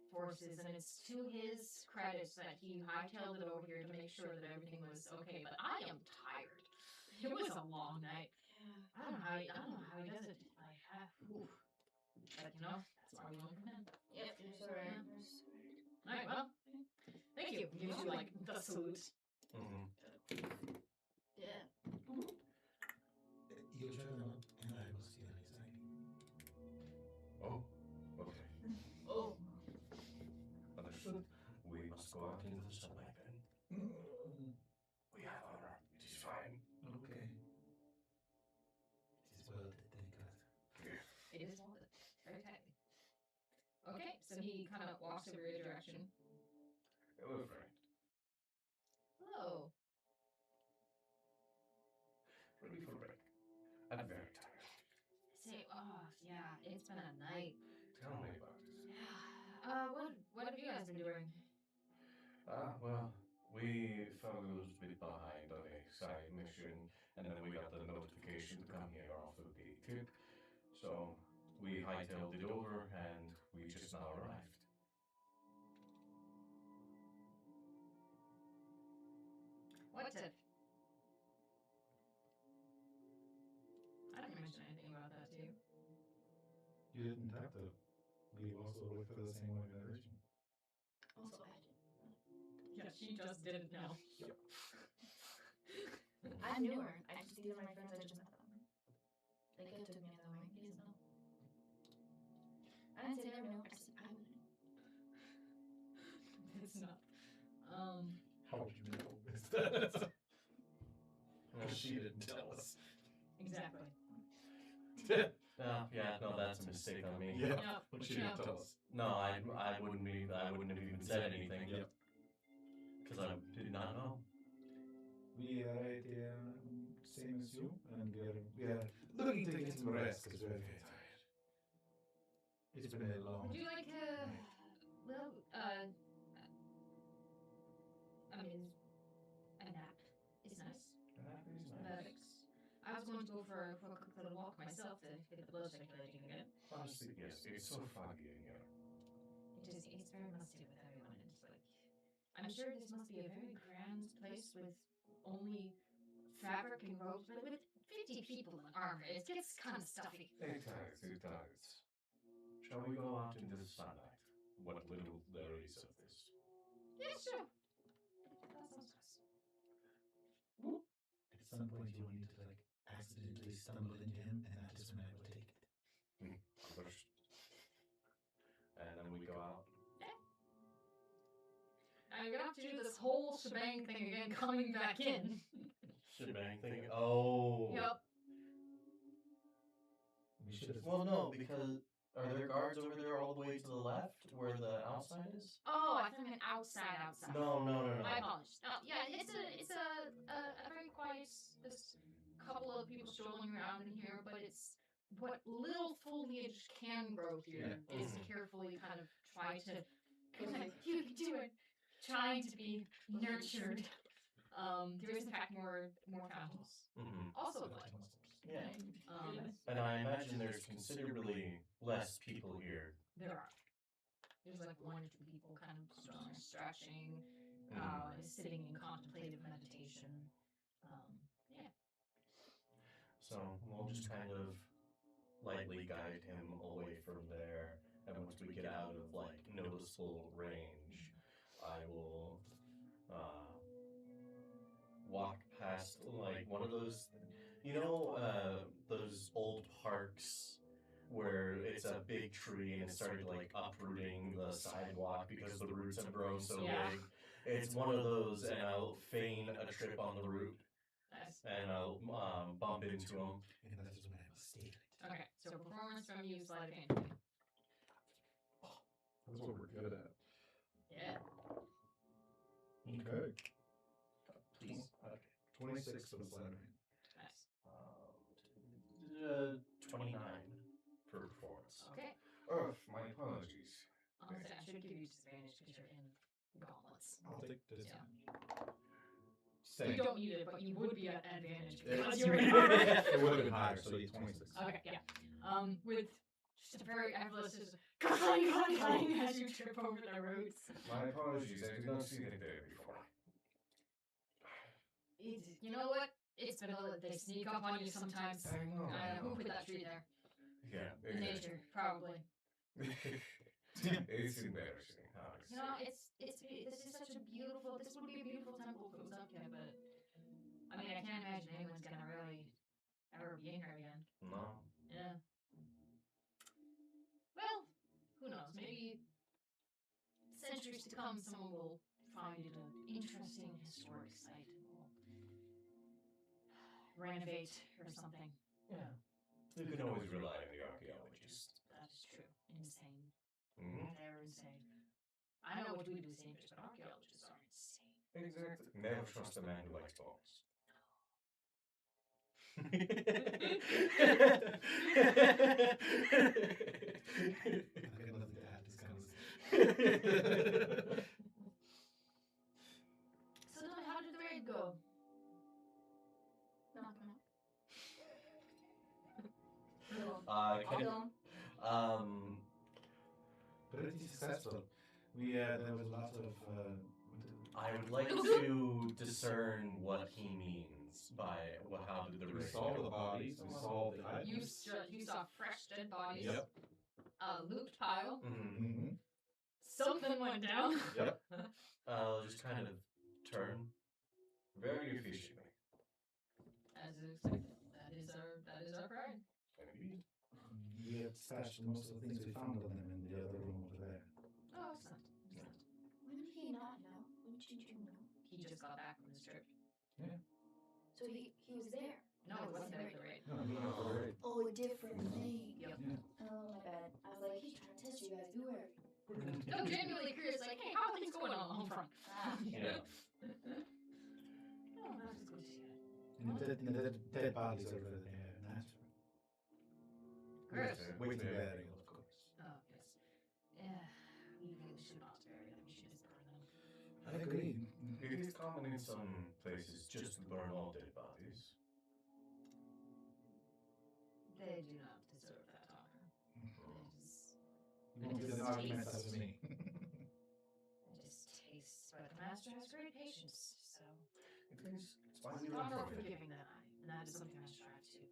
forces, and it's to his credit that he hightailed it over here to make sure that everything was okay. But I am tired. It was a long night. Yeah. I don't know how he does it. But you know, that's why we don't come in. Yep, you're so right. All right, well, thank you. Gives you like the salute. Yeah. You join them, and I will steal his ID. Oh, okay. Oh. Understood. We must go out into the sunlight then. We have honor. It is fine. Okay. It is well that they got. It is all very tightly. Okay, so he kind of walks over your direction. Hello, friend. Hello. Ready for break. I'm very tired. Say, oh yeah, it's been a night. Tell me about it. Yeah. What have you guys been doing? Well, we fell a little bit behind on a side mission, and then we got the notification to come here off of the tip. So we hightailed it over, and we just now arrived. What tip? I didn't mention anything about that to you. You didn't have to. We also looked for the same organization. Also, I did. Yeah, she just didn't know. I knew her. These are my friends. I just met them. They could have took me another way. He doesn't know. I didn't say never know. I just said I wouldn't. It's not. How would you know? Well, she didn't tell us. Exactly. Yeah, no, that's a mistake on me. Yeah. Yep. What she didn't tell us. No, I wouldn't have even said anything. Yep. Because I did not know. We are at the same as you, and we are looking to get some rest because we're very tired. It's been a long. Would you like a little, I mean, a nap is nice. Athletics. I was going to go for a quick little walk myself to get the blood circulating again. Honestly, yes, it's so foggy in here. It's very musty with everyone. It's like, I'm sure this must be a very grand place with only fabric and robes, but with 50 people in armor, it gets kind of stuffy. It does. Shall we go out into the sunlight? What little there is of this. Yeah, sure. That sounds nice. At some point, you will need to accidentally stumble into him, and that is when I will take it. And then we go out. Now you're gonna have to do this whole shebang thing again, coming back in. Shebang thing. Oh. Yep. We should have. Well, no, because are there guards over there all the way to the left where the outside is? Oh, I think an outside. No. I apologize. Yeah, it's a very quiet. There's a couple of people strolling around in here, but it's what little foliage can grow here is carefully kind of try to Come on, you can do it. Trying to be nurtured. There is in fact more fountains. Also blood. Yeah. Um, And I imagine there's considerably less people here. there are. There's like 1 or 2 people kind of stretching, sitting in contemplative meditation. Yeah. So we'll just kind of lightly guide him away from there. And once we get out of like noticeable range, I will walk past like one of those, those old parks where it's a big tree and it started like uprooting the sidewalk because the roots have grown so big. It's one of those, and I'll feign a trip on the route. Nice. And I'll bump into him. And that is when I was stated. Okay, so performance from you, sleight of hand. That's what we're good at. Yeah. Okay. Please. 26 for the sleight of hand. Nice. 29 for performance. Okay. Oh, my apologies. Honestly, I should give you disadvantage because you're in gauntlets. I'll take this. Yeah. Same. You don't need it, but you would be at advantage Yeah. because you're in It would have been higher, so it's 26. Okay, yeah. With just a very effortless, just clang, clang, clang as you trip over the roots. My apologies. I did not see that there before. You know what? It's vanilla. They sneak up on you sometimes. I know. Who put that tree there? Yeah, Nature, probably. It's embarrassing. You know, this is such a beautiful. This would be a beautiful temple if it was up here, but I mean, I can't imagine anyone's gonna really ever be in here again. No. Yeah. Well, who knows? Maybe centuries to come, someone will find it an interesting historic site and will renovate or something. Yeah. You can always rely on the archaeologist. That is true. Insane. Mm-hmm. They're insane. I know what we do is dangerous, but archaeologists are insane. Exactly. Never trust a man who likes bones. I got nothing to add. This kind of. So tell me, how did the raid go? Knock, knock. Pretty successful. There was a lot of. I would like to discern what he means by how did the We raid saw go. the bodies. We saw the You items. saw fresh dead bodies. Yep. A loot pile. Mm-hmm. Mm-hmm. Something went down. Yep. I'll just kind of turn. Very efficiently. As expected. That is our pride. Indeed. We had stashed most of the things we found on them in the other room over there. Oh, excellent. Wouldn't he not know? Wouldn't you know? He just got back from his trip. So he was there. No, it wasn't there for the raid. No, we went over there. Oh, a different thing. Yep. Yeah. Oh, my bad. I was like, he's trying to test you guys. Who are you? No, genuinely curious, like, hey, how are things going on the home front? Ah, Yeah. Oh, that is good to hear. And the dead bodies over there. Nice. Gross. Waiting burial, of course. Oh, yes. Yeah, we really should not bury them. We should just burn them. I agree. It is common in some places just to burn all dead bodies. They do not deserve that honor. You won't get an argument as me. It just tastes, but the master has great patience, so It is. It's why we he's learn far more from it. forgiving than I, and that is something I strive to.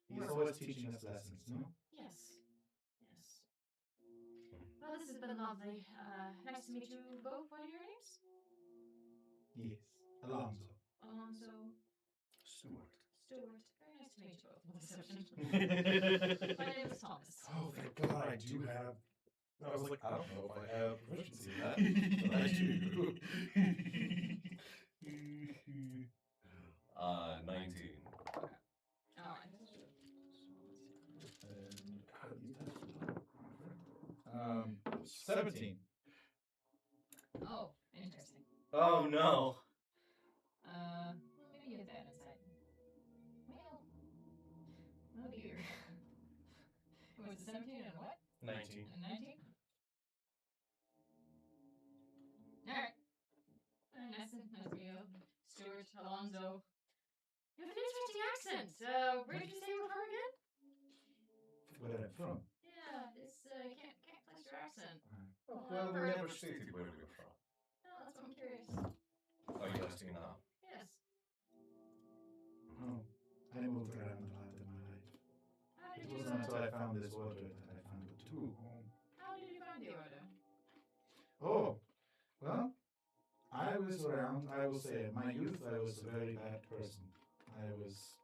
He's always teaching us lessons, no? Yes, yes. Well, this has been lovely. Nice to meet you both. What are your names? Yes. Alonso. Alonso, Stuart. Stuart. Very nice to meet you both. My name is Thomas. Oh, thank God I do have. I was like, I don't know if I have proficiency in that, but I do. 19. Alright. And 17. Oh, interesting. Oh no. Well, maybe you have that insight. Well, oh dear. It was 17 and what? 19. And 19? assassin, as we know, Stuart Alonso. You have an interesting accent. Where did you say you were from again? Where I'm from. Yeah, it's can't place your accent. Oh, well, we never stated where we were from. No, that's what I'm curious. Are you asking now? Yes. Oh, I moved around a lot in my life. How It did you? wasn't until I found this order that I found a true home. How did you find the order? Oh, well, I was around, I will say, in my youth, I was a very bad person. I was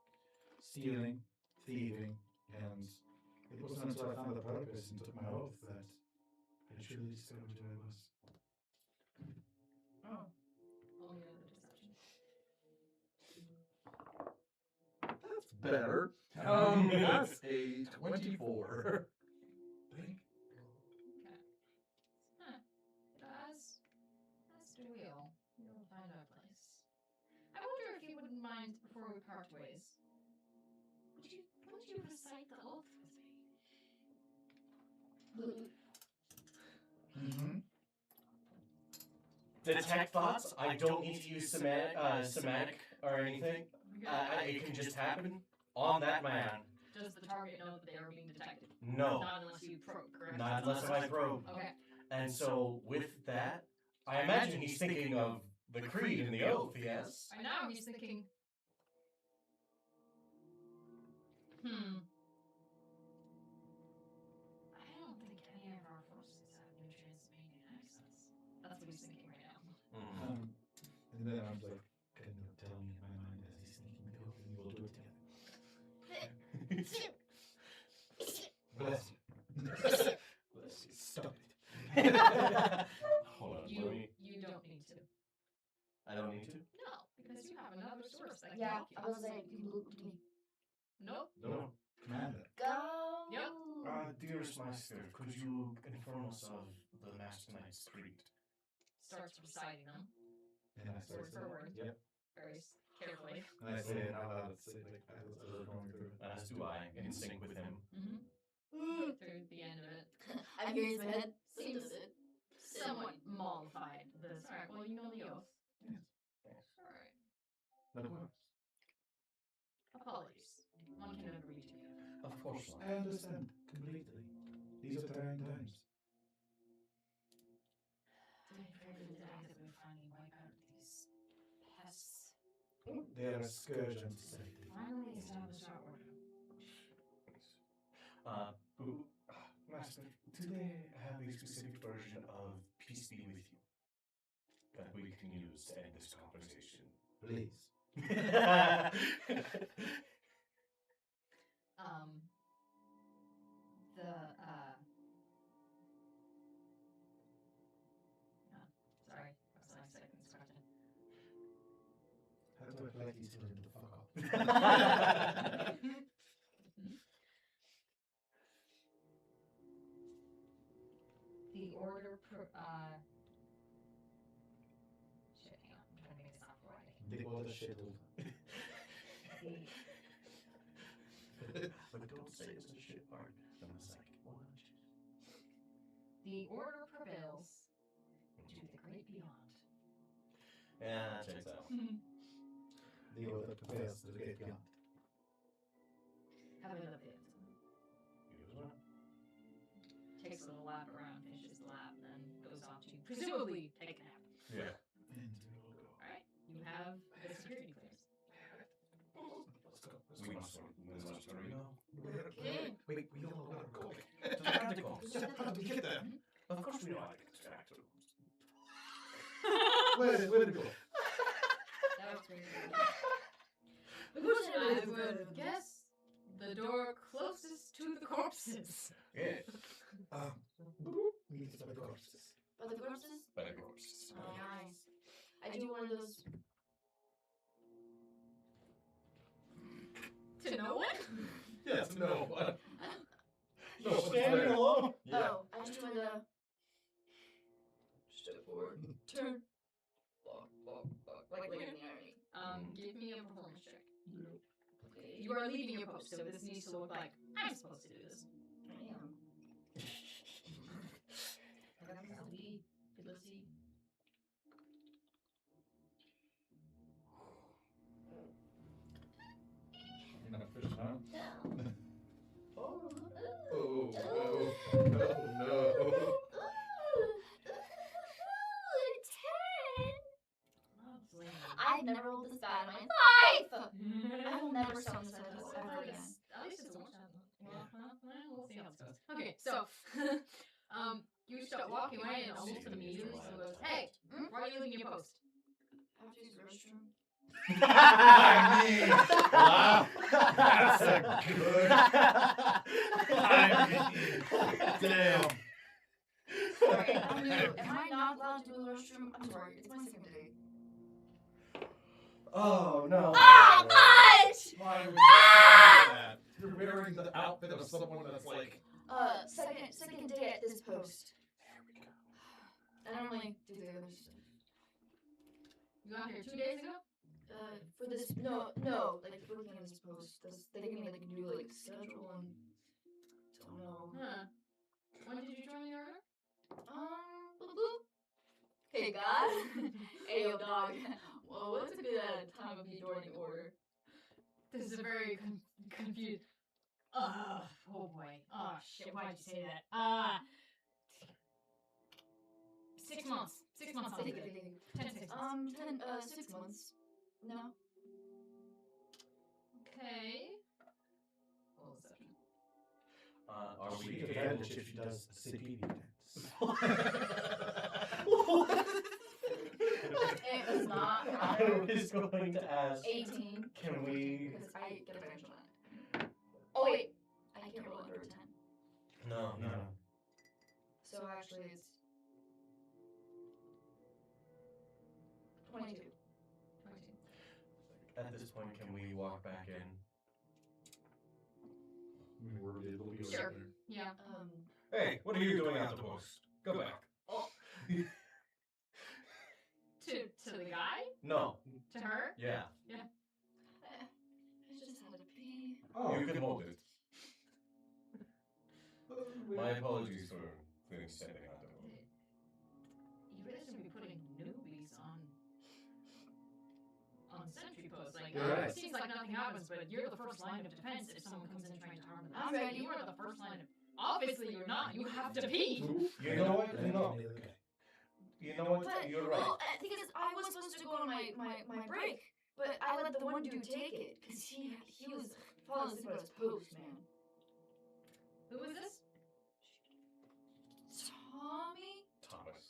stealing, thieving, and it wasn't until I found the purpose and took my oath that I truly discovered who I was. Oh. Only another deception. That's better. That's a 24. Blink. Okay. Huh. As do we all. We'll find our place. I wonder if you wouldn't mind before we part ways. Would you recite the oath with me? Mm-hmm. Detect thoughts. I don't need to use somatic or anything. It can just happen on that man. Does the target know that they are being detected? No. Not unless you probe, correct? Not unless I probe. Okay. And so with that, I imagine he's thinking of the creed and the oath, yes? Right now he's thinking, I don't think any of our forces have new Transylvanian accents. That's what he's thinking right now. Mm. And then I'm like, can you tell me in my mind as he's thinking the oath and we'll do it together? Bless you. Bless you. Stop it. Hold on, You let me... you don't need to. I don't need to? No, because you have another source that can Yeah, help you. I was like, you can look to me. Nope. No. Commander. Go! Yep. Dearest Master, could you inform us of the Master Knight's creed? Starts reciting them And I start word for word, Yep. very carefully. And I say it out loud. It's like as we're going through it. As do I, in sync with him. Through the end of it. I'm here in my head. Seems it. Somewhat mollified. This. Alright, well, you know the oath. Yes. Alright. Of course. Apologies. One can never be together. Of course not. I understand completely. These are trying times. I pray for the day that we finally wipe out these pests. They are a scourge on society. Finally establish our order. Master, do they have a specific version of Peace Be With You that we can use to end this conversation? Please. No, sorry, I was not expecting this question. How do I politely tell him to fuck off? The order shit, hang on, I'm trying to make it sound poetic. The order shit over. But don't say it's a shit part. I'm a psychic one. The order prevails into the great beyond. Yeah, checks out. The order prevails to the great beyond. Have another bit. Use one. Takes a little lap around, finishes the lap, then goes off to presumably take a nap. Yeah. And we will go. Alright, you have the security clearance. Let's go. We must hurry now. Okay. Wait, we don't know where we're going. To the catacombs. How do we get there? Of course we know how to get to the catacombs. Where did we go? That was great. I would guess the door closest to the corpses. Yeah. We need to find the corpses. But the corpses? By the corpses. Oh, nice. I do one of those. To no one? Yes, no. No, Standing there. alone? Yeah. Oh, I just do one of the. Step forward. Turn. Walk. Like in the army. Give me a performance check. Okay. You are leaving your post, so this needs to look like I'm supposed to do this. I am. Let's see. this bad in my life. I will never summon this tentacle ever again. At least it's a one shot. We'll see how this goes. Okay, so you start walking away and almost immediately someone goes, "Hey, why are you leaving your post?" I have to use the restroom. I mean, wow. That's a good. I mean, damn. Sorry, I'm new. Am I not allowed to go to the restroom? I'm sorry. It's my second day. Oh no. Ah, what? Why would you say that? You're wearing the outfit of someone that's like. Second day at this post. There we go. I don't really do the other stuff. You got here 2 days ago? For this, no, like working at this post, they gave me like a new like schedule and don't know. Huh. When did you join the order? Boop, boop. Hey God, hey yo dog. Well, what's a good time of you joining the order? This is a very confused. Oh boy. Oh shit. Why'd you say that? 6 months. 6 months. I'll take it. 10 6 months. 6 months. No. Okay. What was that? Are She we could able vanish if she does CPD dance. It was not. I was going to ask. 18. Can we? Because I get advantage on that. Oh wait, I can't roll under a 10. No. So actually, it's 22. 22. At this point, can we walk back in? We'll be right Sure. there. Yeah. Hey, what are you doing at the post? Go back. To the guy? No. To her? Yeah. I just had to pee. Oh, you can hold it. My apologies for stepping out of order. You really shouldn't be putting newbies on sentry posts. Like, You're right. it seems like nothing happens, but you're the first line of defense if someone comes in trying to harm them. I'm ready. You are the first line of. Obviously, you're not. You have to pee. You know what? No. Okay. You know what? But, You're right. well, because I was supposed to go on my break, but I let the one dude take it, because he was falling asleep on his post, man. Who is this?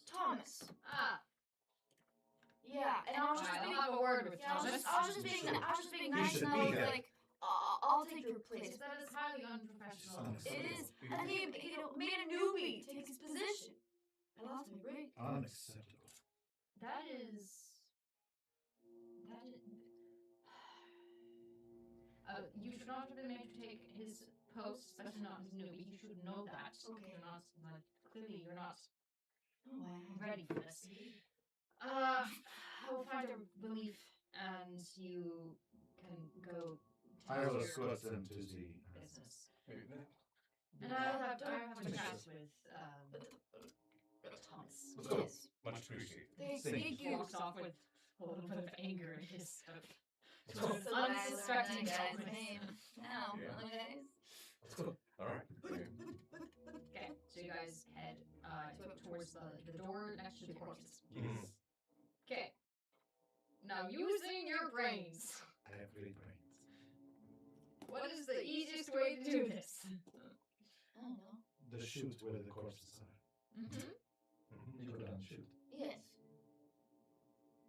Thomas. Ah. Yeah, and I was just Alright, being, I'll have a word with I was Thomas. just being nice, should and I be was there. like, I'll take your place. That is highly unprofessional. It is, and he, made a newbie take his position. I lost my break. Unacceptable. That is. You should not have been made to take his post, especially not his newbie. You should know that. Okay. You're not, like, clearly you're not Oh, I ready for this. I will find a relief and you can go I to will your escort them to the. business. And I'll have a chat with Thomas. Let's go. Yes. Much appreciated. Thank you. Walks off with a little bit of anger in his So that I learned unsuspecting that guy's Thomas. name. Now, Yeah. guys. Let's go. All right. Okay, so you guys head towards the door next to the corpses. Mhm. Okay. Now using your brains, I have great brains. what is the easiest way to do this? I don't know. The chute where the corpses are. Mm-hmm. You go down the chute. Yes.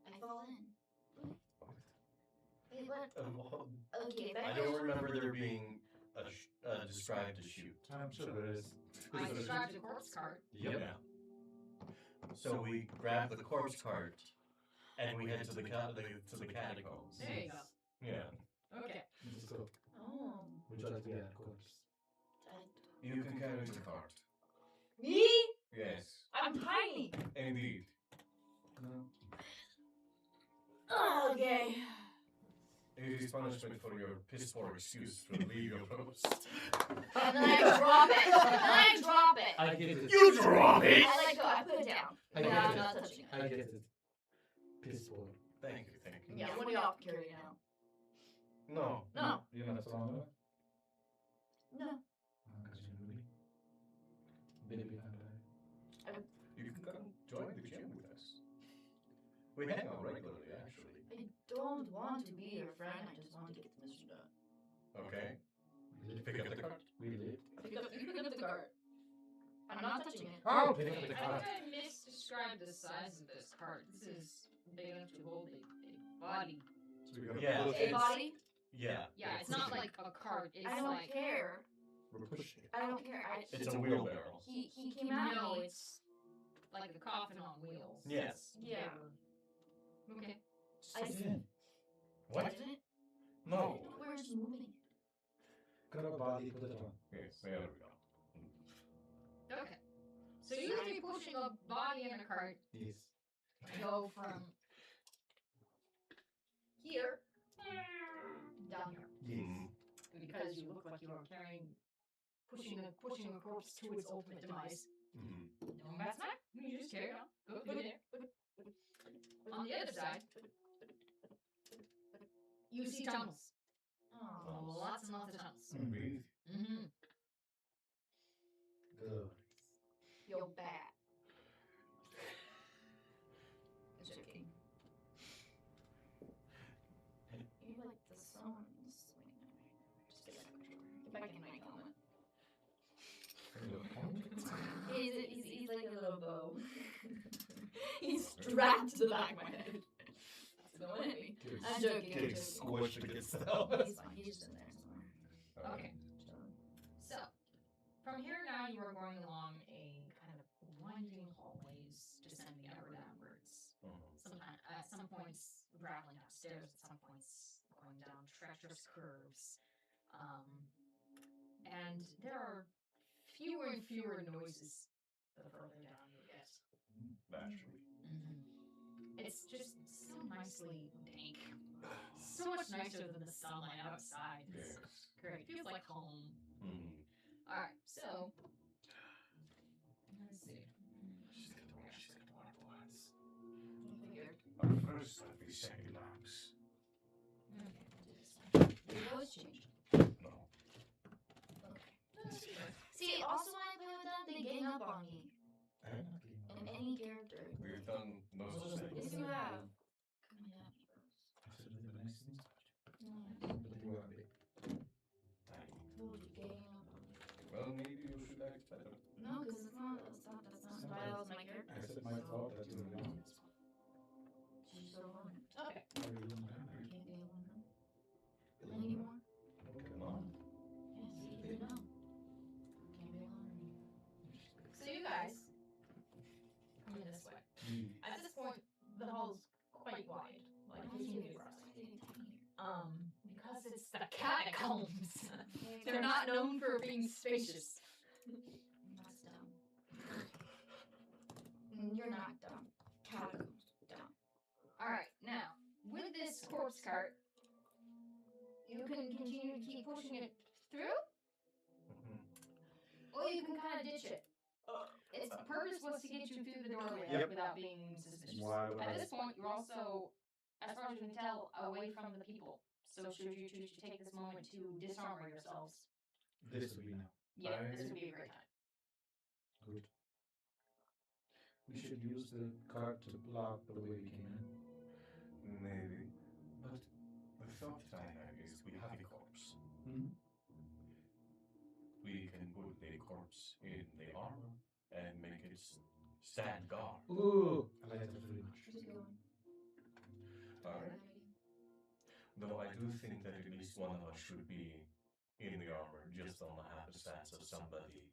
I fall in. Wait, what? Okay, I don't remember there being described a chute. I'm sure there is. I described the corpse cart. Yep. Yeah. So we grab the corpse cart and we head to the catacombs. There you go. Yeah. Okay. Let's go. Oh. Would you like to be a corpse? You can carry the cart. Me? Yes, I'm tiny. indeed. No. Oh, okay. It is punishment for your piss poor excuse to leave your post. And then I drop it. I get it. You drop it! I let go. I put it down. I Yeah, get I'm it. not touching it. I get it. Piss poor. Thank you. Yeah, one of y'all can carry it now. No. No. You're not strong enough? No. Because you're movie. Baby vampire. You can come join the gym with us. We hang out regularly, actually. I don't want friend. I just wanted to get the mission done. Okay. We lit. Pick up the cart. We lit. You pick up the cart. I'm not touching it. I'll pick up the I cart. think I misdescribed the size of this cart. This is big enough to hold a body. So we gotta Yeah. push A it. body? Yeah. Yeah, it's not like a cart. It's I don't like care. We're pushing it. I don't care. It's a wheelbarrow. He came at no, me. it's like a coffin on wheels. Yes. Yeah. Okay. Just sit in. What? Didn't it? No. We're just moving it. Got a body, put it on. Yes, there we go. Okay. So you three pushing a body in a cart Yes. go from here down here. Yes. Because you look like you are pushing a corpse to its ultimate demise. Mm-hmm. No, that's not. You just carry on. Go through there. On the other side, you see tunnels. Oh. Lots and lots of tunnels. Breathe. Mm-hmm. Good. You're bad. It's joking. You're like the songs. Just get back in my helmet. He's like a little bow. He's strapped to the back of my head. That's going at me. I'm joking. Getting squished against the He's fine. He's just in there somewhere. Okay. So, from here now, you are going along a kind of winding hallways, descending ever downwards. Sometimes, at some points, traveling upstairs. At some points, going down treacherous curves. And there are fewer and fewer noises the further down you get. Naturally. It's just so nicely dank. So much nicer than the sunlight outside. It's Yes. great. Feels like home. Mm-hmm. Alright, so let's see. She's got the word words. Figured. But first, let me say lamps. Okay, we'll do this one. Your voice changed. No. See, also when I play with them, they gang up on me. I'm not getting In any character. We've done no such thing. Yes, you have. Come at me, bros. I said the nice things. No, But you are big. I told you, gang up on me. Well, maybe you should act better. No, because that's not why that was my character. I said my thought that you were young. She's so horny. Okay. Are you young? I can't be a woman anymore. Come on. Yes, you know. Can't be a woman anymore. So you guys come in this way. At this point, the hall's quite wide, like 15 feet across. Because it's the catacombs. They're not known for being spacious. That's dumb. You're not dumb. Catacombs, dumb. Alright, now, with this corpse cart, you can continue to keep pushing it through, or you can kind of ditch it. Its purpose was to get you through the doorway Yep. without being suspicious. Why would At I? this point, you're also, as far as you can tell, away from the people. So should you choose to take this moment to disarmor yourselves, This will be now. yeah, this would be a great time. Good. We should use the card to block the way we came in. Maybe. But the thought that I have is we have a corpse. Hmm? We can put a corpse in the armor and make it stand guard. Ooh, I like that very much. Where's it going? Alright. Though I do think that at least one of us should be in the armor just on the happenstance of somebody.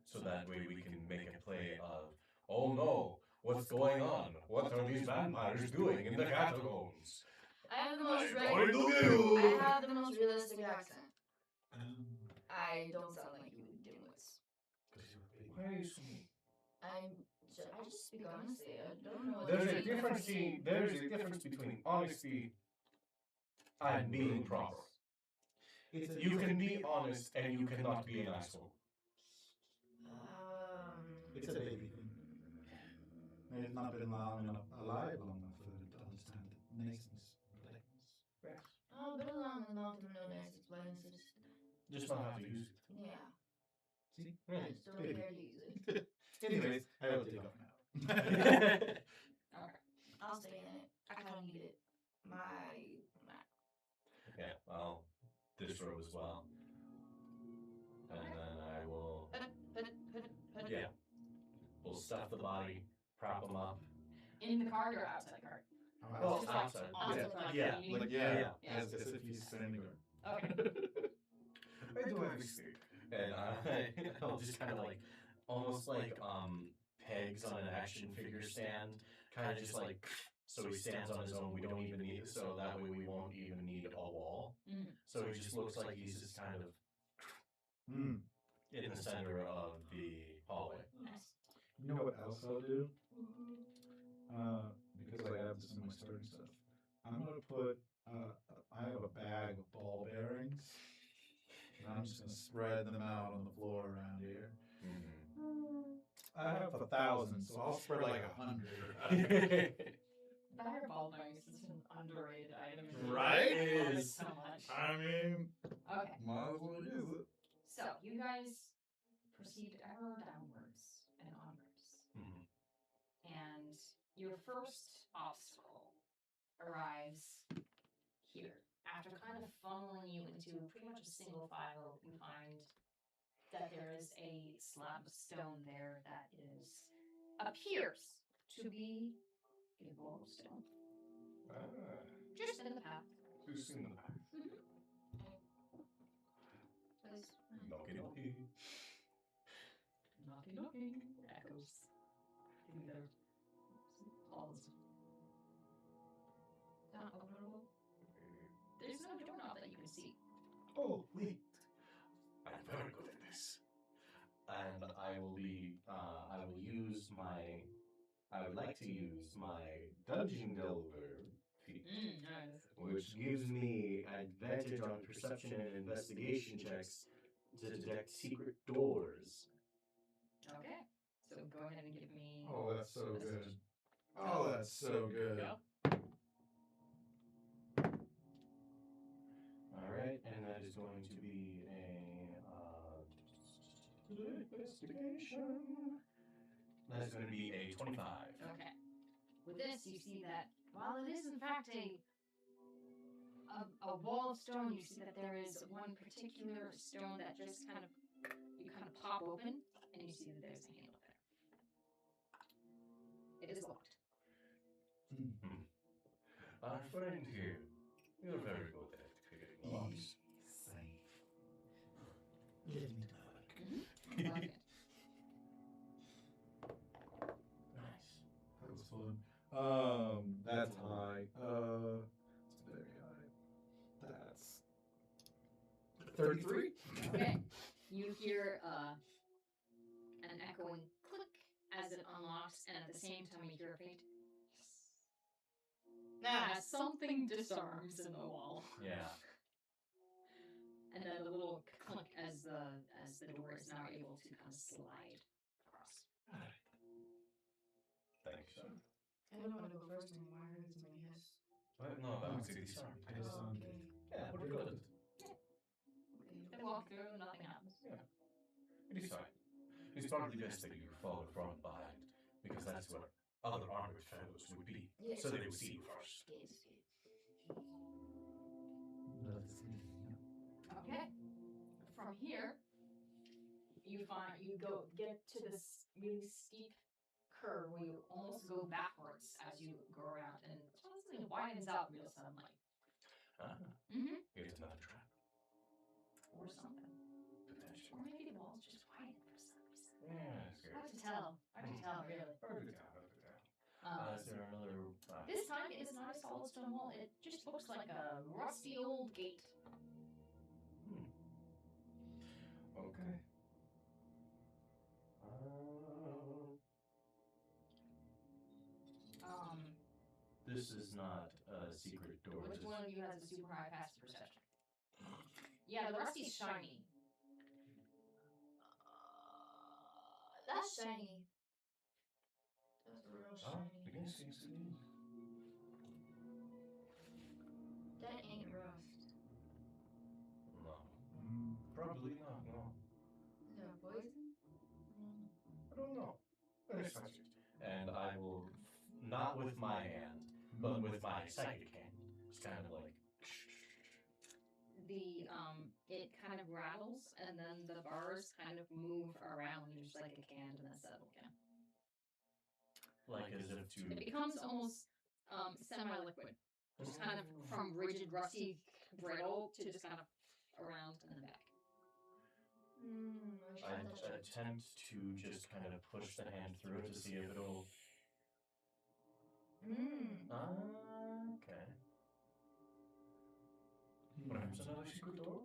So that way we can make a play of, oh no, what's going on? What are these vampires doing in the catacombs? I have the most Going to I you! have the most realistic accent. Um, I don't sound like you dimwits. because you're big. Why are you so mean? I just speak honestly. I don't know what There's to a say. difference between honesty and being proper. It's a You can be honest and you cannot be an asshole. It's a baby thing. I've not been alive long enough for them to understand nascence, blackness. Oh, been long enough to know that explains it. Just not how to use it. Yeah. See? I just don't Baby. care to use it. Anyways, I will take off now. Okay. I'll stay in it. I kind of need it. My we'll stuff the body, prop him up. In the cart or outside the cart? Oh, Just like outside. onto Yeah. the front, Yeah. you mean? Like, yeah, Yeah. as if he's standing there. Okay. I do everything. And I'll just kind of like, almost like pegs on an action figure stand, kind of just like, so he stands on his own. We don't even need, so that way we won't even need a wall. Mhm. So he just looks like he's just kind of Hmm. in the center of the hallway. Nice. You know what else I'll do? Because I have this in my starting stuff. I'm gonna put. I have a bag of ball bearings, and I'm just gonna spread them out on the floor around here. I have 1,000, so I'll spread like 100. Fireball bearings is an underrated item. in the Right? game. I love it Is. so much. I mean, Okay. might as well use it. So you guys proceed ever downwards and onwards. Mhm. And your first obstacle arrives here. After kind of funneling you into pretty much a single file, you find that there is a slab of stone there that appears to be a wall of stone. Just in the path. Who's seen the path? Please. Knocky knocky. Knocking, knocking. Echoes through their halls. Not openable. There's no doorknob that you can see. Oh, wait. I'm very good at this. And I will be, I will use my, I would like to use my Dungeon Delver feat, Nice. which gives me advantage on perception and investigation checks to detect secret doors. Okay. So go ahead and give me. Oh, that's so good. Oh, that's so good. Yep. Alright, and that is going to be a investigation. That is going to be a 25. Okay. With this, you see that while it is in fact a wall of stone, you see that there is one particular stone that just kind of pop open, and you see that there's a handle there. It is locked. Our friend here. You're very good at picking locks. Safe. Let me look. Like it. Nice. That was fun. That's high. It's very high. That's 33. Okay. You hear an echoing click as it unlocks, and at the same time you hear a faint something disarms in the wall. Yeah. And then a little clunk as the door is now able to kind of slide across. Thank you, sir. I don't want to go first anymore. I heard somebody hiss. No, I would say these are. Okay. Yeah, we're good. They walk through, nothing happens. It is fine. It's probably best that you follow from behind, because that's where other armored fellows would be. Yes. So they would see you first. Yes. Okay. From here, you get to this really steep curve where you almost go backwards as you go around, and it widens out real suddenly. Mm-hmm. It's another trap. Or something. Potentially. Or maybe the walls just widen for some reason. Yeah, it's good. Hard to tell. Hard to tell, really. Hard to tell, hard to tell. Is there another... This time it is not a solid stone wall. It just looks like a rusty old gate. Okay. This is not a secret door. Which one of you has a super high passive perception? Yeah, the rusty's shiny. That's shiny. That's real shiny. Yes, yes, it is. That ain't rust. No. Probably not, no. Is that poison? I don't know. Let's touch it. And I will, not with my hand, but with my psychic hand. It's kind of like... It kind of rattles, and then the bars kind of move around just like a can, and then settle again. Like as if to. It becomes almost semi-liquid, just kind of from rigid, rusty, brittle to just kind of around and then back. I attempt to just kind of push the hand through it to see if it'll. Okay. Perhaps another secret door?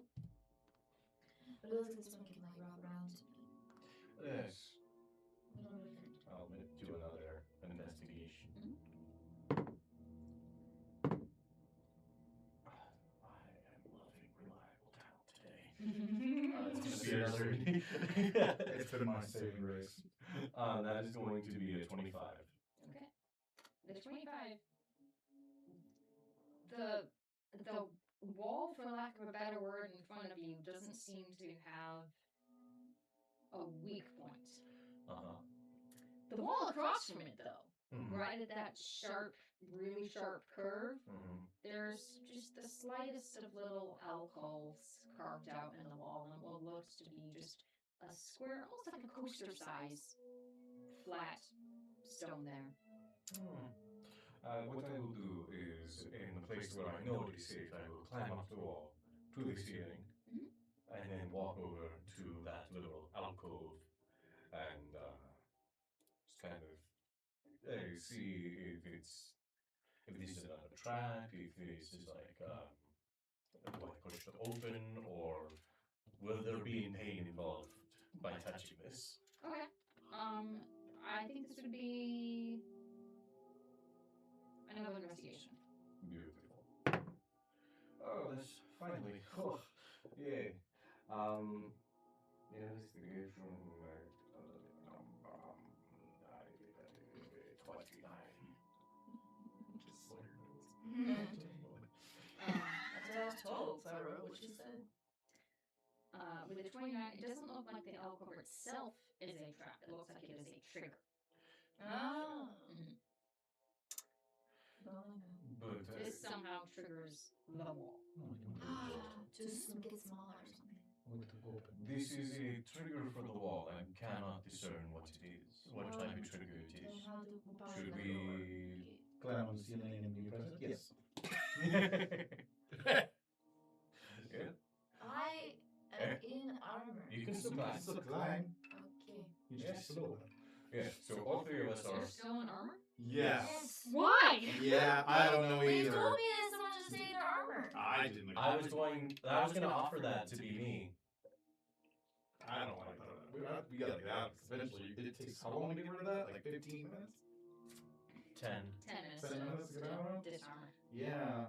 But it looks like this one can like wrap around. Yes. I don't know if it. I'll do another investigation. I am loving reliable talent today. It's going to be another. It's been my saving grace. That is going to be a 25. Okay. The 25. The wall, for lack of a better word, in front of you doesn't seem to have a weak point. The wall across from it, though, right at that sharp, really sharp curve, there's just the slightest of little alcoves carved out in the wall, and what looks to be just a square, almost like a coaster size, flat stone there. What I will do is, in the place where I know it is safe, I will climb up the wall to the ceiling, and then walk over to that little alcove, and just kind of see if this is another trap, if this is like, do I push it open, or will there be pain involved by touching this? Okay. I think this would be another investigation. Beautiful. Oh, that's finally. Oh, yay. Investigation. 29. Just slow your nose. That's what I was told, so I wrote what she said. With a 29, it doesn't look like the alcove itself is a trap. It looks like it is a trigger. Oh. But This somehow triggers the wall. Just make it smaller or something. this is a trigger for the wall. I cannot discern what it is. What type of trigger it Then is. how do Should we? Climb on the ceiling and be present? Yes. Yeah. I am in armor. You can still climb. Still climb. Okay. You Yes. just slow. Yeah. So all three of us You're are. still in armor? Yes. Why? Yeah, I don't know But you either. told me that someone should stay in their armor. I didn't. I was going to offer that to be me. I don't like that. We gotta get out. 'Cause eventually, it takes how long to get rid of that? Like 15 minutes? 10. 10 minutes. 10 minutes to get out of? Disarmor. Yeah.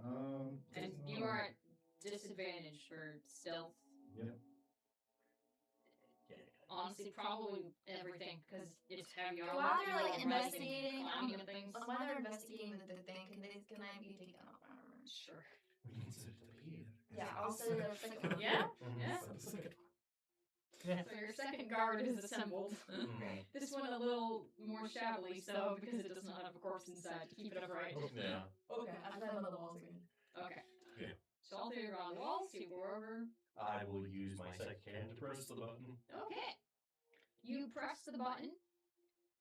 And you are at disadvantage for stealth. Yeah. Honestly, probably everything, because it's heavy armor. While they're you're like rising, investigating, climbing and things. while they're investigating the thing, can I be taken off my armor? Sure. We can set it up here. Yeah, I'll set it up second one. Yeah? Mhm. Yeah. Set the second one. So your second guard is assembled. This one a little more shabbily, so because it does not have a corpse inside to keep it upright. Yeah. Okay, I climb on the walls again. Okay. Yeah. So all three are on the walls. You go over. I will use my second hand to press the button. Okay. You press the button,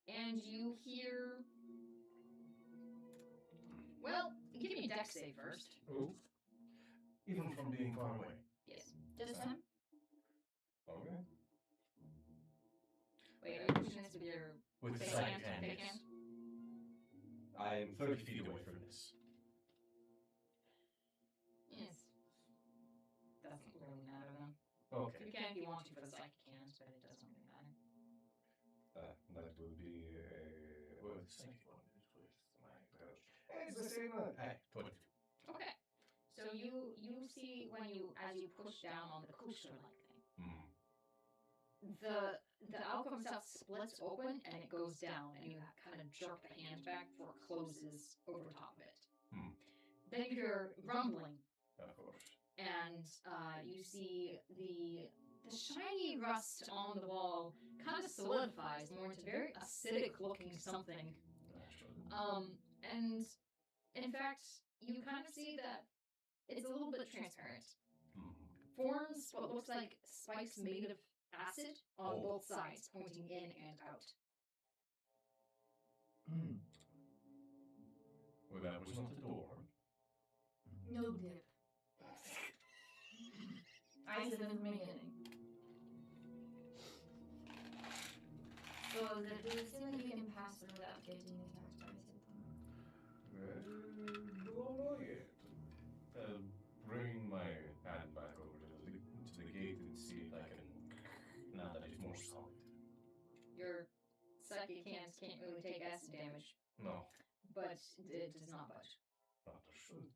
and you hear. Well, give me a dex save first. Oh. Even from being far away. Yes. This time? Okay. Wait, are you pushing this with your With the fake second hand? hand, Fake yes. hand? I am 30 feet away from this. Yes. Doesn't really matter then. Okay. You can if you want to for the psychic hands, but it doesn't really matter. That will be well, the second one is with my pouch. It's the same one. Hey, 22. Okay. So you see when as you push down on the coaster-like thing, the alcove itself splits open and it goes down, and you kind of jerk the hand back before it closes over top of it. Then you hear rumbling, Of course. and you see the shiny rust on the wall kind of solidifies more into very acidic-looking something. And in fact, you kind of see that it's a little bit transparent. Forms what looks like spikes made of acid on both sides, pointing in and out. That was not a door. No dip. I said in the beginning. So does it seem like you can pass through without getting attacked by a Satan? Don't know yet. Bring my hand back over to the gate and see if I can. Now that it's more solid. Your psychic hands can't really take acid damage, No, but it does not budge. understood.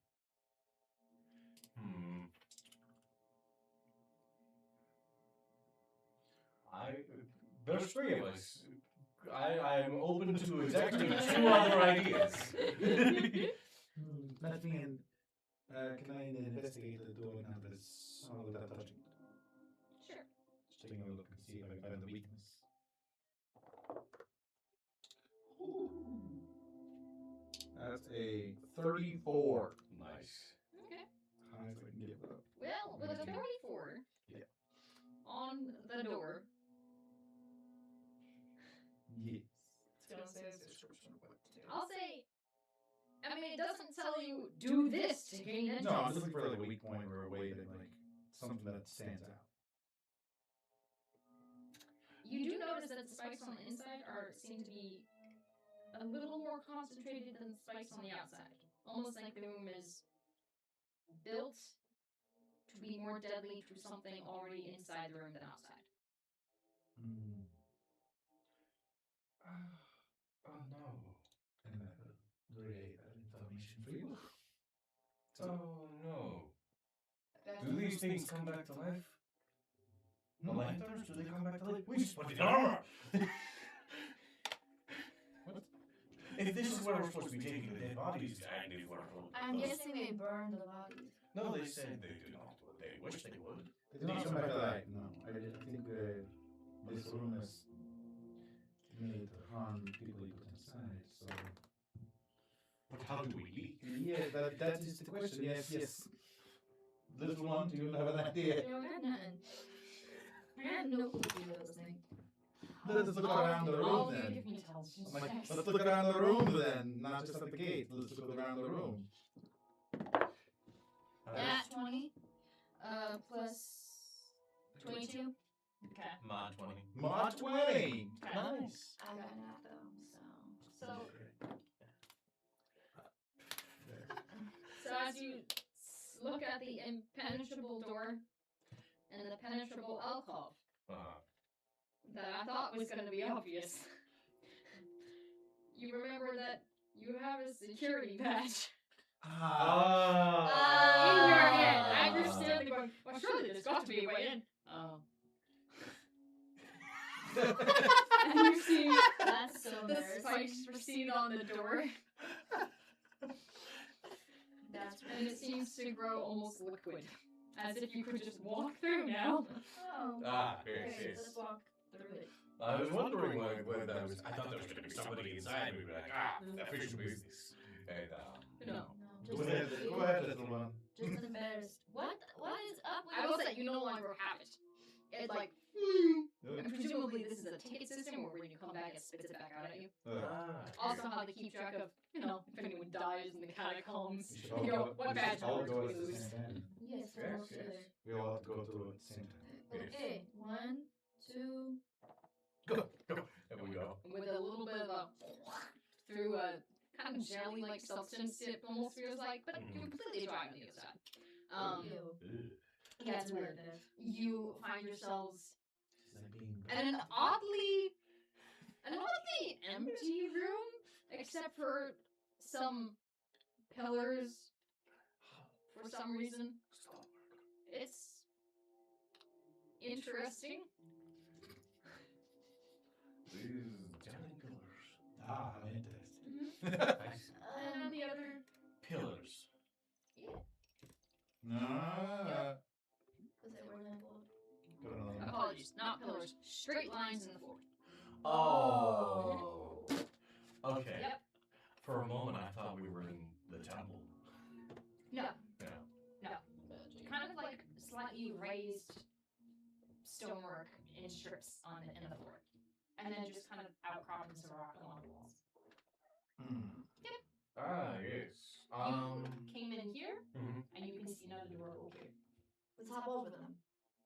There's three of us. I'm open to exactly two other ideas. Let me in. Can I investigate the door now that it's all without touching it? Sure. Just taking a look and see if I can find the weakness. That's a 34. Nice. Okay. Highest I can get with it. Well, with a 34 Yeah. on the door, Yes. It's gonna say a description of what to do. I'll say, I mean, it doesn't tell you do this to gain entrance. No, I'm just looking for like a weak point or a way that like something that stands out. You do notice that the spikes on the inside seem to be a little more concentrated than the spikes on the outside. Almost like the room is built to be more deadly to something already inside the room than outside. Oh no. And I could relay that information for you. Oh no. Do these things come back to life? The lanterns, do they come back to life? We just put it in armor! What? If this is where we're supposed to be taking the dead bodies, and if we're... I'm guessing they burned the bodies. No, they said they do not. They wish they would. They do not come back to life, no. I think this room is made to harm people you put inside, so... But how do we leave? Yeah, that is the question. Yes. Little one, do you have an idea? No, I got nothing. I got no clue what I was thinking. Let's look around the room All you then. give me intelligence I'm like, checks. let's look around the room then, not just at the gate. Let's look around the room. That 20, plus 22. Okay. Mod 20. Mod 20! Nice. I got that though, So as you look at the impenetrable door and the penetrable alcove that I thought was going to be obvious, you remember that you have a security badge in your hand. And you're standing going, well, surely there's got to be a way in. And you see That's so the embarrassing. spikes recede on the door, That's and it seems to grow almost liquid, as if you could just walk through now. Oh. Yes, Okay, yes. let's walk through it. I was wondering why that was. I thought there was going to be somebody inside, and we'd be like, official business. And, No. No, Go ahead, little one. just embarrassed. What is up with I will say you no longer have it. It's like, and presumably this is a ticket system, where when you come back, it spits it back out at you. Also, how they keep track of, if anyone dies in the catacombs, you go, what badge all number go did at we the lose? same time. Yes, we're all together. We all have to go through it at the same time. Okay, 1, 2. Go. There we go. With a little bit of a through a kind of jelly-like substance, it almost feels like, but completely dry on the other side. Ew. Yeah, That's it's weird. weird. You find yourselves It's like being in an oddly empty room, except for some pillars. For some reason, it's interesting. These jelly pillars. how interesting. Nice. And the other, Pillars. Was it where I pulled? Go to another one. apologies, not pillars, straight lines in the floor. Oh. Okay. Yep. For a moment, I thought we were in the temple. No. Yeah. Kind of like slightly raised stonework in strips in the floor. And then just kind of outcroppings of rock along the walls. Ah, yes. You came in here, Mhm. and you can see another door over here. Let's hop over them.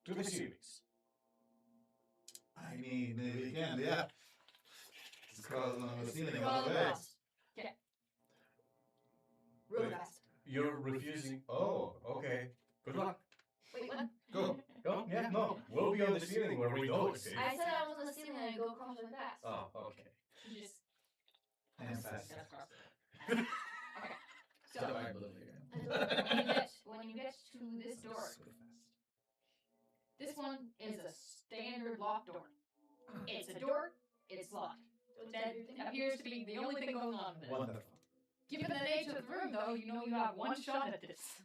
Do the series. I mean, we can, yeah. Just crawling on the ceiling Crawl all the way. across. Okay. Real Wait. fast. You're refusing. Oh, okay. Good luck. Wait, what? Go. Go. Yeah. No. We'll be on the ceiling where we know it's safe. I said I was on the ceiling and I go across really fast. Oh, okay. You just And fast. that's across. Okay. So Divide a little here. when you get to this door, So fast. this one is a standard locked door. It's a door. It's locked. That appears to be the only thing going on with it. Wonderful. Given the nature of the room, though, you know you have one shot at this.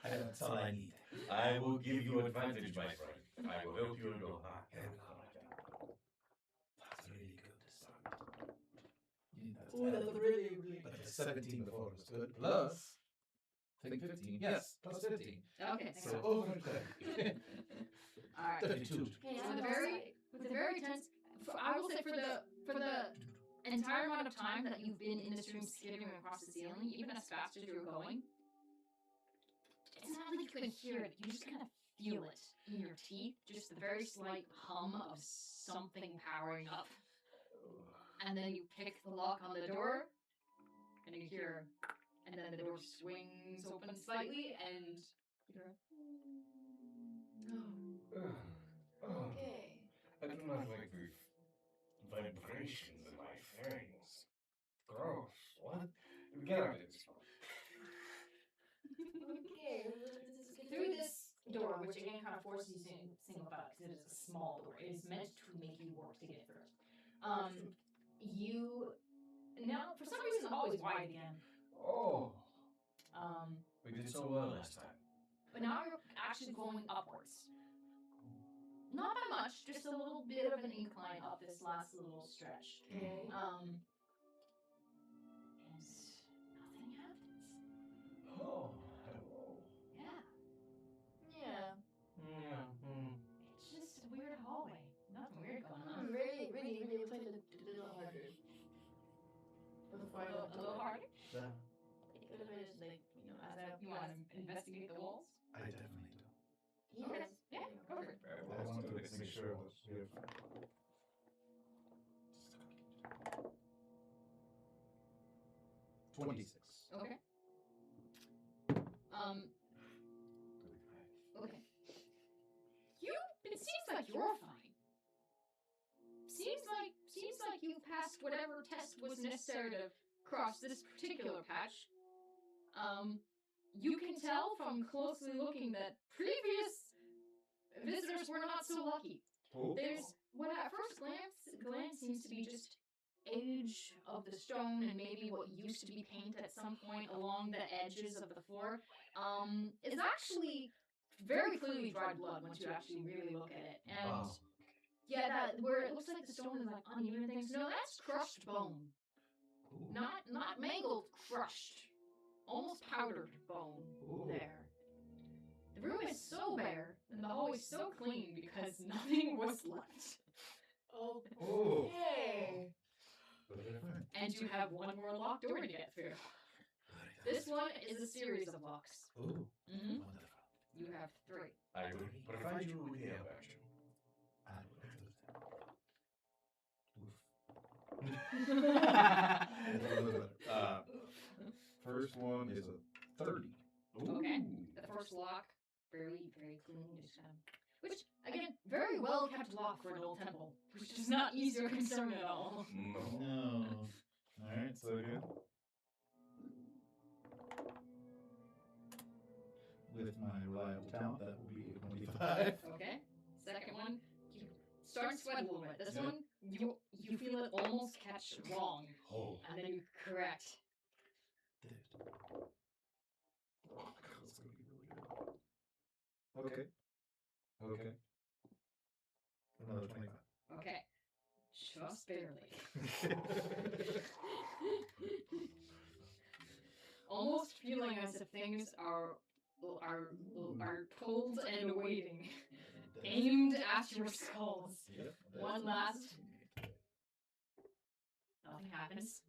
That's all I need. I will give you advantage, my friend. I will help you go high. That's really good to start. Ooh, that's really. But the 17 before was good. Plus, I think 15. Yes, plus 15. Okay. So over 30. All right. 32. Okay, So with the very tense, I will say for the entire amount of time that you've been in this room skittering across the ceiling, even as fast as you were going, it's not like you can hear it. You just kind of feel it in your teeth, just the very slight hum of something powering up. And then you pick the lock on the door, and you hear, and then the door swings open slightly, and you hear, Okay. I do not like the vibrations in my fangs. Gross. What? Get out of this. Okay. through this door, which again kind of forces you to think about because it is a small door. It is meant to make you work to get through it. You now for some reason the hall is wide again. Oh. Um, We did so well last time. but now you're actually going upwards. Not by much, just a little bit of an incline up this last little stretch. Okay. And nothing happens. Oh, hello. Yeah, Yeah. Yeah. it's just a weird hallway. Nothing weird going on. Really play the little harder. Before I A go little harder. Could have been just like, as I You want to investigate the walls? I definitely do. Okay. Yeah, go for it. I wanted to make sure it was here. 26. Okay. Okay. It seems like you're fine. Seems like you passed whatever test was necessary to cross this particular patch. You can tell from closely looking that previous visitors were not so lucky. Oh. There's what at first glance seems to be just age of the stone and maybe what used to be paint at some point along the edges of the floor is actually very clearly dried blood once you actually really look at it. And yeah, that where it looks like the stone is like uneven things. No, that's crushed bone. Ooh. Not mangled, crushed. Almost powdered bone Ooh. there. The room is so bare and the hallway so clean because nothing was left. Oh. Oh. Hey. And you have one more locked door to get through. This one is a series of locks. Ooh, Mm-hmm. wonderful. You have 3. I will provide you with the action. I will do that. First one is a 30. Okay. The first lock, very clean, just kind of, which again, very well kept lock for an old temple, which is not easy or concern at all. No. No. Alright, so good. With my reliable talent, that will be a 25. Okay. Second one, you start to sweat a little bit. This Yeah. one, you feel it almost catch wrong, Oh, and then you correct. dude. Oh, that's gonna be really good. Okay. Okay. Another 25. Okay. Just barely. Almost feeling as if things are cold and waiting, aimed at your skulls. Yep, One last. Nothing happens.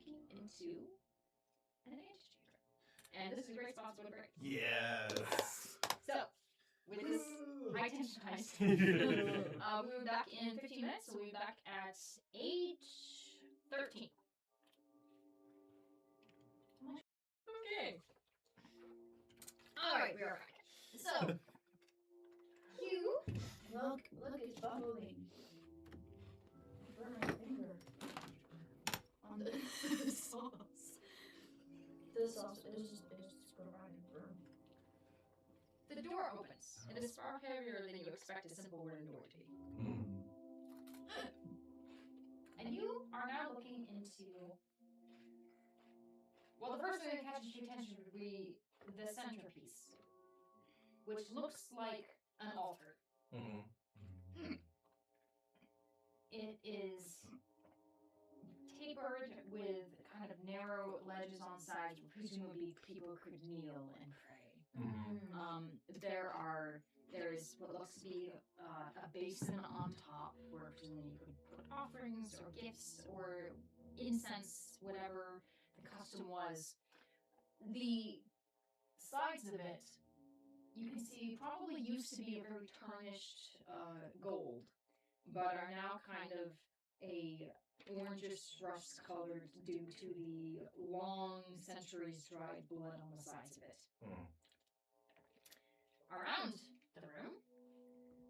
looking into an advantage chamber. And this is a great spot to break. Yes. So, with this high tension heist, we'll be back in 15 minutes, so we'll be back at age 13. Okay. Alright, we are back. So, you Look, it's bubbling. Burn my finger. On the sauce. The sauce is just go right and burn. the door opens. It is far heavier than you expect a simple wooden door to be. And you are now looking into. Well, the first thing that catches your attention would be the centerpiece, which looks like an altar. It is tapered with kind of narrow ledges on sides where presumably people could kneel and pray. There is what looks to be a basin on top where presumably you could put offerings or gifts or incense, whatever the custom was. The sides of it, you can see probably used to be a very tarnished gold, but are now kind of a orangish rust colored due to the long centuries dried blood on the sides of it. Around the room,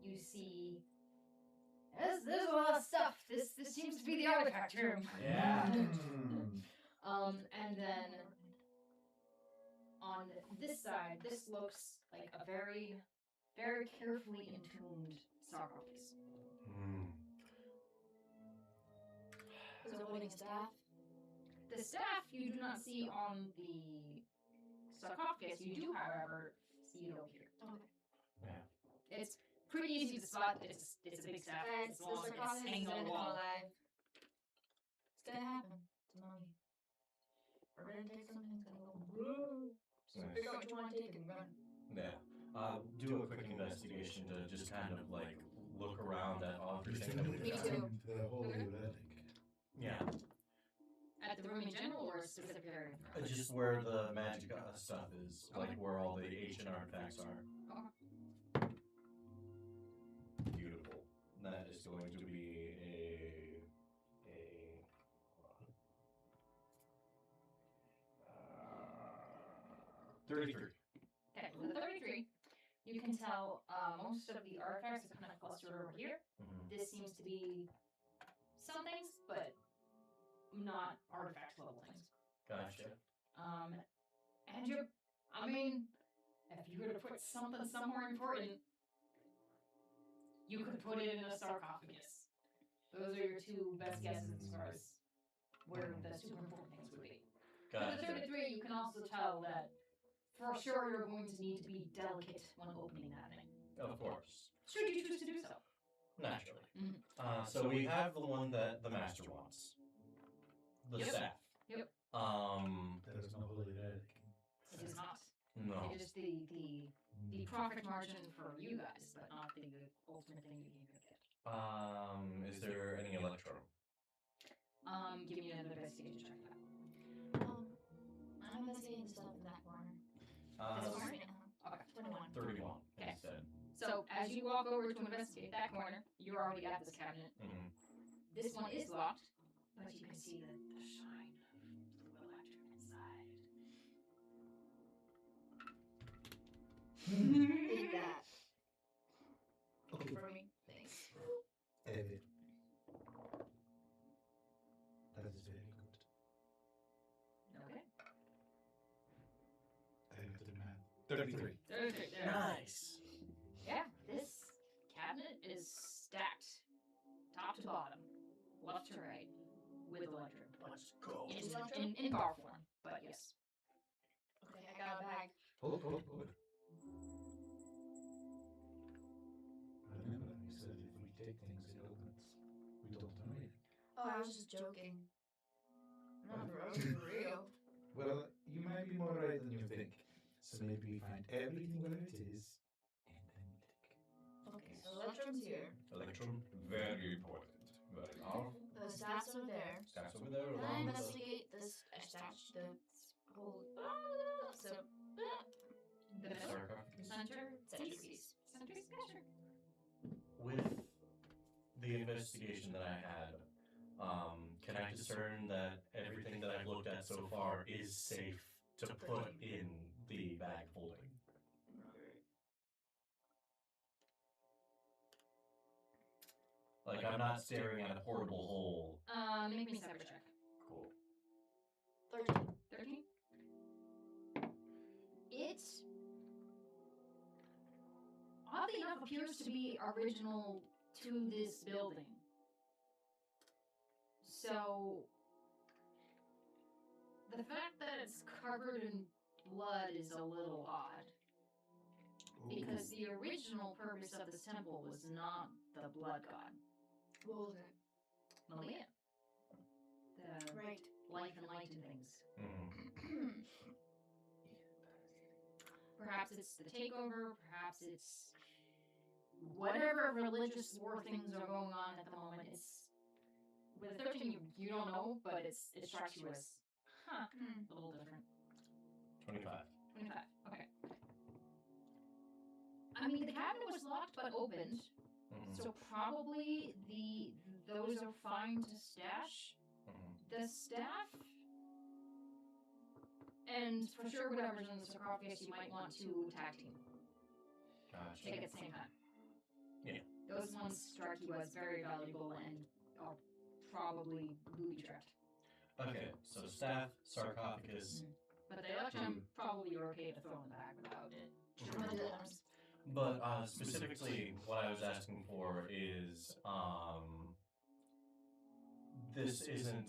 you see there's a lot of stuff. This seems to be the artifact room. Yeah. And then on this side, this looks like a very, very carefully entombed sarcophagus. Is it holding a staff? The staff you do not see on the sarcophagus. You do, however, see it over here. Okay. It's pretty easy to spot. It's a big staff. It's long. It's hanging on the wall. Alive. It's gonna happen. It's a mummy. We're gonna take something. It's gonna go. Woo. So figure out what you want to take and run. Yeah. Do a quick investigation to just kind of like look around at everything that Me we've got. too. The holy relic. Yeah. At the room in general, or a specific area? Just where the magic stuff is, like where all the ancient artifacts are. Beautiful. That is going to be a 33. Okay, with the 33, you can tell most of the artifacts are kind of clustered over here. This seems to be some things, but not artifact level things. Gotcha. And if you were to put something somewhere important, you could put it in a sarcophagus. Those are your two best guesses as far as where the super important things would be. With the Gotcha. 33, you can also tell that for sure you're going to need to be delicate when opening that thing. Of course. Should you choose to do so? Naturally. So we have the one that the master wants. The Yep. staff. Yep. There is no holy relic. It is not. No. It is the profit margin for you guys, but not the ultimate thing you can get. Is there any electro? Give me another investigation check. I'm investigating stuff in that corner. This This corner? corner? Okay. 21. 31 Okay. instead. So as you walk over to investigate that corner, you're already at this cabinet. This one is locked, but you can see the shine of blue electric inside. Take that. Okay. For me. Thanks. Evan. That is very good. Okay. I got the math. 33. There. Nice. Yeah, this cabinet is stacked top to bottom, left to right, with electric. Let's go. In bar form, but yes. Okay, I got a bag. Hold. Remember, you said if we take things, it opens. We don't know it. Oh, I was just joking. I'm not for real. Well, you might be more right than you think. So maybe we find everything where it is, and then we take it. Okay, so Electrum's here. Electrum, very important. Very powerful. The stats are there. Stats over there. Can I along with the- investigate this attached to the whole. So, The middle? Sarcophagus. centerpiece. Centerpiece? Yeah, sure. With the investigation that I had, can I discern that everything that I've looked at so far is safe to put in the bag holding? Like, I'm not staring at a portable hole. Make me a cyber check. Cool. 13. 13? It, oddly enough, appears to be original to this building. So, the fact that it's covered in blood is a little odd. Because the original purpose of this temple was not the blood god. What was it? Malia. The Right. life and light and things. Mm. Perhaps it's the takeover, perhaps it's whatever religious war things are going on at the moment. It's with a 13 you don't know, but it strikes you as a little different. 25. 25. Okay. I mean the cabinet was locked but opened, so probably those are fine to stash. The staff and for sure whatever's in the sarcophagus you might want to tag team. Gotcha. Take it at the same time. Yeah. Those ones strike you as very valuable and are probably booby trapped. Okay, so staff, sarcophagus. But the electrum probably you're okay to throw in the bag without it. But specifically, what I was asking for is, this isn't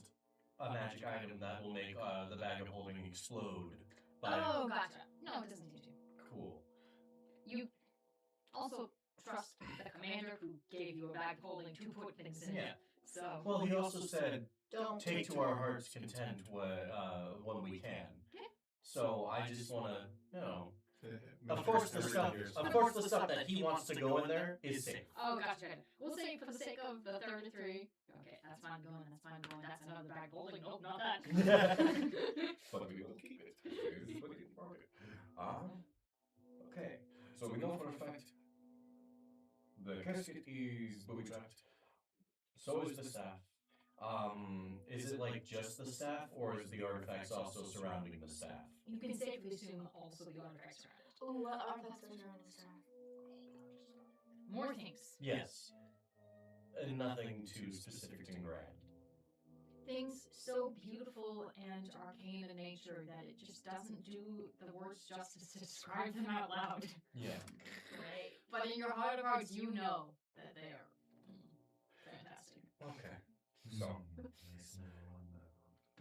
a magic item that will make the bag of holding explode. Oh, gotcha. No, it doesn't need to. Cool. You also trust the commander who gave you a bag holding to put things in. Yeah. So. Well, he also said, Don't take to our heart's content when we can. Yeah. So I just want to, of course the stuff that he wants to go in there is safe. Oh, gotcha. We'll say for the sake of the 33. Okay, that's fine going. That's fine going. That's another bag holding. Nope, not that. But we will keep it. It's very important. Okay, so we know for a fact the casket is booby-trapped. So is the staff. Is it like just the staff, or is the artifacts also surrounding the staff? You can safely assume also the artifacts around it. Ooh, what artifacts are around the staff? More things. Yes. And nothing too specific and grand. Things so beautiful and arcane in nature that it just doesn't do the words justice to describe them out loud. Yeah. Right? But in your heart of hearts, you know that they are fantastic. Okay, so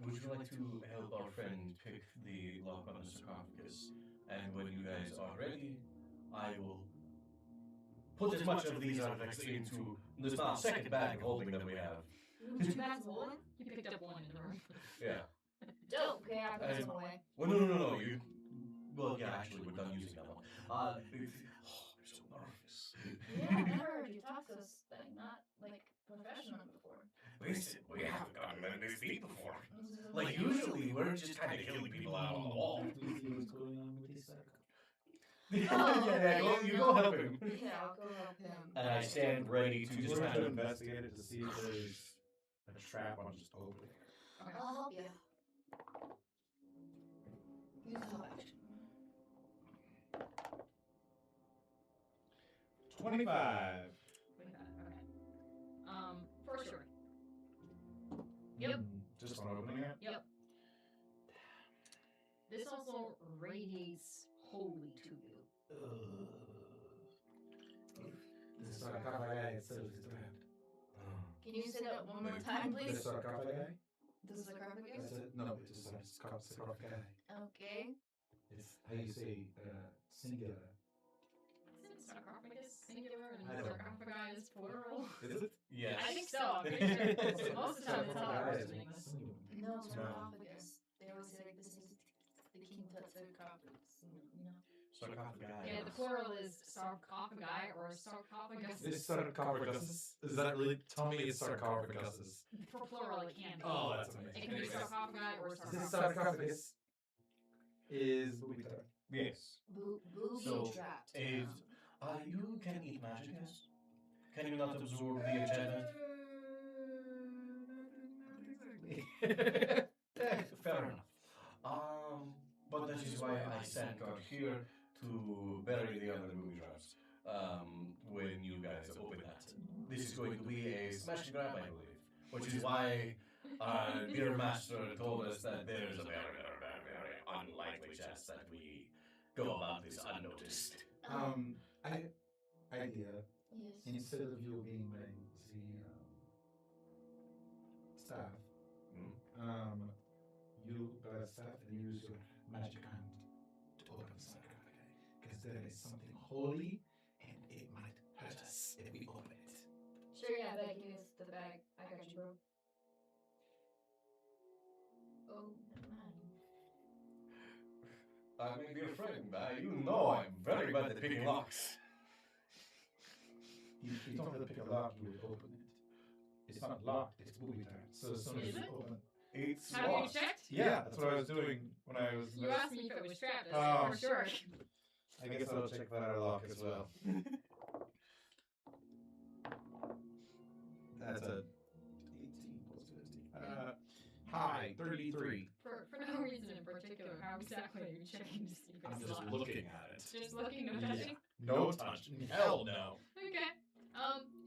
Would you like to help our friend pick the lock on the sarcophagus? And when you guys are ready, I will put as much of these artifacts into this second bag holding that we have. Two bags of holding? You picked up one in the room. Yeah. Dope. Okay, I put this one away. Well, no. You. Well, yeah. Actually, we're done using that one. I'm so nervous. Yeah, I never heard you talk to us like not like professional before. listen, we haven't gotten this deep before. Like usually, we're just kind of killing people out on the wall. What's going on with these You go help him. Yeah, I'll go help him. And I stand ready to just We're kind trying to of. investigate it to see if there's a trap on just opening it. I'll help you. Use the help action. 25. Okay. For sure. Yep. Just on opening it? Yep. This also radiates holy to you. The sarcophagi itself is trapped. Can you say that one more time, The please? sarcophagi? The sarcophagus? That's it? No, it's just sarcophagi. Okay. It's how you say singular. Isn't sarcophagus singular and I don't know. sarcophagi is plural? Is it? Yes. I think so. I'm pretty sure. Most of the time it's how Sarcophagi I was is doing this. singular. No, sarcophagus. They always say like this is the king tut sarcophagus. You know. Sarcophagi. Yeah, the plural is sarcophagi or sarcophagus. Is sarcophagus? Is that really? Tell me it's sarcophagus. For plural, it can be. Oh, that's It amazing. can be Anyways, sarcophagi or this sarcophagus. sarcophagus is booby trap. Yes. Booby So, trapped. if you can eat magic, yes? Can you not absorb the enchantment? Fair enough. But that is why I sent God here to bury the other booby traps. When you guys open that, this is going to be a smash and grab, I believe. Which is why our dear master told us that there is a very unlikely chance that we go about this unnoticed. Idea. Yes. Instead of you being the staff, you staff and use your magic hand to open the sarcophagi, because there is something holy, and it might hurt us if we open it. Sure, yeah, bag. Give me the bag. I got you, bro. Oh, never mind. My dear friend, you know I'm very bad at picking locks. You don't have to pick a lock, you would open it. It's not locked, it's booby trapped. So as soon as Is you it? open It's Have you locked. checked? yeah, that's what I was doing when I was. You asked me if it was trapped. I Oh. said, for sure. I guess I'll check that out lock as well. That's a 18 plus 15. Hi, 33. For no reason in particular, how exactly are you checking to see if I'm it's just locked? looking at it. Just looking, no Yeah. touching? No touching. Hell no. Okay.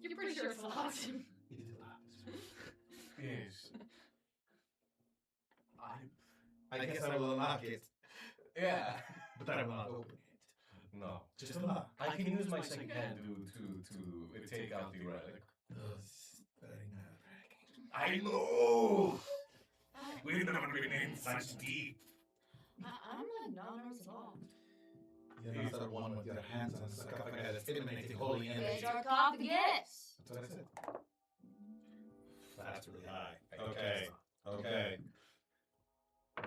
You're pretty sure it's locked. It is locked. Yes. I guess I will unlock it, Yeah. but I will not open it. No. Just unlock. I can use my second hand to take out the relic. This is very nerve-wracking. I know! We've never been in such deep. I'm like not nervous at all. You know that one with your hands on the sarcophagi that's emanating holy energy. It's sarcophagus. That's what I said. That's really high. Okay. Okay.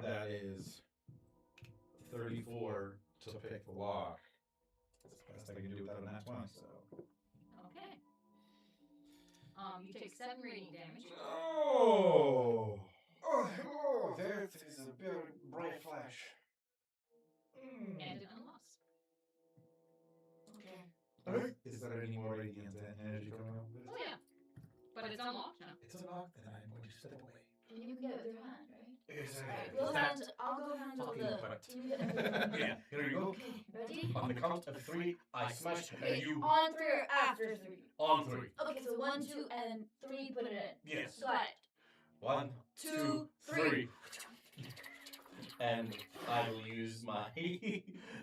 That is 34 to pick the lock. That's the best I can do without a nat 20, so. Okay. You take 7 radiant damage. Oh! Oh, that is a very bright flash. And it unlocks. Okay. Is there any more radiant energy coming out of this? Oh yeah. But it's unlocked now. It's unlocked, and I'm going to step away. And you can get it with your hand, right? Exactly. We'll that I'll go handle talking the. about? You get it with your hand. Yeah, here you go. Okay, ready? On the count of 3, I smash, and Okay, you on 3 or after 3? on 3. Okay, so 1, 2, and 3, put it in. Yes. Got it. 1, 2, 2, 3. 3. And I will use my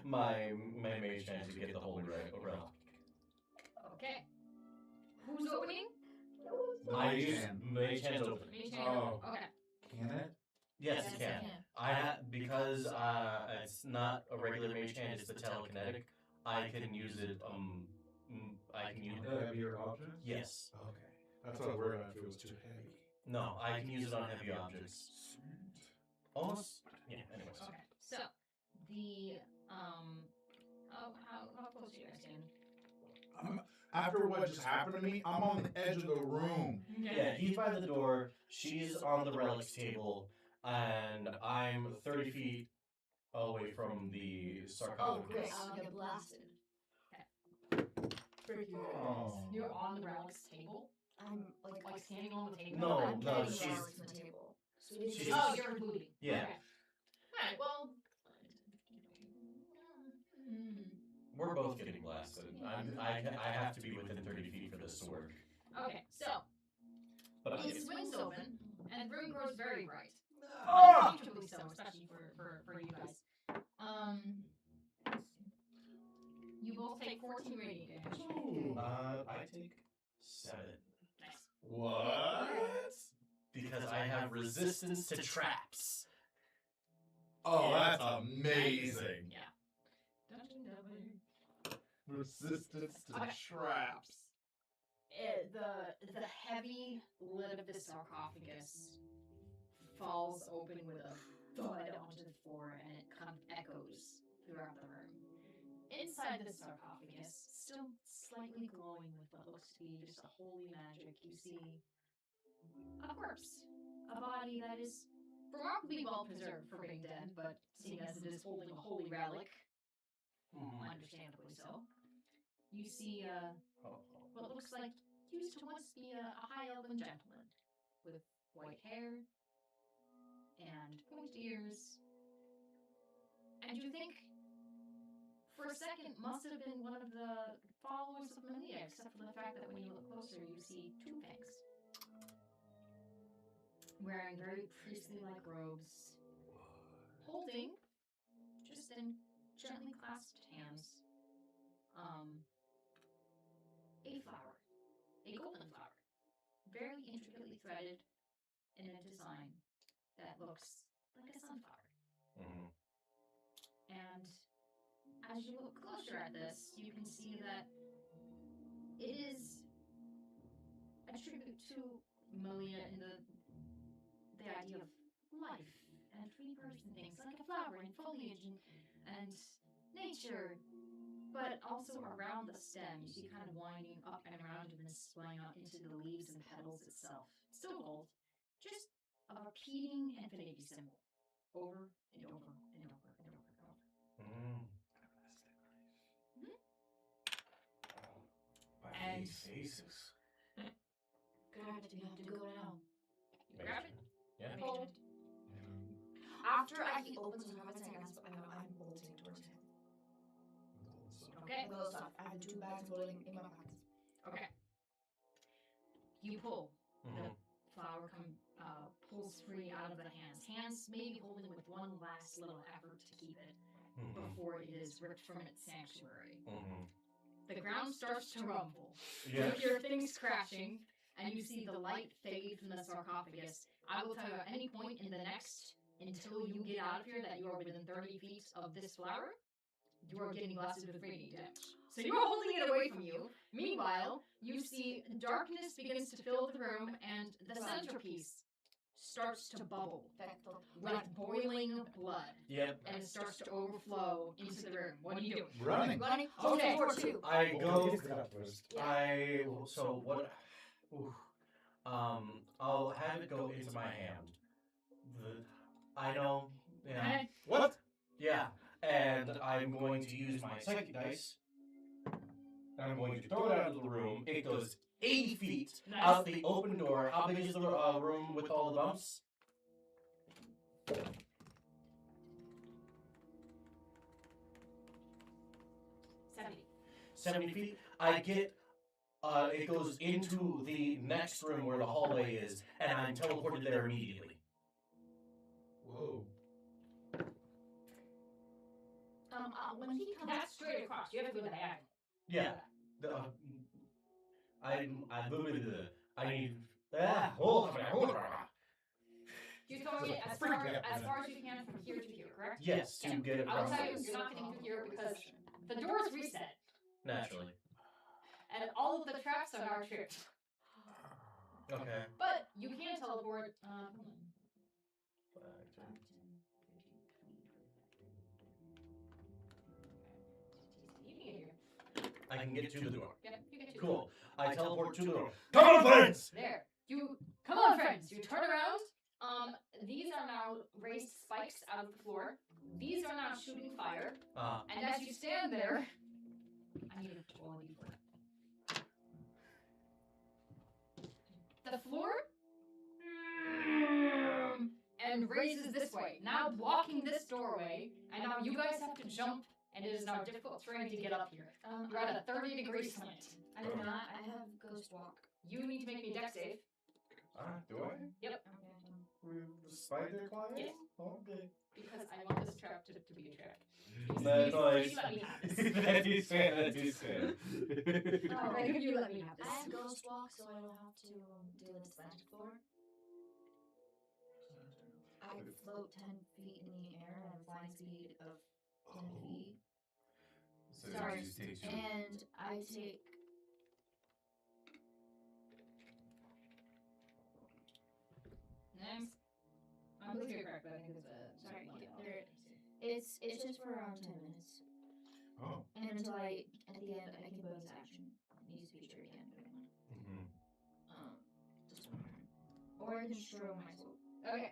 my mage hand to get the holy relic. Okay. Who's opening? I use hand. mage hands open. Mage hand. Oh. Okay. Can it? Yes, Yes, you can. Because it's not a regular mage hand; it's the telekinetic. I can use it. I can use Heavier object? Yes. Okay. That's what I worried about if it was too heavy. No, I can use it on heavy objects. Almost. Yeah. Anyways. Okay. So the how close are you guys in? After what just happened to me, I'm on the edge of the room. Yeah, he's by the door. She's on the relics table, and I'm 30 feet away from the Oh, sarcophagus. great. I'll get blasted. Frick you guys. Oh. You're on the relics table? I'm like. Like standing on the table? No, I'm no, getting she's- relics from the table. So we she's- just. Oh, you're including. Yeah. Okay. Alright, well. We're both getting blasted. I have to be within 30 feet for this to work. Okay, so But I it swings open, and the room grows very bright. Ah! Uncomfortably so, especially for you guys. You both take 14 radiant damage. I take 7 Nice. What? because I have resistance to traps. Oh, that's amazing. Yeah. Dungeon delving. Resistance to Okay. traps. The heavy lid of the sarcophagus falls open with a thud onto the floor, and it kind of echoes throughout the room. inside the sarcophagus, still slightly glowing with what looks to be just a holy magic, you see a corpse. A body that is remarkably well preserved for being dead, but seeing as it is holding a holy relic, understandably so. You see what looks like used to once be a high elven gentleman with white hair and pointy ears. And you think, for a second, must have been one of the followers of Malia, except for the fact that when you look closer, you see two things. Wearing very priestly-like robes, holding, just in gently clasped hands, a flower, a golden flower, very intricately threaded in a design that looks like a sunflower. And as you look closer at this, you can see that it is a tribute to Malia in the idea of life and rebirth and things, like a flower and foliage and nature. But also around the stem, you see kind of winding up and around and then splaying out into the leaves and petals itself. Still gold, just a repeating infinity symbol. Over and over and over and over and over. By these faces. Grab it, you have to go now. You grab it? Yeah. Hold. After he opens his mouth and saying, I'm bolting towards him. Okay. With all stuff. I have 2 bags of holding in my pockets. Okay. You pull. The flower pulls free out of the hands. Hands maybe holding with one last little effort to keep it before it is ripped from its sanctuary. The ground starts to rumble. Yeah. You hear things crashing, and you see the light fade from the sarcophagus. I will tell you at any point in the next, until you get out of here, that you are within 30 feet of this flower, you are getting blasted with radiant damage. So you are holding it away from you. Meanwhile, you see darkness begins to fill the room, and the centerpiece starts to bubble like boiling blood. Yep. And it starts to overflow into the room. What are you doing? Running. Okay. I go. Get up first. So what? Ooh, I'll have it go into my hand. I know. Yeah. Okay. What? Yeah. And I'm going to use my psychic dice. I'm going to throw it out of the room. It goes 80 feet Nice. out the open door. How big is the room with all the bumps? 70 feet. I get. It goes into the next room where the hallway is, and I'm teleported there immediately. Whoa. When he comes... That's straight across. You have to go diagonal. Yeah. I need. You're throwing it as far as you can from here to here, correct? Yes, to get it I will across. tell you, you're not getting through here because the doors reset. Naturally. And all of the traps are now tripped. Okay. But you can teleport. You can get here. I can get to the door. Yep, you get to Cool. I teleport to the door. Come on, friends! There. You come on, friends. You turn around. These are now raised spikes out of the floor. These are now shooting fire. And as you stand there, I need a quality for it. The floor and raises this way, now blocking this doorway, and now you guys have to jump, and it is now difficult terrain to get up here. You're at a 30-degree slant. I do not. I have Ghost Walk. You need to make me a dex save. Do I? Yep. With spider climbing? Yes. Okay. Because I want this trap to be a trap. That's Please let me have this. That is fair. That is fair. Alright, you let me have I this. have Ghost Walk, so I don't have to deal with the slanted floor. I float 10 feet in the air and have a flying speed of 10 feet. So Sorry. it just takes you. And I take... Next. I'm looking at correct, but I think it's a... Sorry, yeah, there it is. It's just for around 10 minutes. Oh. And until at the end, I can bonus action. Use a feature again if I want. Just one turn. Or I can show my soul. Okay.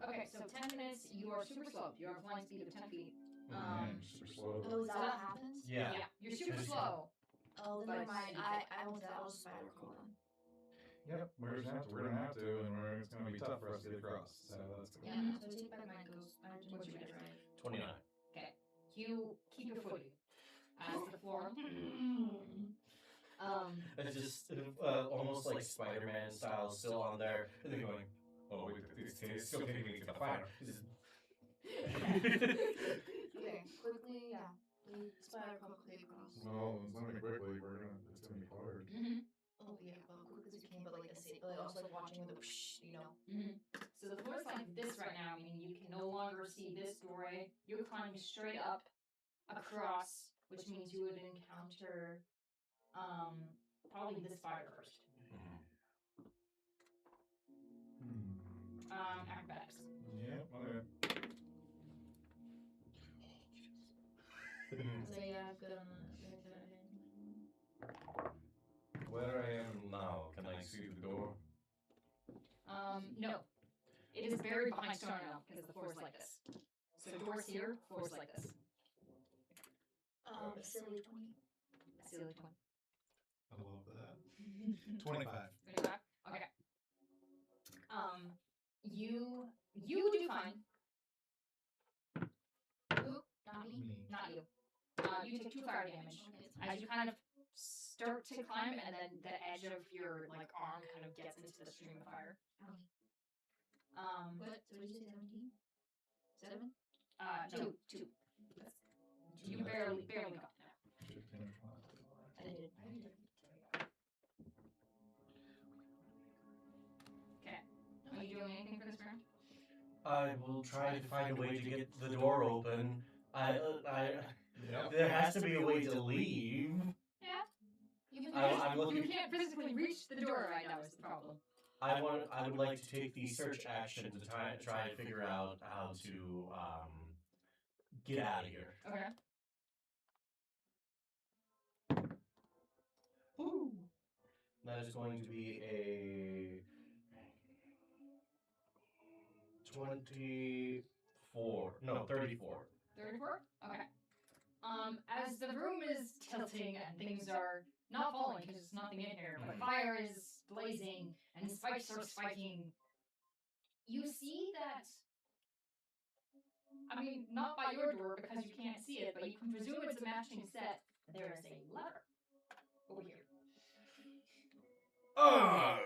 Okay, so 10 minutes, you are super slow. You have a flying speed of 10 feet. Super slow. Oh, is that what happens? Yeah. You're super slow. Oh, then But never mind. you I won't do that. I'll just spider crawl then. Yep, we're gonna have to, and it's gonna be tough for us to get across. So that's good. Yeah, so take back my ghost. What's your drive? 29. Okay. You keep your footing as the floor. It's just almost like Spider-Man style, still on there, and then going, oh wait, it's still taking me to get the fire. Okay, quickly, yeah. We spider crawl quickly across. No, it's not gonna be quickly. It's gonna be hard. Oh yeah, well, quick as you can, but like also like watching with the whoosh, you know. So the floor's like this right now, meaning you can no longer see this doorway. You're climbing straight up across, which means you would encounter probably this fire first. Acrobatics. Yeah, okay. So yeah, good on the Where I am now, can I see the door? No. It is buried behind stone now because the floor is like this. So the door's here, floor's like this. silly 20. Silly 20. I love that. 25. 25? Okay. You do fine. Who? Not me. Me. Not you. You take 2 fire damage. As you kind of start to climb, and then the edge of your like arm kind of gets into the stream of fire. What? So did you say 17? 7? No, 2. You barely got there. I did. Okay. Are you doing anything for this round? I will try to find a way to get the door open. Yep. There has to be a way to leave. Yeah. I'm looking. You can't physically reach the door right now. Is the problem. I would like to take the search action to try to figure out how to get out of here. Okay. Ooh. That is going to be a 24. No, 34. 34? Okay. As the room is tilting and things are not falling because there's nothing in here, but fire is blazing and spikes are spiking, you see that, I mean, not by your door because you can't see it, but you can presume it's a matching set. There is a lever over here. Oh,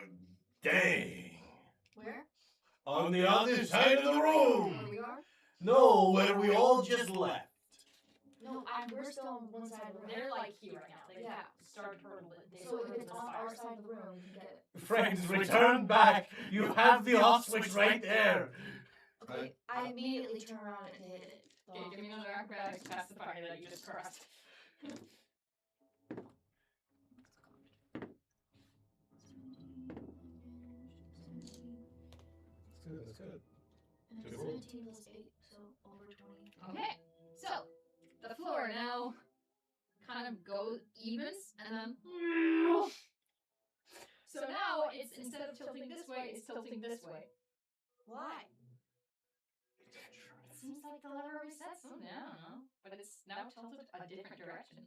dang. Where? On the other side of the room. Where we are? No, where we all just left. No, we're still on one side of the room. They're like here right now. They Yeah. started hurtling. So if it's on our side of the room, we can get it. Friends, return back. You have the off switch right there. Okay, I immediately turn around and hit it. Okay, give me another acrobatics past the fire that you just crossed. That's good. And Good it's roll. 17 plus 8, so over 20. Okay, so the floor now kind of goes evens and then. So now it's instead of tilting this way, it's tilting this way. Why? It seems like the lever resets something. I don't know, but it's now tilted a different direction.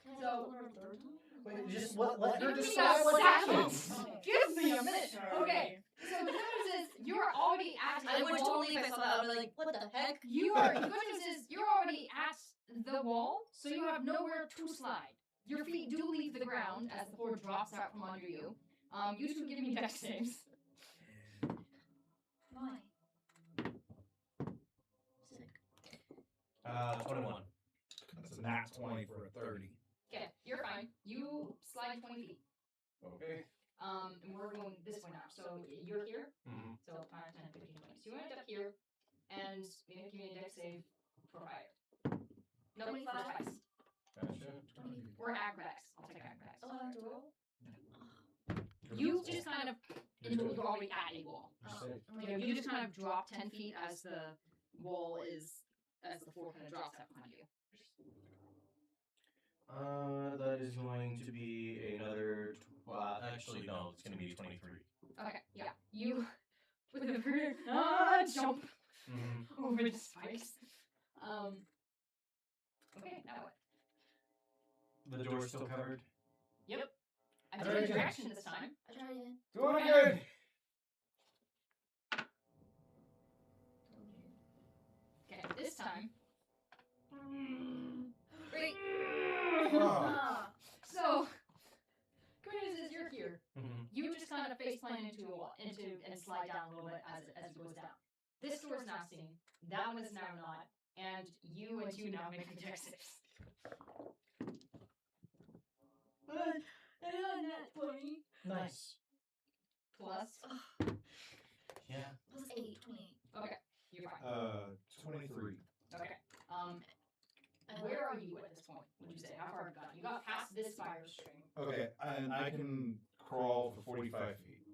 Can I So- roll a third time? Wait, just let her Give me decide a what second. happens. Give me a minute. Okay, so the good news is you're already at I the would wall. totally, if I saw that, I would be like, what the heck? The good news is you're already at the wall, so you have nowhere to slide. Your feet do leave the ground as the floor drops out from under you. You two give me dex saves. Why? Sick. 21. That's a nat 20 for a 30. Okay, you're fine. You slide 20 feet. Okay. And we're going this way now. So you're here. Mm-hmm. So 5, 10, 15, 20. So you end up here, and you have to give me a dex save for fire. No, for 25. spice. Gotcha. 20. Or acrobatics. I'll take acrobatics. Oh, I have to roll? You just kind of, you're already at a wall. You just kind of drop 10 feet as the wall as the floor kind of drops out behind you. That is going to be another. Actually, no, it's going to be 23. Okay, yeah. You, with a very jump over the spikes. Okay, now what? The door's still covered. Yep. I'm Try doing again. direction this time. I try again. Do it again. Okay, this time. Great. Ah. So, good news is you're here. Mm-hmm. You just kind of face plant into a wall, and slide down a little bit as it goes down. This door is now seen. That one is now not. And you now make a dex save. I got that 20. Nice. Plus. Yeah. Plus 8, 28. Okay, you're fine. 23. Okay. Where are you at this point? Would you say? How far have you got? You got past this fire string. Okay, and I can crawl for 45 feet.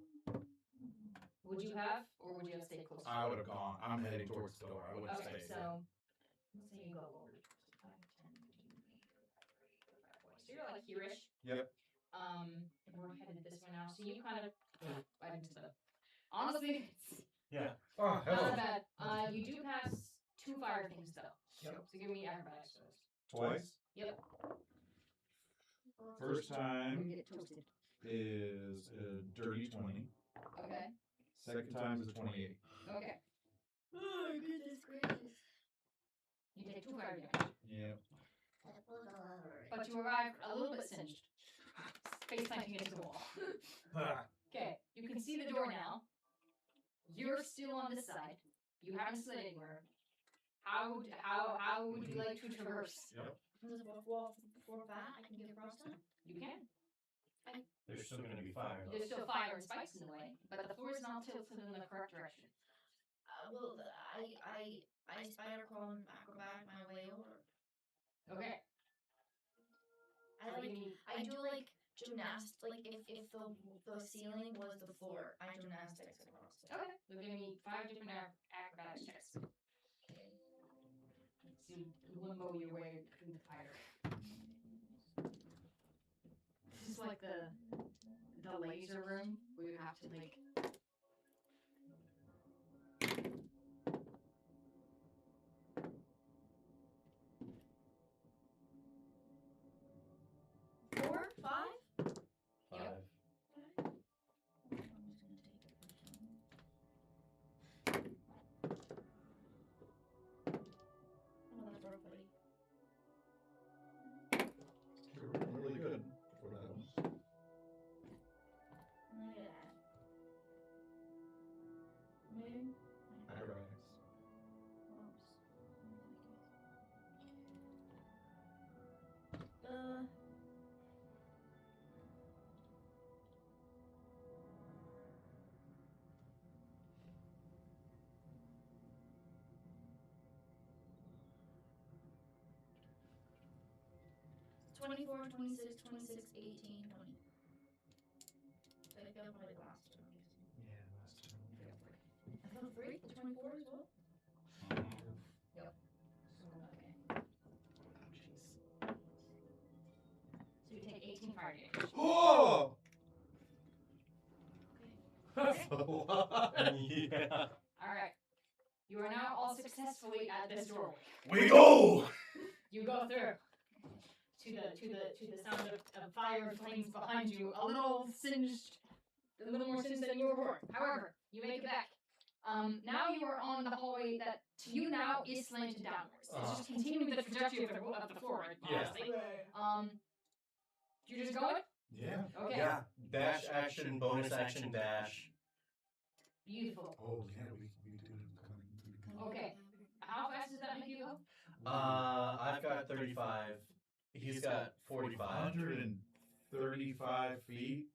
Would you have, or would you have stayed close? I would have gone. I'm heading towards the door. I would have Okay, stayed. so let's say you go over 5, 10, 15, 20, 25, 40. So you're like here-ish. Yep. And we're headed this way now. So you kind of right into the. Honestly, it's Yeah. Oh, not bad. You do pass 2 fire things though. Yep. So give me acrobatics first. Twice. Yep. First You time get toasted. is a dirty 20. Okay. Second time is a 28. Okay. Oh, goodness gracious. You take 2 fire damage. Yep. But you arrive a little bit singed. Face planting into the wall. Okay, you can see the door now. You're still on this side. You haven't slid anywhere. How would you like to traverse? Yep. Was it before that? I can get across that? You can. There's still going to be fire. There's still fire and spikes in the way, but the floor is now tilted in the correct direction. Well, I spider crawl and acrobat my way over. Okay. I do like gymnastics. Like if the ceiling was the floor, I gymnastics across it. Okay. So give me 5 different acrobatics checks. To limbo your way through the fire. This is like the laser room where you have to like. Four, 5? 5. You're really good for that one. Look at that. Moon. Acrobatics. Uh. 24, 26, 26, 18, 20. So I failed my last two. Yeah, last turn. I failed 3? The 24 as well? Okay. Oh, jeez. So you take 18 fire damage. Oh! That's a lot. Yeah. All right. You are now all successfully at this doorway. We go! You go through to the sound of fire and flames behind you, a little more singed than you were before. However, you make it back. Now you are on the hallway that to you now is slanted downwards. It's just continuing the trajectory of the floor, honestly. You just going? Yeah. Okay. Yeah. Dash action, bonus action, dash. Beautiful. Oh, yeah, we do it. Okay. How fast does that make you go? I've got 35. He's got 45. 135 feet.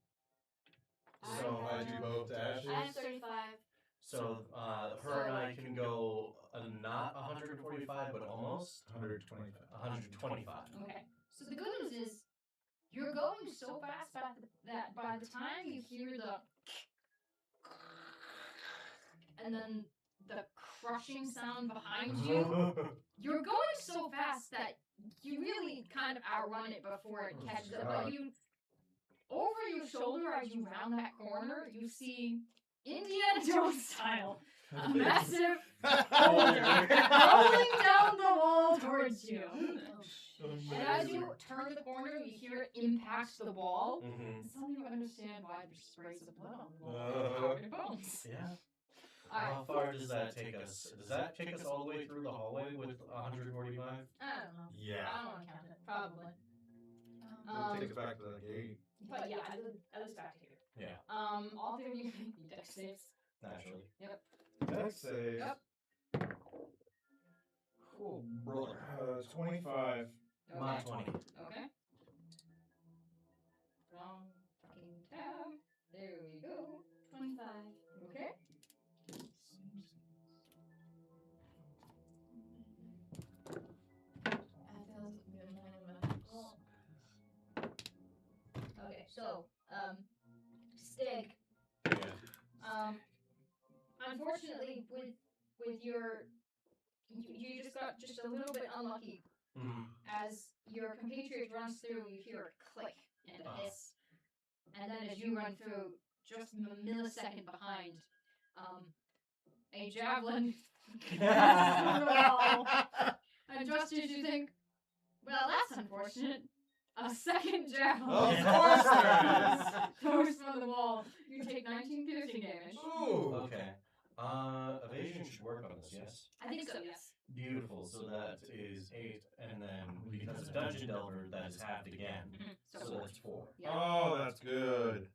So if I do both dashes. I have 35. So her and I can go not 145, but almost 125. 125. Okay. So the good news is you're going so fast that by the time you hear the and then the crushing sound behind you. You're going so fast that you really kind of outrun it before it catches up. But you, over your shoulder as you round that corner, you see Indiana Jones style, a massive boulder rolling down the wall towards you. And as you turn the corner, you hear it impact the wall. Mm-hmm. And suddenly you understand why there's sprays of blood on the wall and powdered bones. Yeah. Alright. How far does that take us? Does that take us all the way through the hallway with 145? I don't know. Yeah. I don't want to count it. Probably. It'll take us back to that gate. But yeah, at least back to here. Yeah. All three of you make me dex saves. Naturally. Yep. Dex save. Yep. Oh, brother. 25. Okay. My 20. Okay. Wrong fucking tab. There we go. 25. Okay. Okay, so, Stig, Yeah. unfortunately, with your, you just got just a little bit unlucky. Mm-hmm. As your compatriot runs through, you hear a click and a hiss. And then as you run through, just a millisecond behind, a javelin and just as you think, well, that's unfortunate, a second javelin Of course there is. throws from the wall. You take 19 piercing damage. Ooh. Okay. Evasion should work on this, yes? I think so, yes. Beautiful. So that is 8, and then because of Dungeon Delver, that is halved again. So So that's 4. Yeah. Oh, that's good.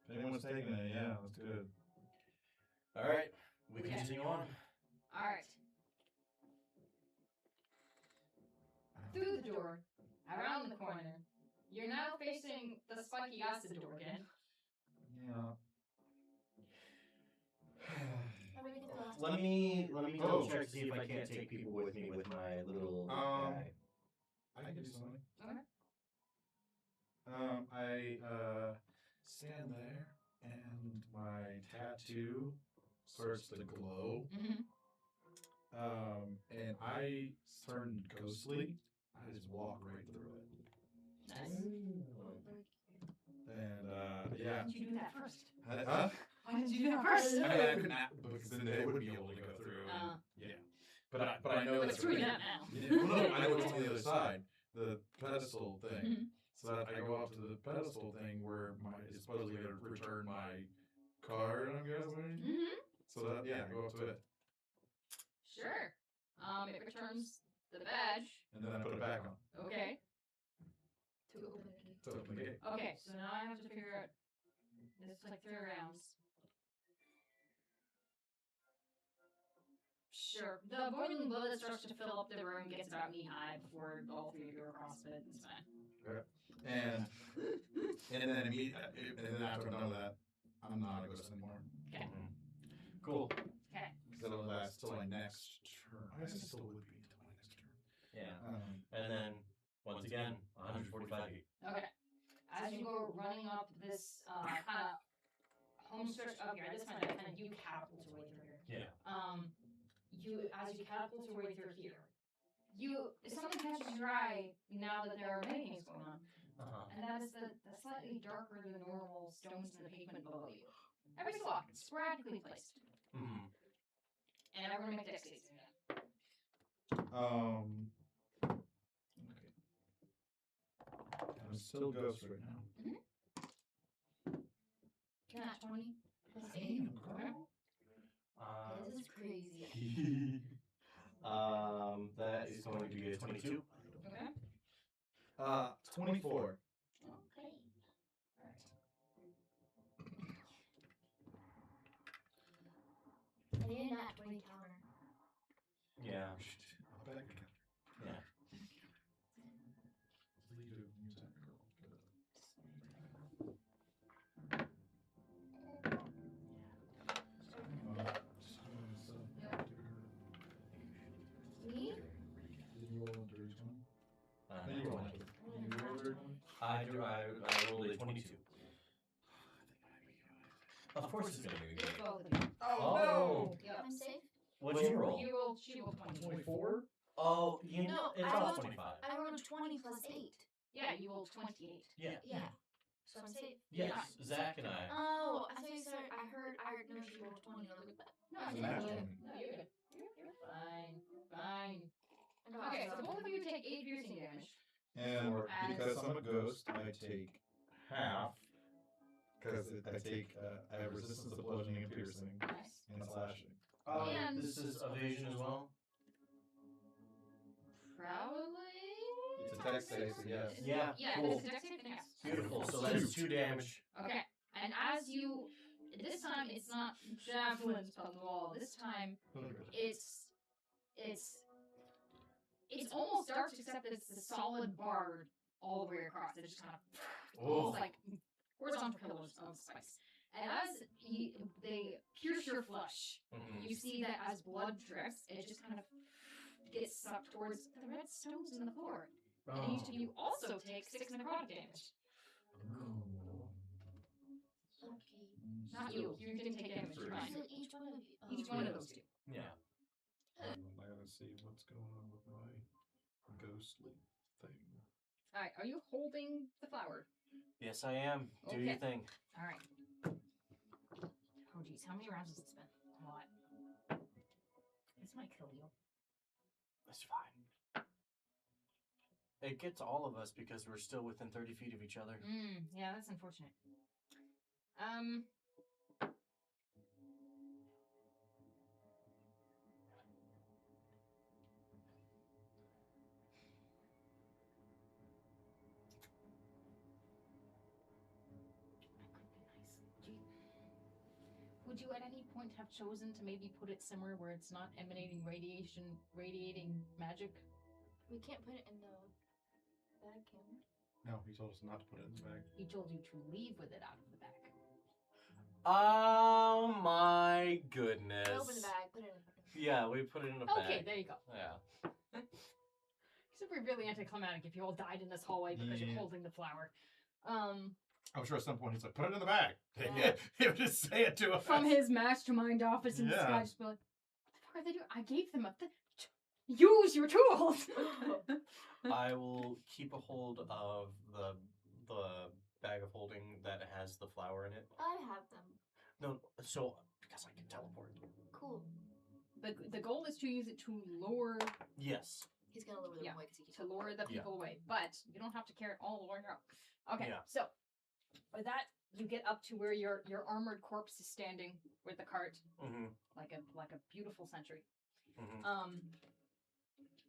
If anyone's taking it, yeah, that's good. All right, we Okay. continue on. Alright. Through the door, around the corner, you're now facing the spiky acid door again. Yeah. Let me double check to see if I can't take people with me with my little guy. I can do something. Okay. I stand there and my tattoo starts to glow. Mm-hmm. And I turn ghostly. I just walk right through it. Nice. And yeah. Why didn't you do that first? Huh? Why didn't you do that first? I mean, I couldn't, because then they would be able to go through. And, yeah. But I know But that's screw okay. that now. Yeah, well, no, I know it's on the other side, the pedestal thing. Mhm. So that I go up to the pedestal thing where it's supposedly going to return my card, I'm guessing. Mm-hmm. So that, yeah, I go up to it. Sure. It returns the badge. And then I put it back on Okay. To open the gate. to open the gate. Okay, so now I have to figure out. This is like 3 rounds. Sure. The boiling blood starts to fill up the room, gets about knee high before all 3 of you are across it. It's fine. And then after I'm done with that, I'm not a ghost anymore. Okay. Cool. Okay. Because it'll last till my next turn. I guess it still would be until my next turn. Yeah. And then, once again, 145 feet. Okay. As you go running up this kind of home stretch up here, this kind of you catapult your way through here. Yeah. As you catapult your way through here, something catches your eye now that there are many things going on, and that is the slightly darker than normal stones in the pavement below you. Every so often, sporadically placed. Mm-hmm. And everyone make dex saves again. Okay. I'm still ghost right now. You're not 20? Plus 8? Okay. This is crazy. That is going to be a 22. Okay. 24. Okay. I need a nat 20 counter. Yeah. I'll bet I could counter. Yeah. Lead to use that girl. Me? Did you roll a dirty 20? No, You rolled a dirty 20. You rolled a dirty 20? I rolled a 22. Of course it's gonna be It's good. both of you. Oh, Yep. I'm safe. What'd you roll? She rolled 20. 24? Oh, you know, No, it's I all rolled- 25. I rolled a 20 plus 8. Yeah, you rolled 28. Yeah. Yeah. So I'm safe. Yes, Zach and I. Oh, I thought you said I heard no she rolled 20. I was like, No, It's you're an good. action. No, you're good. You're fine. Fine. what? Okay, so both of you take 8 piercing damage. And As- because I'm a ghost, I take half. Because I have resistance to bludgeoning and piercing Nice. and slashing. And- This is evasion as well? Probably. It's a dex save, so yes. Yeah, Yeah, cool. it's a dex save, then yes. Beautiful. So that's 2 damage. Okay, and as you, this time it's not javelins on the wall. This time it's almost dark except that it's the solid bar all the way across. It just kind of almost like horizontal pillars of spice. And as they pierce your flesh, Mhm. you see that as blood drips, it just kind of gets sucked towards the red stones in the floor. And each of you also take 6 necrotic damage. Okay. Not you. You didn't take damage. You're fine. So each one of you. Each one of those two. Yeah. I gotta see what's going on with my ghostly thing. All right. Are you holding the flower? Yes, I am. Do your Okay. thing. All right. Oh geez, how many rounds has this been? A lot. This might kill you. That's fine. It gets all of us because we're still within 30 feet of each other. Yeah, that's unfortunate. Would you at any point have chosen to maybe put it somewhere where it's not emanating radiating magic? We can't put it in the bag, can we? No, he told us not to put it in the bag. He told you to leave with it out of the bag. Oh my goodness. Open the bag, put it in the bag. Yeah, we put it in a bag. Okay, there you go. Yeah. Except for really anticlimactic if you all died in this hallway because you're Yeah. holding the flower. I'm sure at some point he's like, put it in the bag. Yeah. He would just say it to us. From his mastermind office in the Yeah. sky, just be like, what the fuck are they doing? I gave them use your tools! I will keep a hold of the bag of holding that has the flower in it. I have them. No, so because I can teleport. Cool. The goal is to use it to lure Yes. He's gonna lower them Yeah. away because he keeps to lure the people away, but you don't have to carry it all the way around. Okay, Yeah. so with that, you get up to where your armored corpse is standing with the cart, Mm-hmm. like a beautiful sentry. Mm-hmm.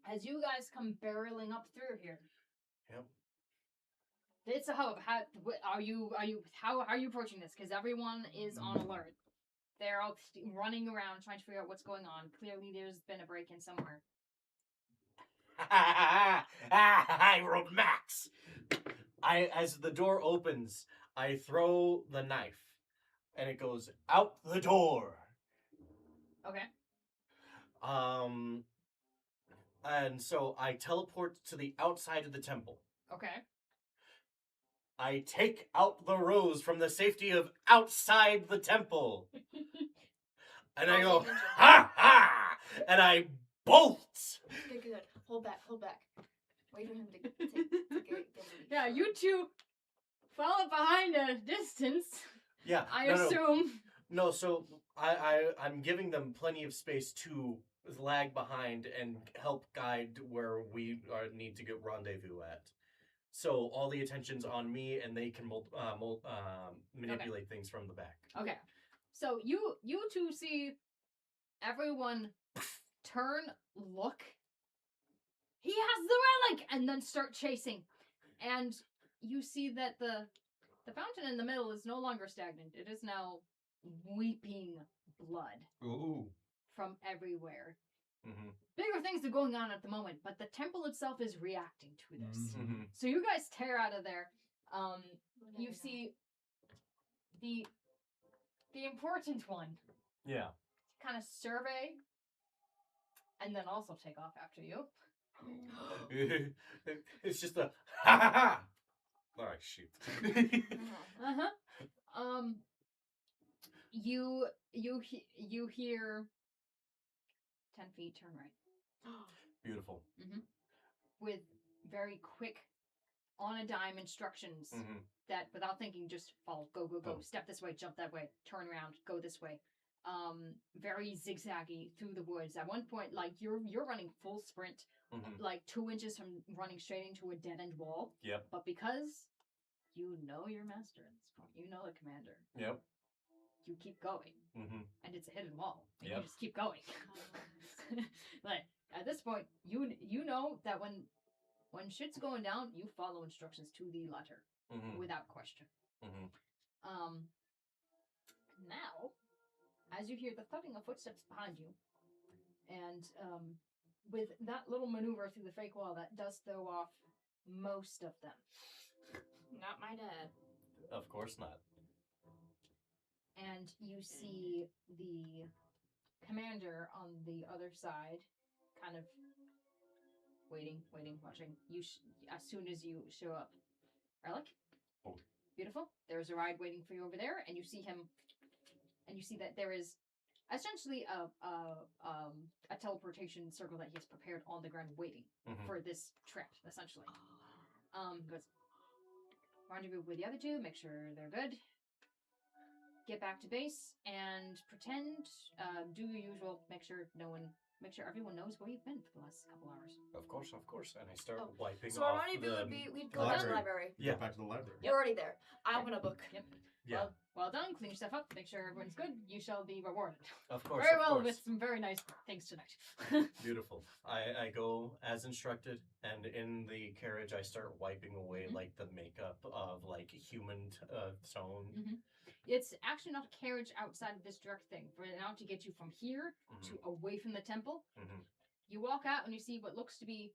As you guys come barreling up through here, Yep. it's a hub. How are you approaching this? Because everyone is on alert. They're all running around trying to figure out what's going on. Clearly, there's been a break-in somewhere. I rolled max. As the door opens, I throw the knife, and it goes out the door. Okay. And so I teleport to the outside of the temple. Okay. I take out the rose from the safety of outside the temple. And I go, ha ha! And I bolt! Good, good. Hold back, hold back. Wait for him to get Yeah, you two follow behind a distance. Yeah. I no, assume. No, so I'm giving them plenty of space to lag behind and help guide where we need to get rendezvous at. So all the attention's on me, and they can manipulate things from the back. Okay. So you two see everyone turn, look. He has the relic, and then start chasing. And you see that the fountain in the middle is no longer stagnant. It is now weeping blood Ooh. from everywhere. Mm-hmm. Bigger things are going on at the moment, but the temple itself is reacting to this. Mm-hmm. So you guys tear out of there. You see the important one Yeah. kind of survey and then also take off after you. It's just a ha ha ha. All right, shoot. Uh-huh. You hear 10 feet, turn right. Beautiful. With very quick, on a dime instructions that, without thinking, just follow, go, go, go, step this way, jump that way, turn around, go this way. Very zigzaggy through the woods. At one point, like you're running full sprint, like 2 inches from running straight into a dead end wall. Yep. But because you know your master at this point, you know the commander. Yep. You keep going, and it's a hidden wall. And you just keep going. But at this point, you know that when shit's going down, you follow instructions to the letter without question. Now, as you hear the thudding of footsteps behind you, and with that little maneuver through the fake wall, that does throw off most of them. Not my dad. Of course not. And you see the commander on the other side, kind of waiting, watching. As soon as you show up, Relic. Oh. Beautiful. There's a ride waiting for you over there, and you see him. And you see that there is essentially a teleportation circle that he has prepared on the ground, waiting for this trip. Essentially, goes rendezvous with the other two, make sure they're good. Get back to base and pretend. Do your usual. Make sure everyone knows where you've been for the last couple hours. Of course. And I start wiping So our off rendezvous would be we'd go library. down to the library. Yeah. Back to the library. We're already there. I open a book. Yep. Yeah. Well done. Clean yourself up. Make sure everyone's good. You shall be rewarded. Of course. Very of well, course. with some very nice things tonight. Beautiful. I go as instructed, and in the carriage I start wiping away like the makeup of like human tone. It's actually not a carriage outside of this direct thing. For now, to get you from here to away from the temple, you walk out and you see what looks to be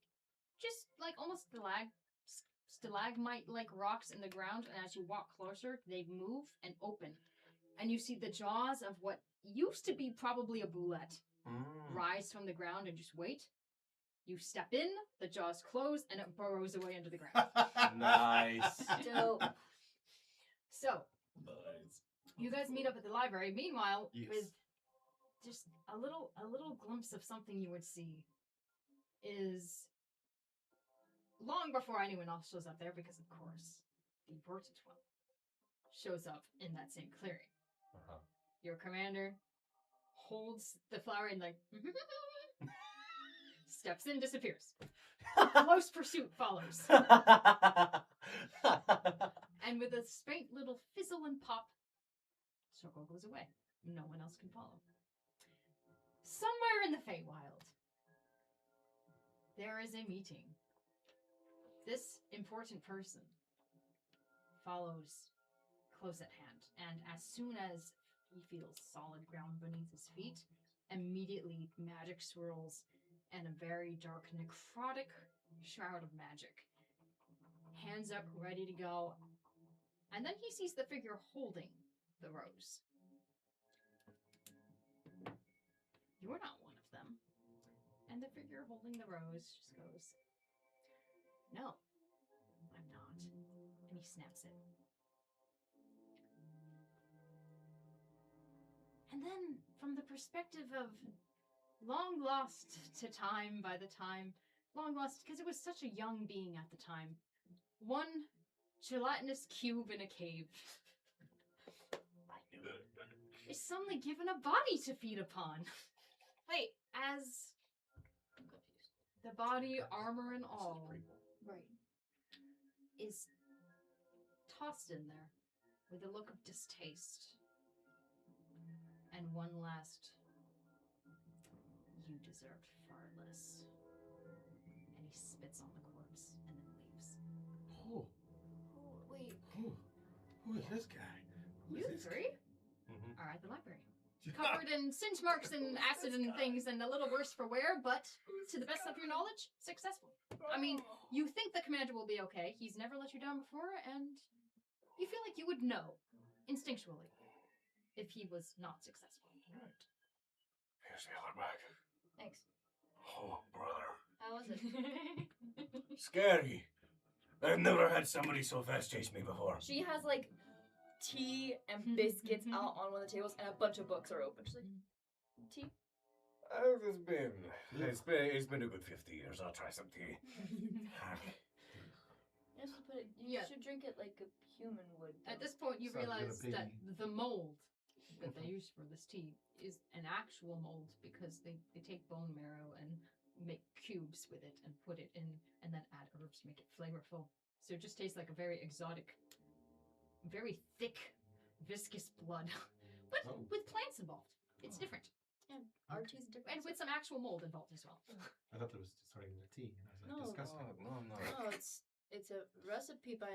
just like almost stalagmite-like rocks in the ground. And as you walk closer, they move and open, and you see the jaws of what used to be probably a boulette rise from the ground and just wait. You step in, the jaws close, and it burrows away into the ground. Nice. Dope. So, you guys meet up at the library. Meanwhile, Yes. with just a little glimpse of something you would see is long before anyone else shows up there, because of course the important one shows up in that same clearing. Your commander holds the flower and like steps in, disappears. Close pursuit follows. And with a faint little fizzle and pop, circle goes away. No one else can follow. Somewhere in the Feywild, there is a meeting. This important person follows close at hand, and as soon as he feels solid ground beneath his feet, immediately magic swirls and a very dark necrotic shroud of magic. Hands up, ready to go. And then he sees the figure holding the rose. You're not one of them. And the figure holding the rose just goes, "No, I'm not." And he snaps it. And then, from the perspective of long lost to time by the time, long lost because it was such a young being at the time, one gelatinous cube in a cave is suddenly given a body to feed upon. Wait, As the body, armor and all, right. is tossed in there with a look of distaste. And one last, "You deserved far less." And he spits on the corpse and then leaves. Oh, Wait. who is this guy? Who is You this three guy? are at the library. Covered in cinch marks and acid and things, and a little worse for wear, but to the best of your knowledge, successful. I mean, you think the commander will be okay. He's never let you down before, and you feel like you would know, instinctually, if he was not successful. Right. Here's the other bag. Thanks. Oh, brother. How was it? Scary. I've never had somebody so fast chase me before. She has like tea and biscuits out on one of the tables, and a bunch of books are open. She's like, tea? It's been a good 50 years. I'll try some tea. Yes, but you should drink it like a human would. At this point, you So you're realize gonna pay that me. the mold that they use for this tea is an actual mold because they take bone marrow and make cubes with it and put it in and then add herbs to make it flavorful. So it just tastes like a very exotic, very thick, viscous blood, but with plants involved. It's different. Yeah, our tea's different. And with some actual mold involved as well. I thought it was just regular tea, and I was like, No. disgusting. No. No, it's a recipe by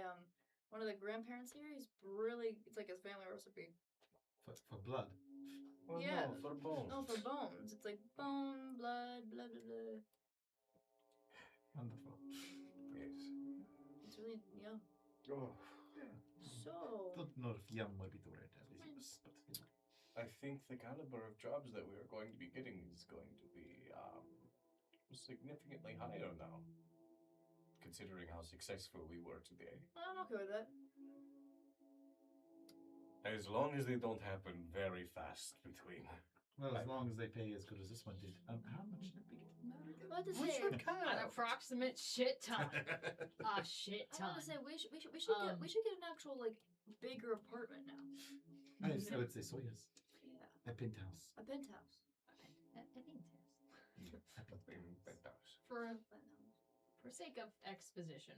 one of the grandparents here. He's really, it's like his family recipe. For blood. Well, Yeah. no, for bones. No, for bones. It's like bone, blood, blah blah blah. Wonderful. Yes. It's really yum. Oh, So Don't know if yum might be the word, at least, but you know. I think the caliber of jobs that we are going to be getting is going to be significantly higher now, considering how successful we were today. I'm okay with that. As long as they don't happen very fast between. Well, as long as they pay as good as this one did. How much did we get from that again? What to We say? should An count. approximate shit ton. A shit I ton. want to say we should get an actual like bigger apartment now. I would say so, yes. Yeah, A penthouse. a penthouse. For sake of exposition,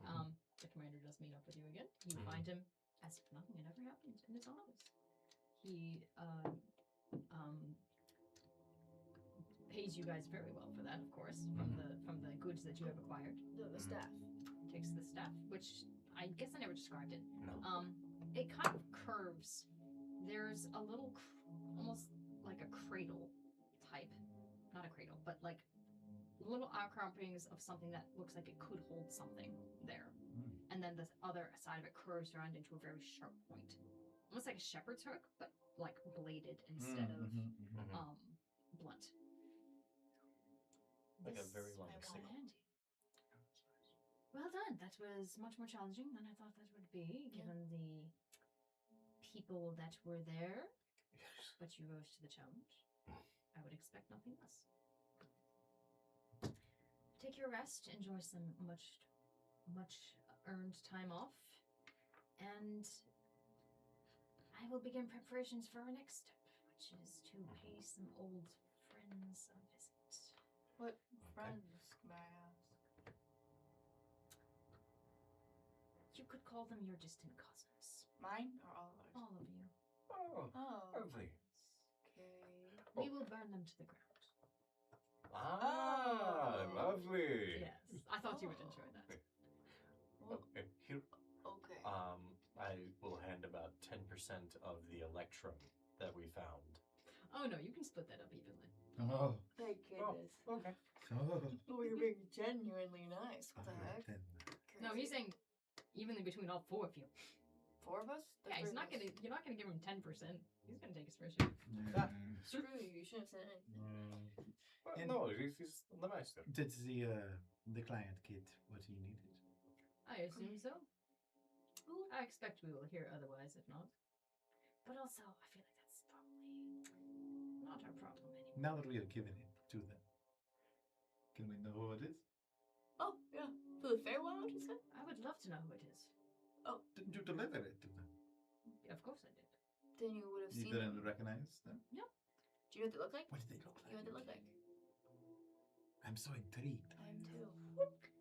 the commander does meet up with you again. You Mhm. find him as if nothing had ever happened in his office. He pays you guys very well for that, of course, from the goods that you have acquired. The staff. Takes the staff, which I guess I never described it. No. It kind of curves. There's a little, almost like a cradle type, not a cradle, but like little outcroppings of something that looks like it could hold something there. And then the other side of it curves around into a very sharp point. Almost like a shepherd's hook, but like bladed instead of blunt. Like a This very long I will sickle. hand you. Well done. That was much more challenging than I thought that would be, given the people that were there. Yes. But you rose to the challenge. I would expect nothing less. Take your rest, enjoy some much earned time off, and I will begin preparations for our next step, which is to pay some old friends a visit. What friends, may I ask? You could call them your distant cousins. Mine or all of ours? All of you. Oh, Oh. lovely. Okay. We will burn them to the ground. Ah, Oh. lovely. Yes, I thought you would enjoy that. Okay, here. Okay. I will hand about 10% of the electrum that we found. Oh no, you can split that up evenly. Oh. Thank goodness. Okay. Oh. Oh, you're being genuinely nice. What the heck? Then, No, he's saying evenly between all four of you. 4 of us? The Yeah, he's three not of gonna. us. You're not gonna give him 10%. He's gonna take his first share. Screw you. You shouldn't have said anything. Well, And- no, he's the master. Did the client get what he needed? I assume so. I expect we will hear otherwise, if not. But also, I feel like that's probably not our problem anymore. Now that we have given it to them, can we know who it is? Oh, yeah. For the fair one, what you said? I would love to know who it is. Didn't you deliver it to them? Of course I did. Then you would have You seen didn't them. recognize them? Do you know what they look like? What did they look You know what they look like? I'm so intrigued. I am too.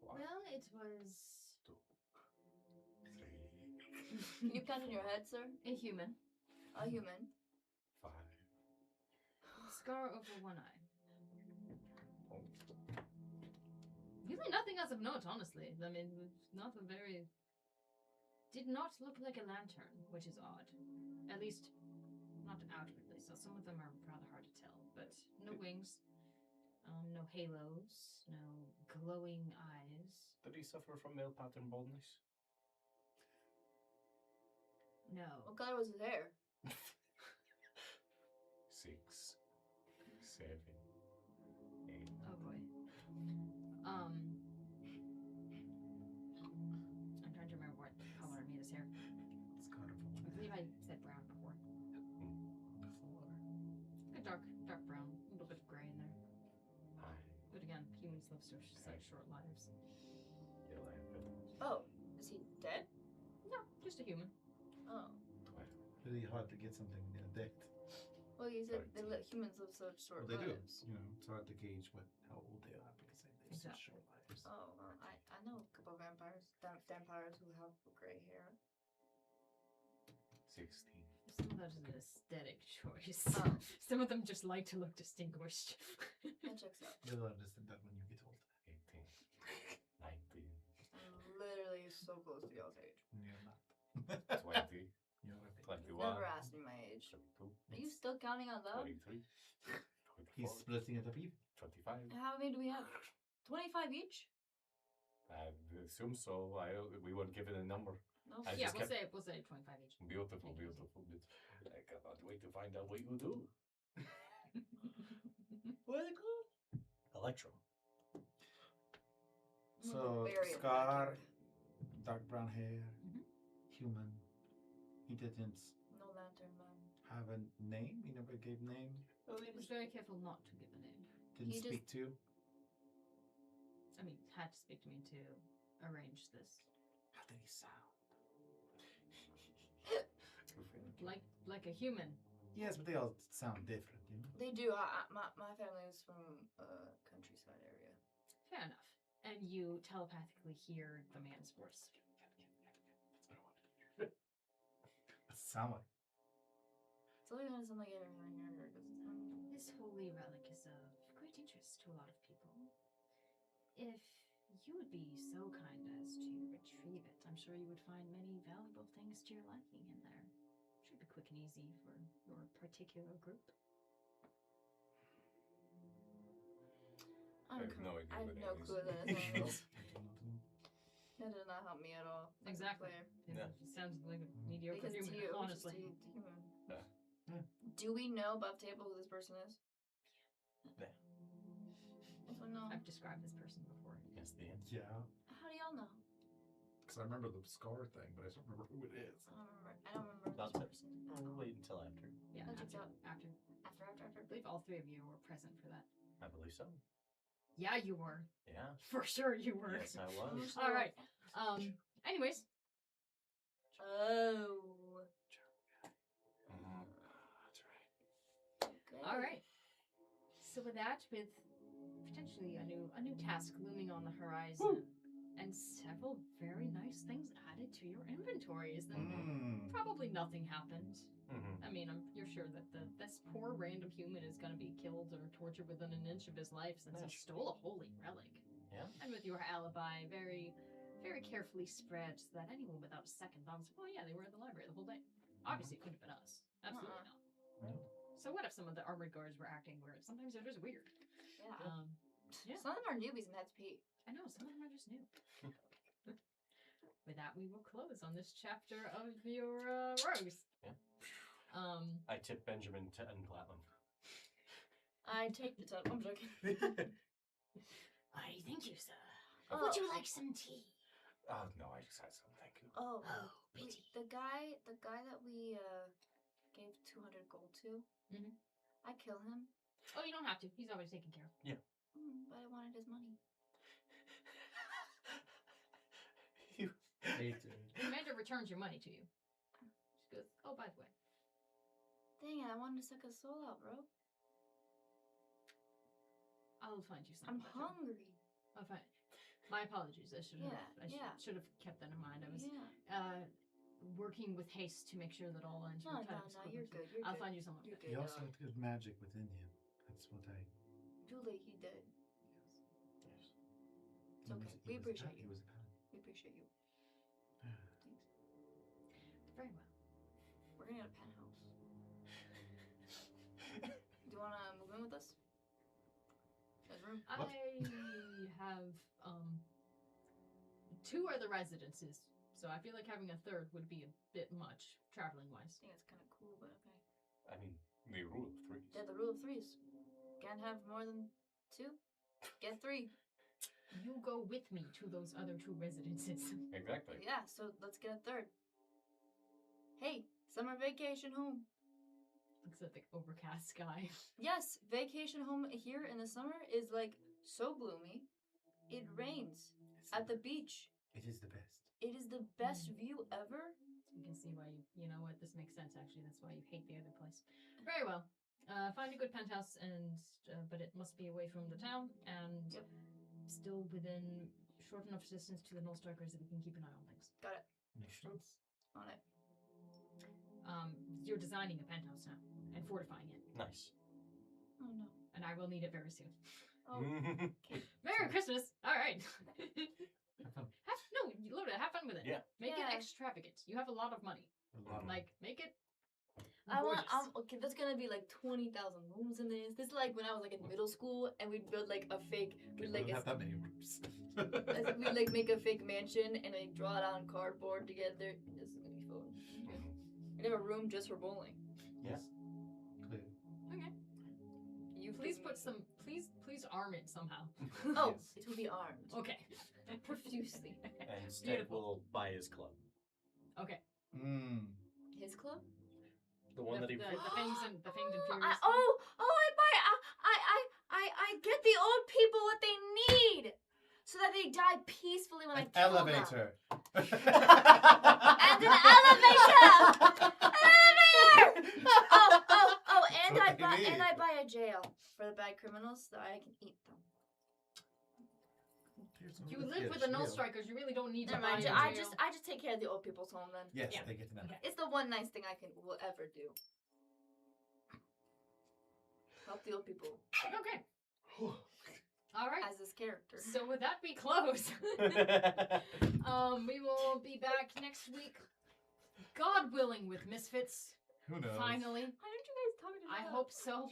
Well, it was Can you count in your head, sir? a human. A human. 5. Scar over one eye. Really nothing else of note, honestly. I mean, not a very... Did not look like a lantern, which is odd. At least, not outwardly, so some of them are rather hard to tell. But no wings, no halos, no glowing eyes. Did he suffer from male pattern baldness? No. What color was his hair? 6, 7, 8. Oh boy. I'm trying to remember what color I made his hair. It's kind of I believe dark brown, a little bit of gray in there. Aye. But again, humans live such short lives. You'll have it. Oh, is he dead? No, just a human. Oh. Really hard to get something dead. Well, you said humans live such short Well, they do. lives. You know, it's hard to gauge how old they are because they live such Exactly. short lives. Oh, well, I know a couple of vampires who have gray hair. 16. Some of that is an aesthetic choice. Oh. Some of them just like to look distinguished. That checks out. You'll understand that when you get older. 18. 19. I'm literally so close to y'all's age. You're not. 20. You're a baby. 21. Never asked me my age. 22. Are you still counting out loud? 23. He's 24. splitting it up even. 25. How many do we have? 25 each? I assume so. We weren't given a number. No. I Yeah, just we'll kept- say 25 each. Beautiful, beautiful. I cannot wait to find out what you do. What are they called? Electro. So, Very Scar, attractive. dark brown hair, Mhm. human. He didn't No lantern man. have a name. He never gave name. Well, he was very careful not to give a name. Didn't He speak to. I mean, had to speak to me to arrange this. How did he sound? Like a human. Yes, but they all sound different, you know. They do. My family is from a countryside area. Fair enough. And you telepathically hear the man's voice. That's what I wanted to hear. What's it sound like? It's always gonna sound like everything I heard. This holy relic is of great interest to a lot of people. If you would be so kind as to retrieve it, I'm sure you would find many valuable things to your liking in there. Should be quick and easy for your particular group. I have no idea I have what no it is. clue what that Nope, is. I do not know. That did not help me at all. Let's be Exactly. clear. It sounds like a mediocre Because human, to you, honestly. just to human. Yeah. Do we know above table who this person is? Yeah. Also, no. I've described this person before. Yes, the end. Yeah, How do y'all know? because I remember the scar thing, but I don't remember who it is. I don't remember. Not this tips. person at all. Wait until after. Yeah, That checks after. out. After. After. I believe all three of you were present for that. I believe so. Yeah, you were. Yeah. For sure you were. Yes, I was. All right. Anyways, Oh. Mhm. That's right. Okay. all right. So with that, with potentially a new task looming on the horizon, and several very nice things added to your inventories, then probably nothing happened. Mhm. I mean, you're sure that this poor random human is going to be killed or tortured within an inch of his life since he stole a holy relic. Yeah. And with your alibi very, very carefully spread so that anyone without a second thought, oh yeah, they were at the library the whole day. Obviously, it couldn't have been us. Absolutely not. No. So what if some of the armored guards were acting weird? Sometimes they're just weird. Yeah. Yeah. Yeah. Some of them are newbies and had to pee. I know, some of them are just new. With that, we will close on this chapter of your rogues. Yeah. I I tip Benjamin to unclap him. I take the tub. I'm joking. thank you, sir. Would you like some tea? Oh, no, I just had some. Thank you. Oh, Oh, wait, pity. the guy that we gave 200 gold to. Mhm. I kill him. Oh, you don't have to. He's always taken care of. But I wanted his money. You. Commander returns your money to you. She goes, oh, by the way. Dang it! I wanted to suck his soul out, bro. I'll find you I'm something. better. hungry. I'll find. My apologies. I should have. Yeah. Should have kept that in mind. I was Yeah. working with haste to make sure that all lines No, were cut. you're good. You're I'll good. find you someone. You're better. He good. also had good magic within him. That's what I. Too late. He did. Yes. It's okay. We appreciate He you. was a paladin. We appreciate you. Thanks. Very well. We're gonna get a penthouse. Do you wanna move in with us? There's room. I have two other residences, so I feel like having a third would be a bit much traveling wise. I think it's kind of cool, but okay. I mean, the rule of threes. Yeah, the rule of threes. Can't have more than 2. Get 3. You go with me to those other two residences. Exactly. Yeah, so let's get a third. Hey, summer vacation home. Looks at the overcast sky. Yes, vacation home here in the summer is like so gloomy. It rains at the beach. It is the best. It is the best view ever. You can see why you know what, this makes sense actually. That's why you hate the other place. Very well. Find a good penthouse, and but it must be away from the town and still within short enough distance to the Null Strikers that we can keep an eye on things. Got it. Makes sense. On it. You're designing a penthouse now and fortifying it, Nice. Oh no. and I will need it very soon. Oh. Merry Christmas! All right. Have fun. Have fun with it. Yeah. Make Yeah. it extravagant. You have a lot of money. A lot of Like, make it. I want. gorgeous. Okay, there's gonna be like 20,000 rooms in this. This is like when I was like in middle school and we'd build like a fake. We We'd like don't have that many rooms. we'd like make a fake mansion and like draw it on cardboard together. This is gonna be fun. We'd have a room just for bowling. Yes. Clear. Okay. You Please could put make- some. Please arm it somehow. Oh, Yes. it will be armed Okay. profusely. And Stead Beautiful. will buy his club. Okay. Mm. His club. The one that he. the fanged and furious. I get the old people what they need, so that they die peacefully when An I kill them. elevator. And an elevator. Oh, and That's what you I need. buy a jail for the bad criminals so I can eat them. You live with the Null Strikers. You really don't need to Never buy mind. a I jail. just take care of the old people's home then. Yes, Yeah. they get an elevator. It's the one nice thing I will ever do. Help the old people Okay. All right. as this character. So with that, we close. We will be back next week, God willing, with Misfits. Who knows? Finally, Why didn't you guys tell me to I hope so.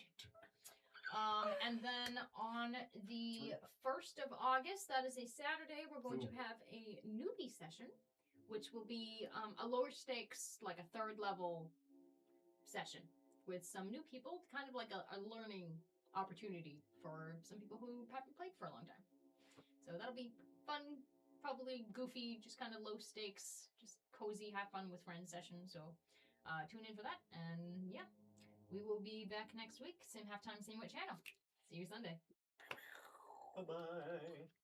And then on the 1st of August, that is a Saturday, we're going to have a newbie session, which will be a lower stakes, like a 3rd level session with some new people, kind of like a learning opportunity for some people who haven't played for a long time. So that'll be fun, probably goofy, just kind of low stakes, just cozy, have fun with friends session. So tune in for that. And yeah, we will be back next week. Same halftime, same wit channel. See you Sunday. Bye-bye.